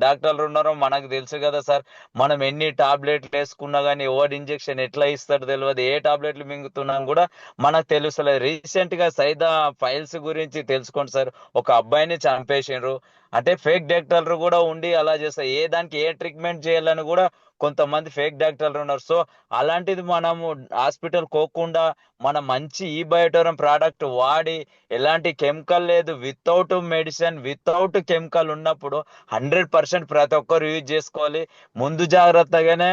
డాక్టర్లు ఉన్నారో మనకు తెలుసు కదా సార్. మనం ఎన్ని టాబ్లెట్లు వేసుకున్నా కానీ ఎవరి ఇంజెక్షన్ ఎట్లా ఇస్తాడో తెలియదు, ఏ టాబ్లెట్లు మింగుతున్నాం కూడా మనకు తెలుసలేదు. రీసెంట్ గా సైదా ఫైల్స్ గురించి తెలుసుకోండి సార్, ఒక అబ్బాయిని చంపేసిండ్రు. అంటే ఫేక్ డాక్టర్లు కూడా ఉండి అలా చేస్తారు. దానికి ఏ ట్రీట్మెంట్ చేయాలని కూడా కొంతమంది ఫేక్ డాక్టర్లు ఉన్నారు. సో అలాంటిది మనము హాస్పిటల్ పోకుండా మన మంచి ఈ బయోటోరం ప్రోడక్ట్ వాడి, ఎలాంటి కెమికల్ లేదు, వితౌట్ మెడిసిన్, వితౌట్ కెమికల్ ఉన్నప్పుడు 100% ప్రతి ఒక్కరు యూజ్ చేసుకోవాలి. ముందు జాగ్రత్తగానే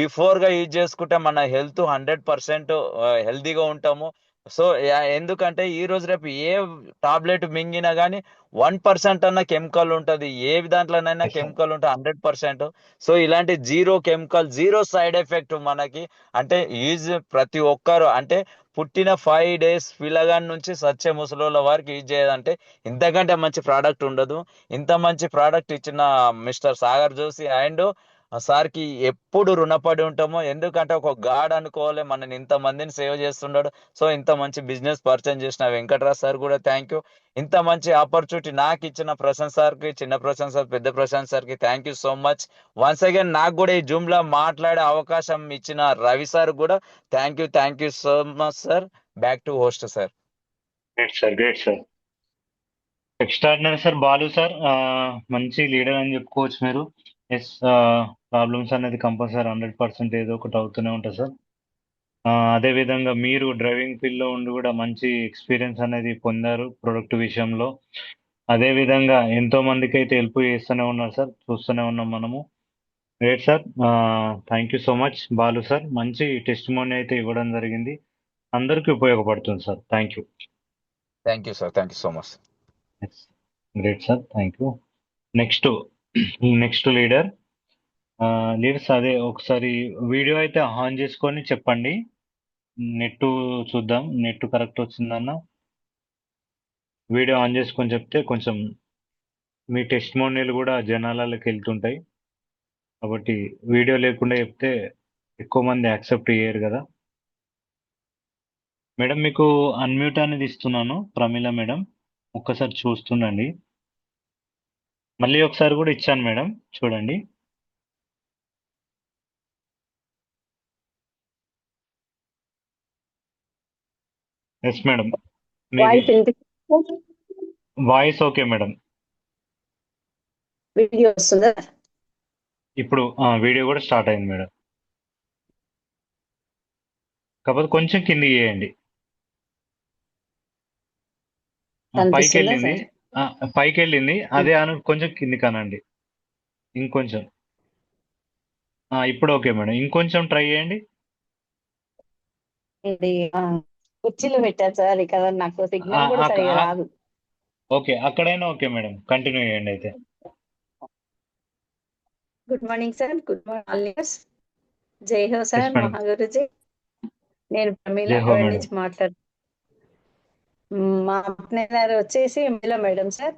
బిఫోర్ గా యూజ్ చేసుకుంటే మన హెల్త్ 100% హెల్దీగా ఉంటాము. సో ఎందుకంటే ఈ రోజు రేపు ఏ టాబ్లెట్ మింగినా గానీ 1% అన్న కెమికల్ ఉంటది, ఏ దాంట్లోనైనా కెమికల్ ఉంటుంది 100%. సో ఇలాంటి zero chemical, zero side effect మనకి అంటే యూజ్ ప్రతి ఒక్కరు అంటే పుట్టిన 5 days పిల్లగాని నుంచి సచ్చే ముసలోళ్ళ వరకు యూజ్ చేయాలంటే ఇంతకంటే మంచి ప్రోడక్ట్ ఉండదు. ఇంత మంచి ప్రోడక్ట్ ఇచ్చిన మిస్టర్ సాగర్ జోషి అండ్ సార్కి ఎప్పుడు రుణపడి ఉంటామో. ఎందుకంటే ఒక గాడ్ అనుకోవాలి, మనని ఇంత మందిని సేవ్ చేస్తున్నాడు. సో ఇంత మంచి బిజినెస్ పరిచయం చేసిన వెంకటరాజ్ సార్ కూడా థ్యాంక్ యూ. ఇంత మంచి ఆపర్చునిటీ నాకు ఇచ్చిన ప్రశాంత్ సార్కి, చిన్న ప్రశాంత్ సార్, పెద్ద ప్రశాంత్ సార్కి thank you so much. Once again నాకు కూడా ఈ జూమ్ లో మాట్లాడే అవకాశం ఇచ్చిన రవి సార్ కూడా thank you so much sir. Back to host sir. Great sir, extraordinary sir. Balu sir మంచి లీడర్ అని చెప్పుకోవచ్చు మీరు. ఎస్, ప్రాబ్లమ్స్ అనేది కంపల్సరీ 100% ఏదో ఒకటి అవుతూనే ఉంటుంది సార్. అదేవిధంగా మీరు డ్రైవింగ్ ఫీల్డ్లో ఉండి కూడా మంచి ఎక్స్పీరియన్స్ అనేది పొందారు ప్రొడక్ట్ విషయంలో. అదేవిధంగా ఎంతో మందికి అయితే హెల్ప్ చేస్తూనే ఉన్నారు సార్, చూస్తూనే ఉన్నాం మనము. Great sir. Thank you so much Balu sir. మంచి టెస్ట్ అయితే ఇవ్వడం జరిగింది, అందరికీ ఉపయోగపడుతుంది sir. Thank you. Thank you sir, thank you so much. Great sir, thank you. Next leader. Leaders అదే ఒకసారి వీడియో అయితే ఆన్ చేసుకొని చెప్పండి. నెట్ చూద్దాం, నెట్ కరెక్ట్ వచ్చిందన్న. వీడియో ఆన్ చేసుకొని చెప్తే కొంచెం మీ టెస్టిమోనియల్ కూడా జనాలకి వెళ్తుంటాయి, కాబట్టి వీడియో లేకుండా చెప్తే ఎక్కువ మంది యాక్సెప్ట్ చేయరు కదా. మేడం మీకు అన్మ్యూట్ అనేది ఇస్తున్నాను, ప్రమీల మేడం, ఒక్కసారి చూస్తుండండి. మళ్ళీ ఒకసారి కూడా ఇచ్చాను మేడం, చూడండి. ఎస్ మేడం, వాయిస్ మీది వాయిస్ ఓకే మేడం. వీడియో వస్తుందా? ఇప్పుడు వీడియో కూడా స్టార్ట్ అయింది మేడం, కాకపోతే కొంచెం కిందికి చేయండి. పైకి కనిపిస్తుందా వెళ్ళింది, సార్? పైకి వెళ్ళింది, అదే కొంచెం కిందికి అనండి, ఇంకొంచెం. ఇప్పుడు ఓకే మేడం, ఇంకొంచెం ట్రై చేయండి. ఇది కుర్చీలో పెట్టారు సార్, ఇక్కడ నాకు సిగ్నల్ కూడా సరిగా రాదు. ఓకే, అక్కడైనా ఓకే మేడం, కంటిన్యూ చేయండి అయితే. Good morning sir, good morning all leaders. జై హో సార్, మేడం. మహాగురుజీ. నేను ప్రమీల జై హో మేడం. నుంచి మాట్లాడు. మా పార్ట్నర్ వచ్చేసి మీలా మేడం సార్.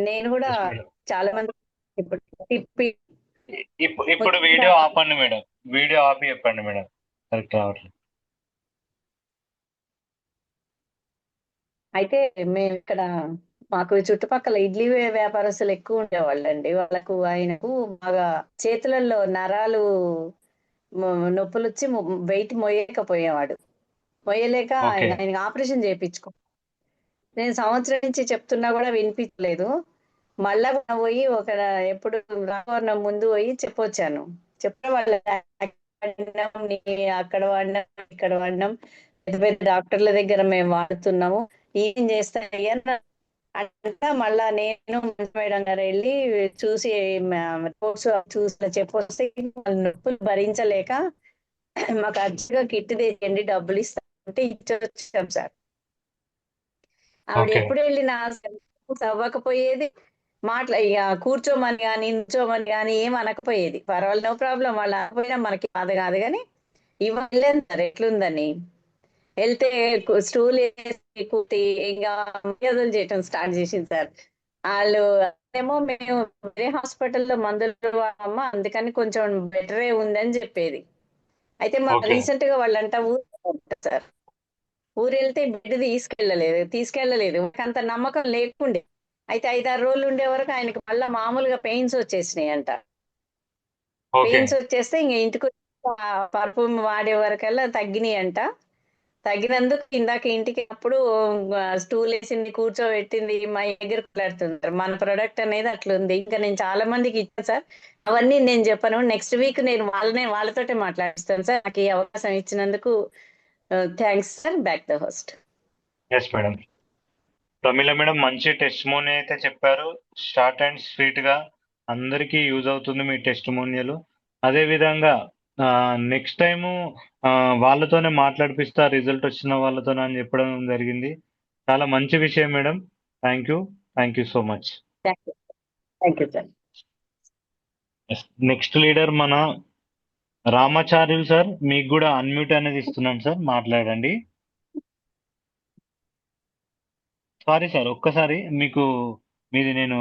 నేను కూడా Yes, మేడం. చాలా మంది ఇప్పుడు తిప్పి ఇప్పుడు వీడియో ఆపండి మేడం, వీడియో ఆపి చెప్పండి మేడం, కరెక్ట్ రావట్లేదు. అయితే మేము ఇక్కడ మాకు చుట్టుపక్కల ఇడ్లీ వ్యాపారస్తులు ఎక్కువ ఉండేవాళ్ళండి. వాళ్ళకు ఆయనకు బాగా చేతులలో నరాలు నొప్పులు వచ్చి వెయిట్ మోయలేకపోయేవాడు. మోయలేక ఓకే. ఆయన ఆపరేషన్ చేయించుకో. నేను సంవత్సరం నుంచి చెప్తున్నా కూడా వినిపించలేదు. మళ్ళా పోయి ఎప్పుడు రామవరణం ముందు పోయి చెప్పొచ్చాను. చెప్పే వాళ్ళు అక్కడ వాడినాం, ఇక్కడ వాడినాం, పెద్ద పెద్ద డాక్టర్ల దగ్గర మేము వాడుతున్నాము, ఏం చేస్తా అంతా. మళ్ళా నేను మేడం గారు వెళ్ళి చూసి రిపోర్ట్స్ చూసి చెప్పొస్తే నొప్పులు భరించలేక మాకు అర్జెంట్గా కిట్ తెచ్చేయండి, డబ్బులు ఇస్తామంటే ఇచ్చొచ్చాం సార్. ఆవిడ ఓకే. ఎప్పుడు వెళ్ళినా అవ్వకపోయేది, ఇక కూర్చోమని కానీ నిల్చోమని కానీ ఏం అనకపోయేది. పర్వాలేదు, నో ప్రాబ్లం, వాళ్ళు అనకపోయినా మనకి బాధ కాదు. కానీ ఇవ్వలేదు సార్ ఎట్లుందని. వెళ్తే స్టూల్ వేసి కూర్చి ఇంకా మర్యాదలు చేయటం స్టార్ట్ చేసింది సార్. వాళ్ళు ఏమో మేము వేరే హాస్పిటల్లో మందులు వాడమ్మా, అందుకని కొంచెం బెటరే ఉందని చెప్పేది. అయితే మా ఓకే. రీసెంట్ గా వాళ్ళంట ఊరు సార్, ఊరు వెళ్తే బెడ్ తీసుకెళ్ళలేదు. అంత నమ్మకం లేకుండే. అయితే 5-6 రోజులు ఉండే వరకు ఆయనకి మళ్ళీ మామూలుగా పెయిన్స్ వచ్చేసినాయి అంట. ఓకే. పెయిన్స్ వచ్చేస్తే ఇంక ఇంటికి పర్ఫ్యూమ్ వాడే వరకల్లా తగ్గినాయి అంట. తగ్గినందుకు ఇందాక ఇంటికి అప్పుడు స్టూల్ వేసింది, కూర్చోబెట్టింది, మా దగ్గర మాట్లాడుతుంటారు. మన ప్రొడక్ట్ అనేది అట్లుంది. ఇంకా నేను చాలా మందికి ఇచ్చాను సార్, అవన్నీ నేను చెప్పను. నెక్స్ట్ వీక్ నేను వాళ్ళతోటే మాట్లాడిస్తాను సార్. నాకు ఈ అవకాశం ఇచ్చినందుకు thanks sir. Back the host. Yes madam. Pramila madam మంచి టెస్టిమోనియల్ అయితే చెప్పారు, షార్ట్ అండ్ స్వీట్ గా అందరికీ యూజ్ అవుతుంది మీ టెస్టిమోనియల్. అదే విధంగా నెక్స్ట్ టైము వాళ్ళతోనే మాట్లాడిపిస్తా రిజల్ట్ వచ్చిన వాళ్ళతోనే అని చెప్పడం జరిగింది. చాలా మంచి విషయం madam. Thank you so much. Thank you sir. Next leader మన రామాచార్యులు సార్. మీకు కూడా అన్మ్యూట్ అనేది ఇస్తున్నాను సార్, మాట్లాడండి. సారీ సార్, ఒక్కసారి మీది నేను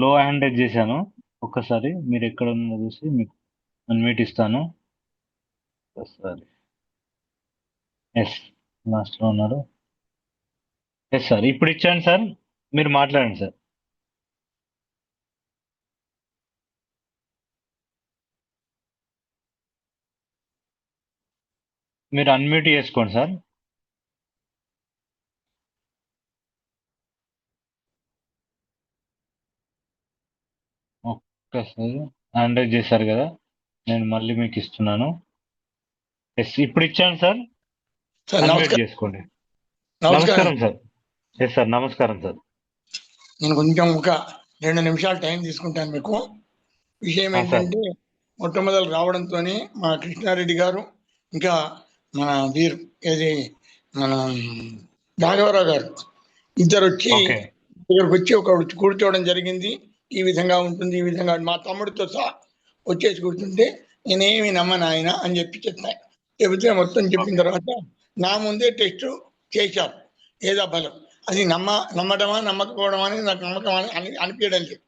లో హ్యాండ్ రైజ్ చేశాను. ఒక్కసారి మీరు ఎక్కడ ఉన్నదో చూసి మీకు అన్మ్యూట్ ఇస్తాను. ఒకసారి. ఎస్, లాస్ట్లో ఉన్నారు. ఎస్ సార్, ఇప్పుడు ఇచ్చాను సార్, మీరు మాట్లాడండి సార్. మీరు అన్మ్యూట్ చేసుకోండి సార్. ఒక్కసారి హ్యాండ్ రైజ్ చేశారు కదా, నేను మళ్ళీ మీకు ఇస్తున్నాను. ఎస్, ఇప్పుడు ఇచ్చాను సార్. సార్ అన్మ్యూట్ నమస్కారం. చేసుకోండి. నమస్కారం. నమస్కారం సార్. ఎస్ సార్, నమస్కారం సార్. నేను కొంచెం ఒక 2 నిమిషాలు టైం తీసుకుంటాను మీకు. విషయం సార్. ఏంటంటే మొట్టమొదలు రావడంతో మా కృష్ణారెడ్డి గారు ఇంకా మన వీరు ఏది మన రాఘవరావు గారు ఇద్దరు వచ్చి ఓకే. ఇక్కడికి వచ్చి ఒక కూర్చోవడం జరిగింది. ఈ విధంగా ఉంటుంది, ఈ విధంగా మా తమ్ముడితో సహా వచ్చేసి కూర్చుంటే నేనేమి నమ్మను ఆయన అని చెప్పాను. చెబితే మొత్తం చెప్పిన తర్వాత నా ముందే టెస్ట్ చేశారు ఏదో బలం. అది నమ్మడమా నమ్మకపోవడమా అని నాకు నమ్మకం అని అనిపించడం లేదు.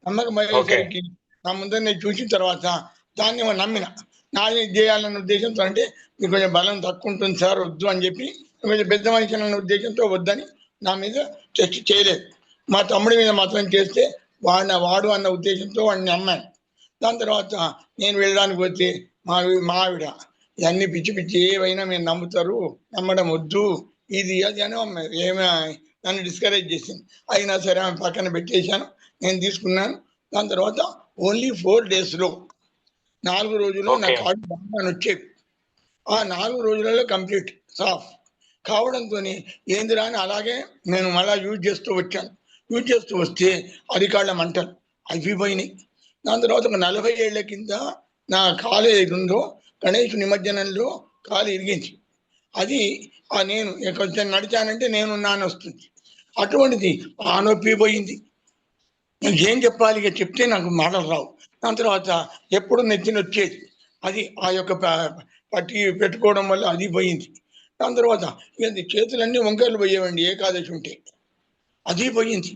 నమ్మకం అయ్యేసరికి నా ముందర నేను చూసిన తర్వాత దాన్ని నమ్మిన. నాది చేయాలన్న ఉద్దేశంతో, అంటే మీకు కొంచెం బలం తక్కువ ఉంటుంది సార్ వద్దు అని చెప్పి, కొంచెం పెద్ద మనిషి అన్న ఉద్దేశంతో వద్దని నా మీద టెస్ట్ చేయలేదు. మా తమ్ముడి మీద మాత్రం చేస్తే వాడు అన్న ఉద్దేశంతో వాడిని నమ్మాను. దాని తర్వాత నేను వెళ్ళడానికి పోతే మా ఆవిడ ఇవన్నీ పిచ్చి పిచ్చి ఏవైనా మీరు నమ్ముతారు, నమ్మడం వద్దు, ఇది అది అని ఏమైనా నన్ను డిస్కరేజ్ చేసింది. అయినా సరే ఆమె పక్కన పెట్టేశాను, నేను తీసుకున్నాను. దాని తర్వాత ఓన్లీ 4 డేస్లో 4 రోజుల్లో నా కార్డు బాగా వచ్చేది. ఆ 4 రోజులలో కంప్లీట్ సాఫ్ కావడంతో ఏందిరా అని అలాగే నేను మళ్ళీ యూజ్ చేస్తూ వచ్చాను. యూజ్ చేస్తూ వస్తే అరికాళ్ళ మంటలు అవి పోయినాయి. దాని తర్వాత ఒక 40 ఏళ్ల కింద నా కాలు ఏది ఉందో గణేష్ నిమజ్జనంలో కాలు ఇరిగించి, అది నేను కొంచెం నడిచానంటే నేనున్నాను వస్తుంది. అటువంటిది ఆ నొప్పి పోయింది. నేను ఏం చెప్పాలి, ఇక చెప్తే నాకు మాటలు రావు. దాని తర్వాత ఎప్పుడు నెత్తిని వచ్చేది, అది ఆ యొక్క పట్టి పెట్టుకోవడం వల్ల అది పోయింది. దాని తర్వాత ఇక చేతులన్నీ వంకర్లు పోయేవండి ఏకాదశి ఉంటే, అది పోయింది.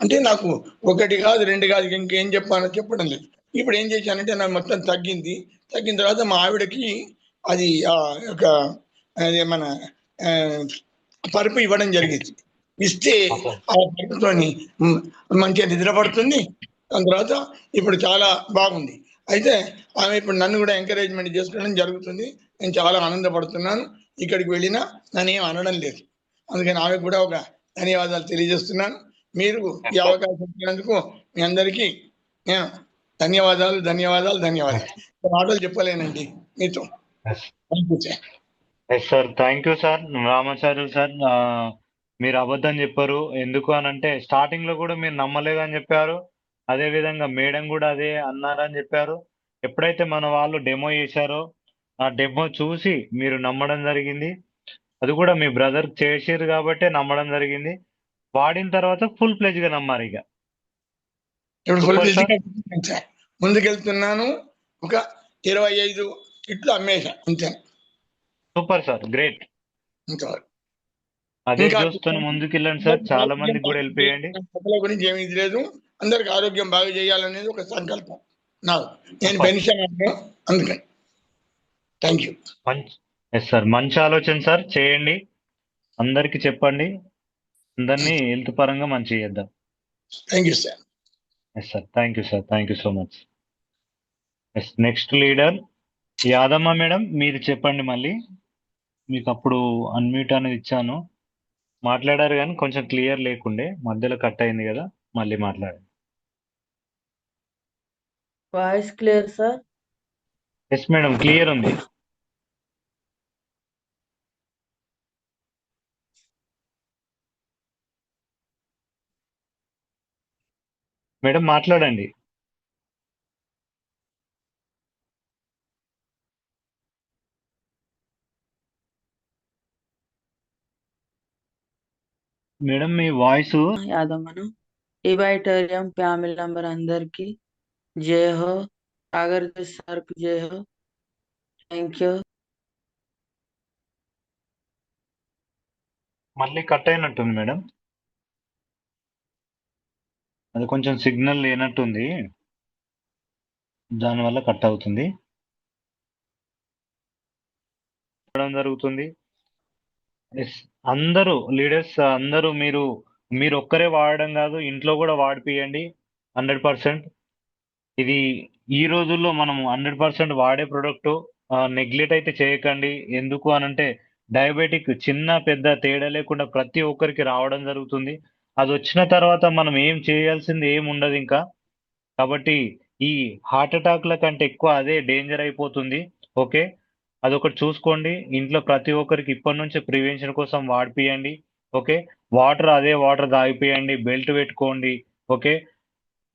అంటే నాకు 1 కాదు 2 కాదు, ఇంకేం చెప్పానో చెప్పడం లేదు. ఇప్పుడు ఏం చేశానంటే నాకు మొత్తం తగ్గింది. తగ్గిన తర్వాత మా ఆవిడకి అది ఒక మన పరుపు ఇవ్వడం జరిగింది. ఇస్తే ఆ పరుపుతో మంచిగా నిద్రపడుతుంది. దాని తర్వాత ఇప్పుడు చాలా బాగుంది. అయితే ఆమె ఇప్పుడు నన్ను కూడా ఎంకరేజ్మెంట్ చేసుకోవడం జరుగుతుంది. నేను చాలా ఆనందపడుతున్నాను. ఇక్కడికి వెళ్ళినా నన్ను ఏం అనడం లేదు. అందుకని ఆమెకు కూడా ఒక ధన్యవాదాలు తెలియజేస్తున్నాను. మీరు ఈ అవకాశం ఇచ్చినందుకు మీ అందరికీ నేను ధన్యవాదాలు ధన్యవాదాలు ధన్యవాదాలు. మాటలు చెప్పలేనండి మీతో. Yes sir, thank you sir. Ramacharyulu sir, మీరు అబద్ధం చెప్పారు. ఎందుకు అని అంటే స్టార్టింగ్ లో కూడా మీరు నమ్మలేదని చెప్పారు. అదే విధంగా మేడం కూడా అదే అన్నారని చెప్పారు. ఎప్పుడైతే మన వాళ్ళు డెమో చేశారో ఆ డెమో చూసి మీరు నమ్మడం జరిగింది. అది కూడా మీ బ్రదర్ చేసారు కాబట్టి నమ్మడం జరిగింది. వాడిన తర్వాత ఫుల్ ప్లేజ్ గా నమ్మారు. ఇక ముందుకెళ్తున్నాను. ఒక 25 కిట్లు అమ్మేశా అంతే. Super sir, great. అదే చూస్తున్న ముందుకెళ్ళండి సార్. చాలా మందికి కూడా వెళ్ళిపోయండి. గురించి ఏమీ లేదు. అందరికి ఆరోగ్యం బాగా చేయాలనేది ఒక సంకల్పం నాకు. నేను పెన్షన్ అందుకని థ్యాంక్ యూ. ఎస్ సార్, మంచి ఆలోచన సార్, చేయండి. అందరికి చెప్పండి. అందరినీ హెల్త్ పరంగా మంచి చేద్దాం. Thank you sir. Yes sir, thank you sir, thank you so much. Yes, next leader Yadamma madam, మీరు చెప్పండి. మళ్ళీ మీకు అప్పుడు అన్మ్యూట్ అనేది ఇచ్చాను, మాట్లాడారు కానీ కొంచెం క్లియర్ లేకుండే, మధ్యలో కట్ అయింది కదా, మళ్ళీ మాట్లాడండి. Voice clear sir? Yes madam, clear ఉంది. మేడం మాట్లాడండి. మేడం మీ వాయిస్. యాదమ్మను ఇబైటోరియం ఫ్యామిలీ మెంబర్ అందరికి జై హో. సాగర్ సార్ కు జై హో. Thank you. మళ్ళీ కట్ అయినట్టుంది మేడం, అది కొంచెం సిగ్నల్ లేనట్టుంది, దానివల్ల కట్ అవుతుంది జరుగుతుంది. అందరూ లీడర్స్ అందరూ మీరు ఒక్కరే వాడడం కాదు, ఇంట్లో కూడా వాడిపియండి 100%. ఇది ఈ రోజుల్లో మనం 100% వాడే ప్రొడక్ట్. నెగ్లెక్ట్ అయితే చేయకండి. ఎందుకు అనంటే డయాబెటిక్ చిన్న పెద్ద తేడా లేకుండా ప్రతి ఒక్కరికి రావడం జరుగుతుంది. అది వచ్చిన తర్వాత మనం ఏం చేయాల్సింది ఏం ఉండదు ఇంకా. కాబట్టి ఈ హార్ట్ అటాక్ల కంటే ఎక్కువ అదే డేంజర్ అయిపోతుంది. ఓకే, అదొకటి చూసుకోండి. ఇంట్లో ప్రతి ఒక్కరికి ఇప్పటి నుంచే ప్రివెన్షన్ కోసం వాడిపియండి. ఓకే, అదే వాటర్ తాగిపియండి, బెల్ట్ పెట్టుకోండి. ఓకే,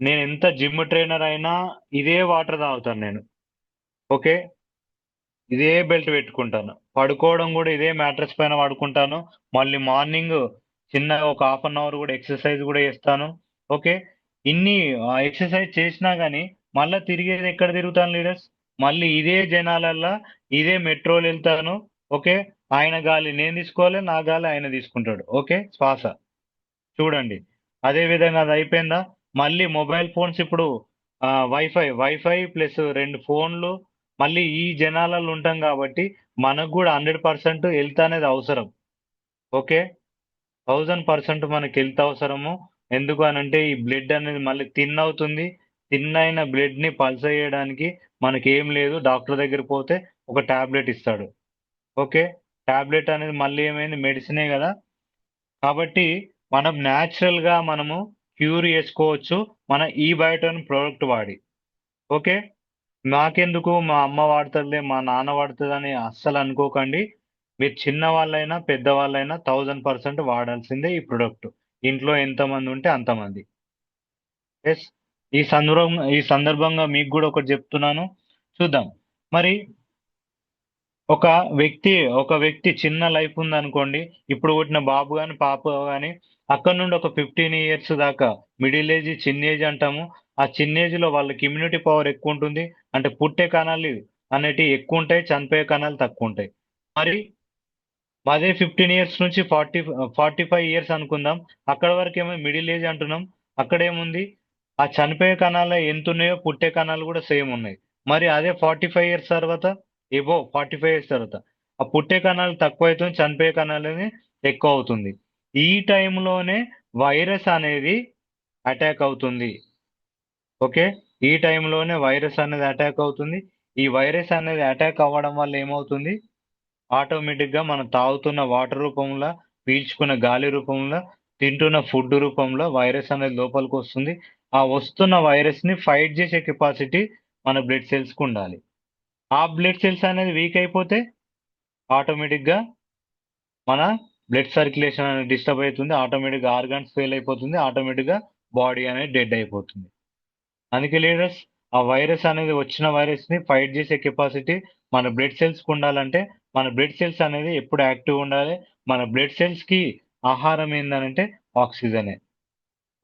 నేను ఎంత జిమ్ ట్రైనర్ అయినా ఇదే వాటర్ తాగుతాను నేను. ఓకే, ఇదే బెల్ట్ పెట్టుకుంటాను. పడుకోవడం కూడా ఇదే మ్యాట్రెస్ పైన పడుకుంటాను. మళ్ళీ మార్నింగ్ చిన్నగా ఒక హాఫ్ అన్ అవర్ కూడా ఎక్సర్సైజ్ కూడా చేస్తాను. ఓకే, ఇన్ని ఎక్సర్సైజ్ చేసినా కానీ మళ్ళీ తిరిగేది ఎక్కడ తిరుగుతాను లీడర్స్? మళ్ళీ ఇదే జనాలల్లా ఇదే మెట్రోలు వెళ్తాను. ఓకే, ఆయన గాలి నేను తీసుకోవాలి, నా గాలి ఆయన తీసుకుంటాడు. ఓకే, శ్వాస చూడండి. అదే విధంగా అది అయిపోయిందా? మళ్ళీ మొబైల్ ఫోన్స్ ఇప్పుడు వైఫై ప్లస్ 2 ఫోన్లు. మళ్ళీ ఈ జనాలలో ఉంటాం కాబట్టి మనకు కూడా 100% హెల్త్ అనేది అవసరం. ఓకే, 1000% మనకి హెల్త్ అవసరము. ఎందుకు అనంటే ఈ బ్లడ్ అనేది మళ్ళీ థిన్ అవుతుంది. థిన్ అయిన బ్లడ్ ని పల్స్ చేయడానికి మనకి ఏం లేదు. డాక్టర్ దగ్గర పోతే ఒక టాబ్లెట్ ఇస్తాడు. ఓకే, టాబ్లెట్ అనేది మళ్ళీ ఏమైంది, మెడిసినే కదా. కాబట్టి మనం న్యాచురల్ గా మనము క్యూర్ చేసుకోవచ్చు మన ఈ బయోటోన్ ప్రోడక్ట్ వాడి. ఓకే, నాకెందుకు మా అమ్మ వాడుతుందిలే, మా నాన్న వాడుతుందని అస్సలు అనుకోకండి. మీరు చిన్న వాళ్ళైనా పెద్దవాళ్ళైనా 1000% వాడాల్సిందే ఈ ప్రొడక్ట్. ఇంట్లో ఎంతమంది ఉంటే అంతమంది. ఎస్, ఈ సందర్భంగా మీకు కూడా ఒకటి చెప్తున్నాను, చూద్దాం. మరి ఒక వ్యక్తి చిన్న లైఫ్ ఉందనుకోండి, ఇప్పుడు పుట్టిన బాబు కానీ పాప కానీ, అక్కడ నుండి ఒక 15 ఇయర్స్ దాకా మిడిల్ ఏజ్, చిన్న ఏజ్ అంటాము. ఆ చిన్న ఏజ్ లో వాళ్ళకి ఇమ్యూనిటీ పవర్ ఎక్కువ ఉంటుంది. అంటే పుట్టే కణాలు అనేటివి ఎక్కువ ఉంటాయి, చనిపోయే కణాలు తక్కువ ఉంటాయి. మరి అదే 15 ఇయర్స్ నుంచి 45 ఇయర్స్ అనుకుందాం. అక్కడ వరకు ఏమో మిడిల్ ఏజ్ అంటున్నాం. అక్కడ ఏముంది, ఆ చనిపోయే కణాలు ఎంత ఉన్నాయో పుట్టే కణాలు కూడా సేమ్ ఉన్నాయి. మరి అదే 45 ఇయర్స్ తర్వాత, 45 ఇయర్స్ తర్వాత ఆ పుట్టే కణాలు తక్కువ అవుతుంది, చనిపోయే కణాలు అనేది ఎక్కువ అవుతుంది. ఈ టైంలోనే వైరస్ అనేది అటాక్ అవుతుంది. ఓకే, ఈ టైంలోనే వైరస్ అనేది అటాక్ అవుతుంది. ఈ వైరస్ అనేది అటాక్ అవ్వడం వల్ల ఏమవుతుంది, ఆటోమేటిక్ గా మనం తాగుతున్న వాటర్ రూపంలో, పీల్చుకున్న గాలి రూపంలో, తింటున్న ఫుడ్ రూపంలో వైరస్ అనేది లోపలికి వస్తుంది. ఆ వస్తున్న వైరస్ ని ఫైట్ చేసే కెపాసిటీ మన బ్లడ్ సెల్స్ కు ఉండాలి. ఆ బ్లడ్ సెల్స్ అనేది వీక్ అయిపోతే ఆటోమేటిక్ గా మన బ్లడ్ సర్క్యులేషన్ అనేది డిస్టర్బ్ అవుతుంది. ఆటోమేటిక్ గా ఆర్గాన్స్ ఫెయిల్ అయిపోతుంది. ఆటోమేటిక్ గా బాడీ అనేది డెడ్ అయిపోతుంది. అందుకే లీడర్స్, ఆ వైరస్ అనేది వచ్చిన వైరస్ ని ఫైట్ చేసే కెపాసిటీ మన బ్లడ్ సెల్స్ కు ఉండాలంటే మన బ్లడ్ సెల్స్ అనేది ఎప్పుడు యాక్టివ్ ఉండాలి. మన బ్లడ్ సెల్స్ కి ఆహారం ఏందనంటే ఆక్సిజనే.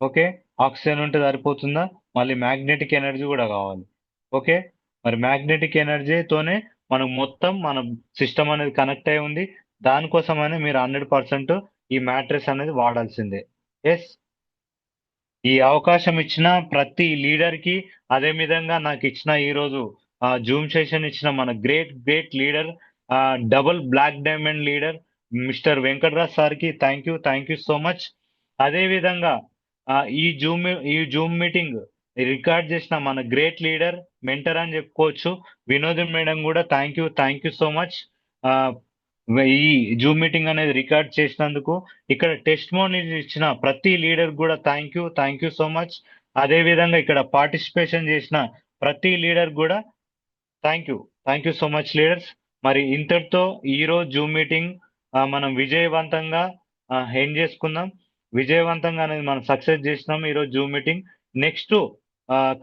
ఓకే, ఆక్సిజన్ ఉంటే సరిపోతుందా? మళ్ళీ మ్యాగ్నెటిక్ ఎనర్జీ కూడా కావాలి. ఓకే, మరి మ్యాగ్నెటిక్ ఎనర్జీతోనే మనం మొత్తం మన సిస్టమ్ అనేది కనెక్ట్ అయి ఉంది. దానికోసమనే మీరు 100% ఈ మ్యాట్రెస్ అనేది వాడాల్సిందే. ఎస్, ఈ అవకాశం ఇచ్చిన ప్రతి లీడర్ కి, అదే విధంగా నాకు ఇచ్చిన ఈరోజు జూమ్ సెషన్ ఇచ్చిన మన great leader, double black diamond leader mister Venkataraj sir కి థ్యాంక్ యూ సో మచ్. అదే విధంగా ఈ జూమ్ మీటింగ్ రికార్డ్ చేసిన మన గ్రేట్ లీడర్, మెంటర్ అని చెప్పుకోవచ్చు, వినోదం మేడం కూడా థ్యాంక్ యూ సో మచ్. ఈ జూమ్ మీటింగ్ అనేది రికార్డ్ చేసినందుకు. ఇక్కడ టెస్ట్ మోనీస్ ఇచ్చిన ప్రతి లీడర్ కూడా థ్యాంక్ యూ సో మచ్. అదే విధంగా ఇక్కడ పార్టిసిపేషన్ చేసిన ప్రతి లీడర్ కూడా thank you so much leaders. మరి ఇంతటితో ఈరోజు జూమ్ మీటింగ్ మనం విజయవంతంగా ఎండ్ చేసుకుందాం. విజయవంతంగా అనేది మనం సక్సెస్ చేసినాం ఈరోజు Zoom meeting. Next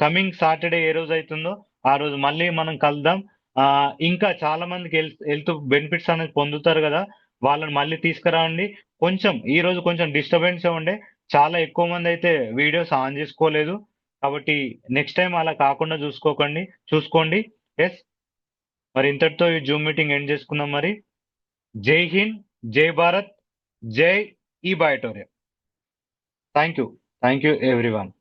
coming Saturday ఏ రోజు అవుతుందో ఆ రోజు మళ్ళీ మనం కలుద్దాం. ఇంకా చాలా మందికి హెల్త్ బెనిఫిట్స్ అనేది పొందుతారు కదా, వాళ్ళని మళ్ళీ తీసుకురండి. ఈ రోజు కొంచెం డిస్టర్బెన్స్ ఉండే, చాలా ఎక్కువ మంది అయితే వీడియోస్ ఆన్ చేసుకోలేదు. కాబట్టి నెక్స్ట్ టైం అలా కాకుండా చూసుకోండి. ఎస్, మరి ఇంతటితో ఈ జూమ్ మీటింగ్ ఎండ్ చేసుకుందాం. మరి జై హింద్, జై భారత్, జై ఈ బయోటోరియం. Thank you everyone.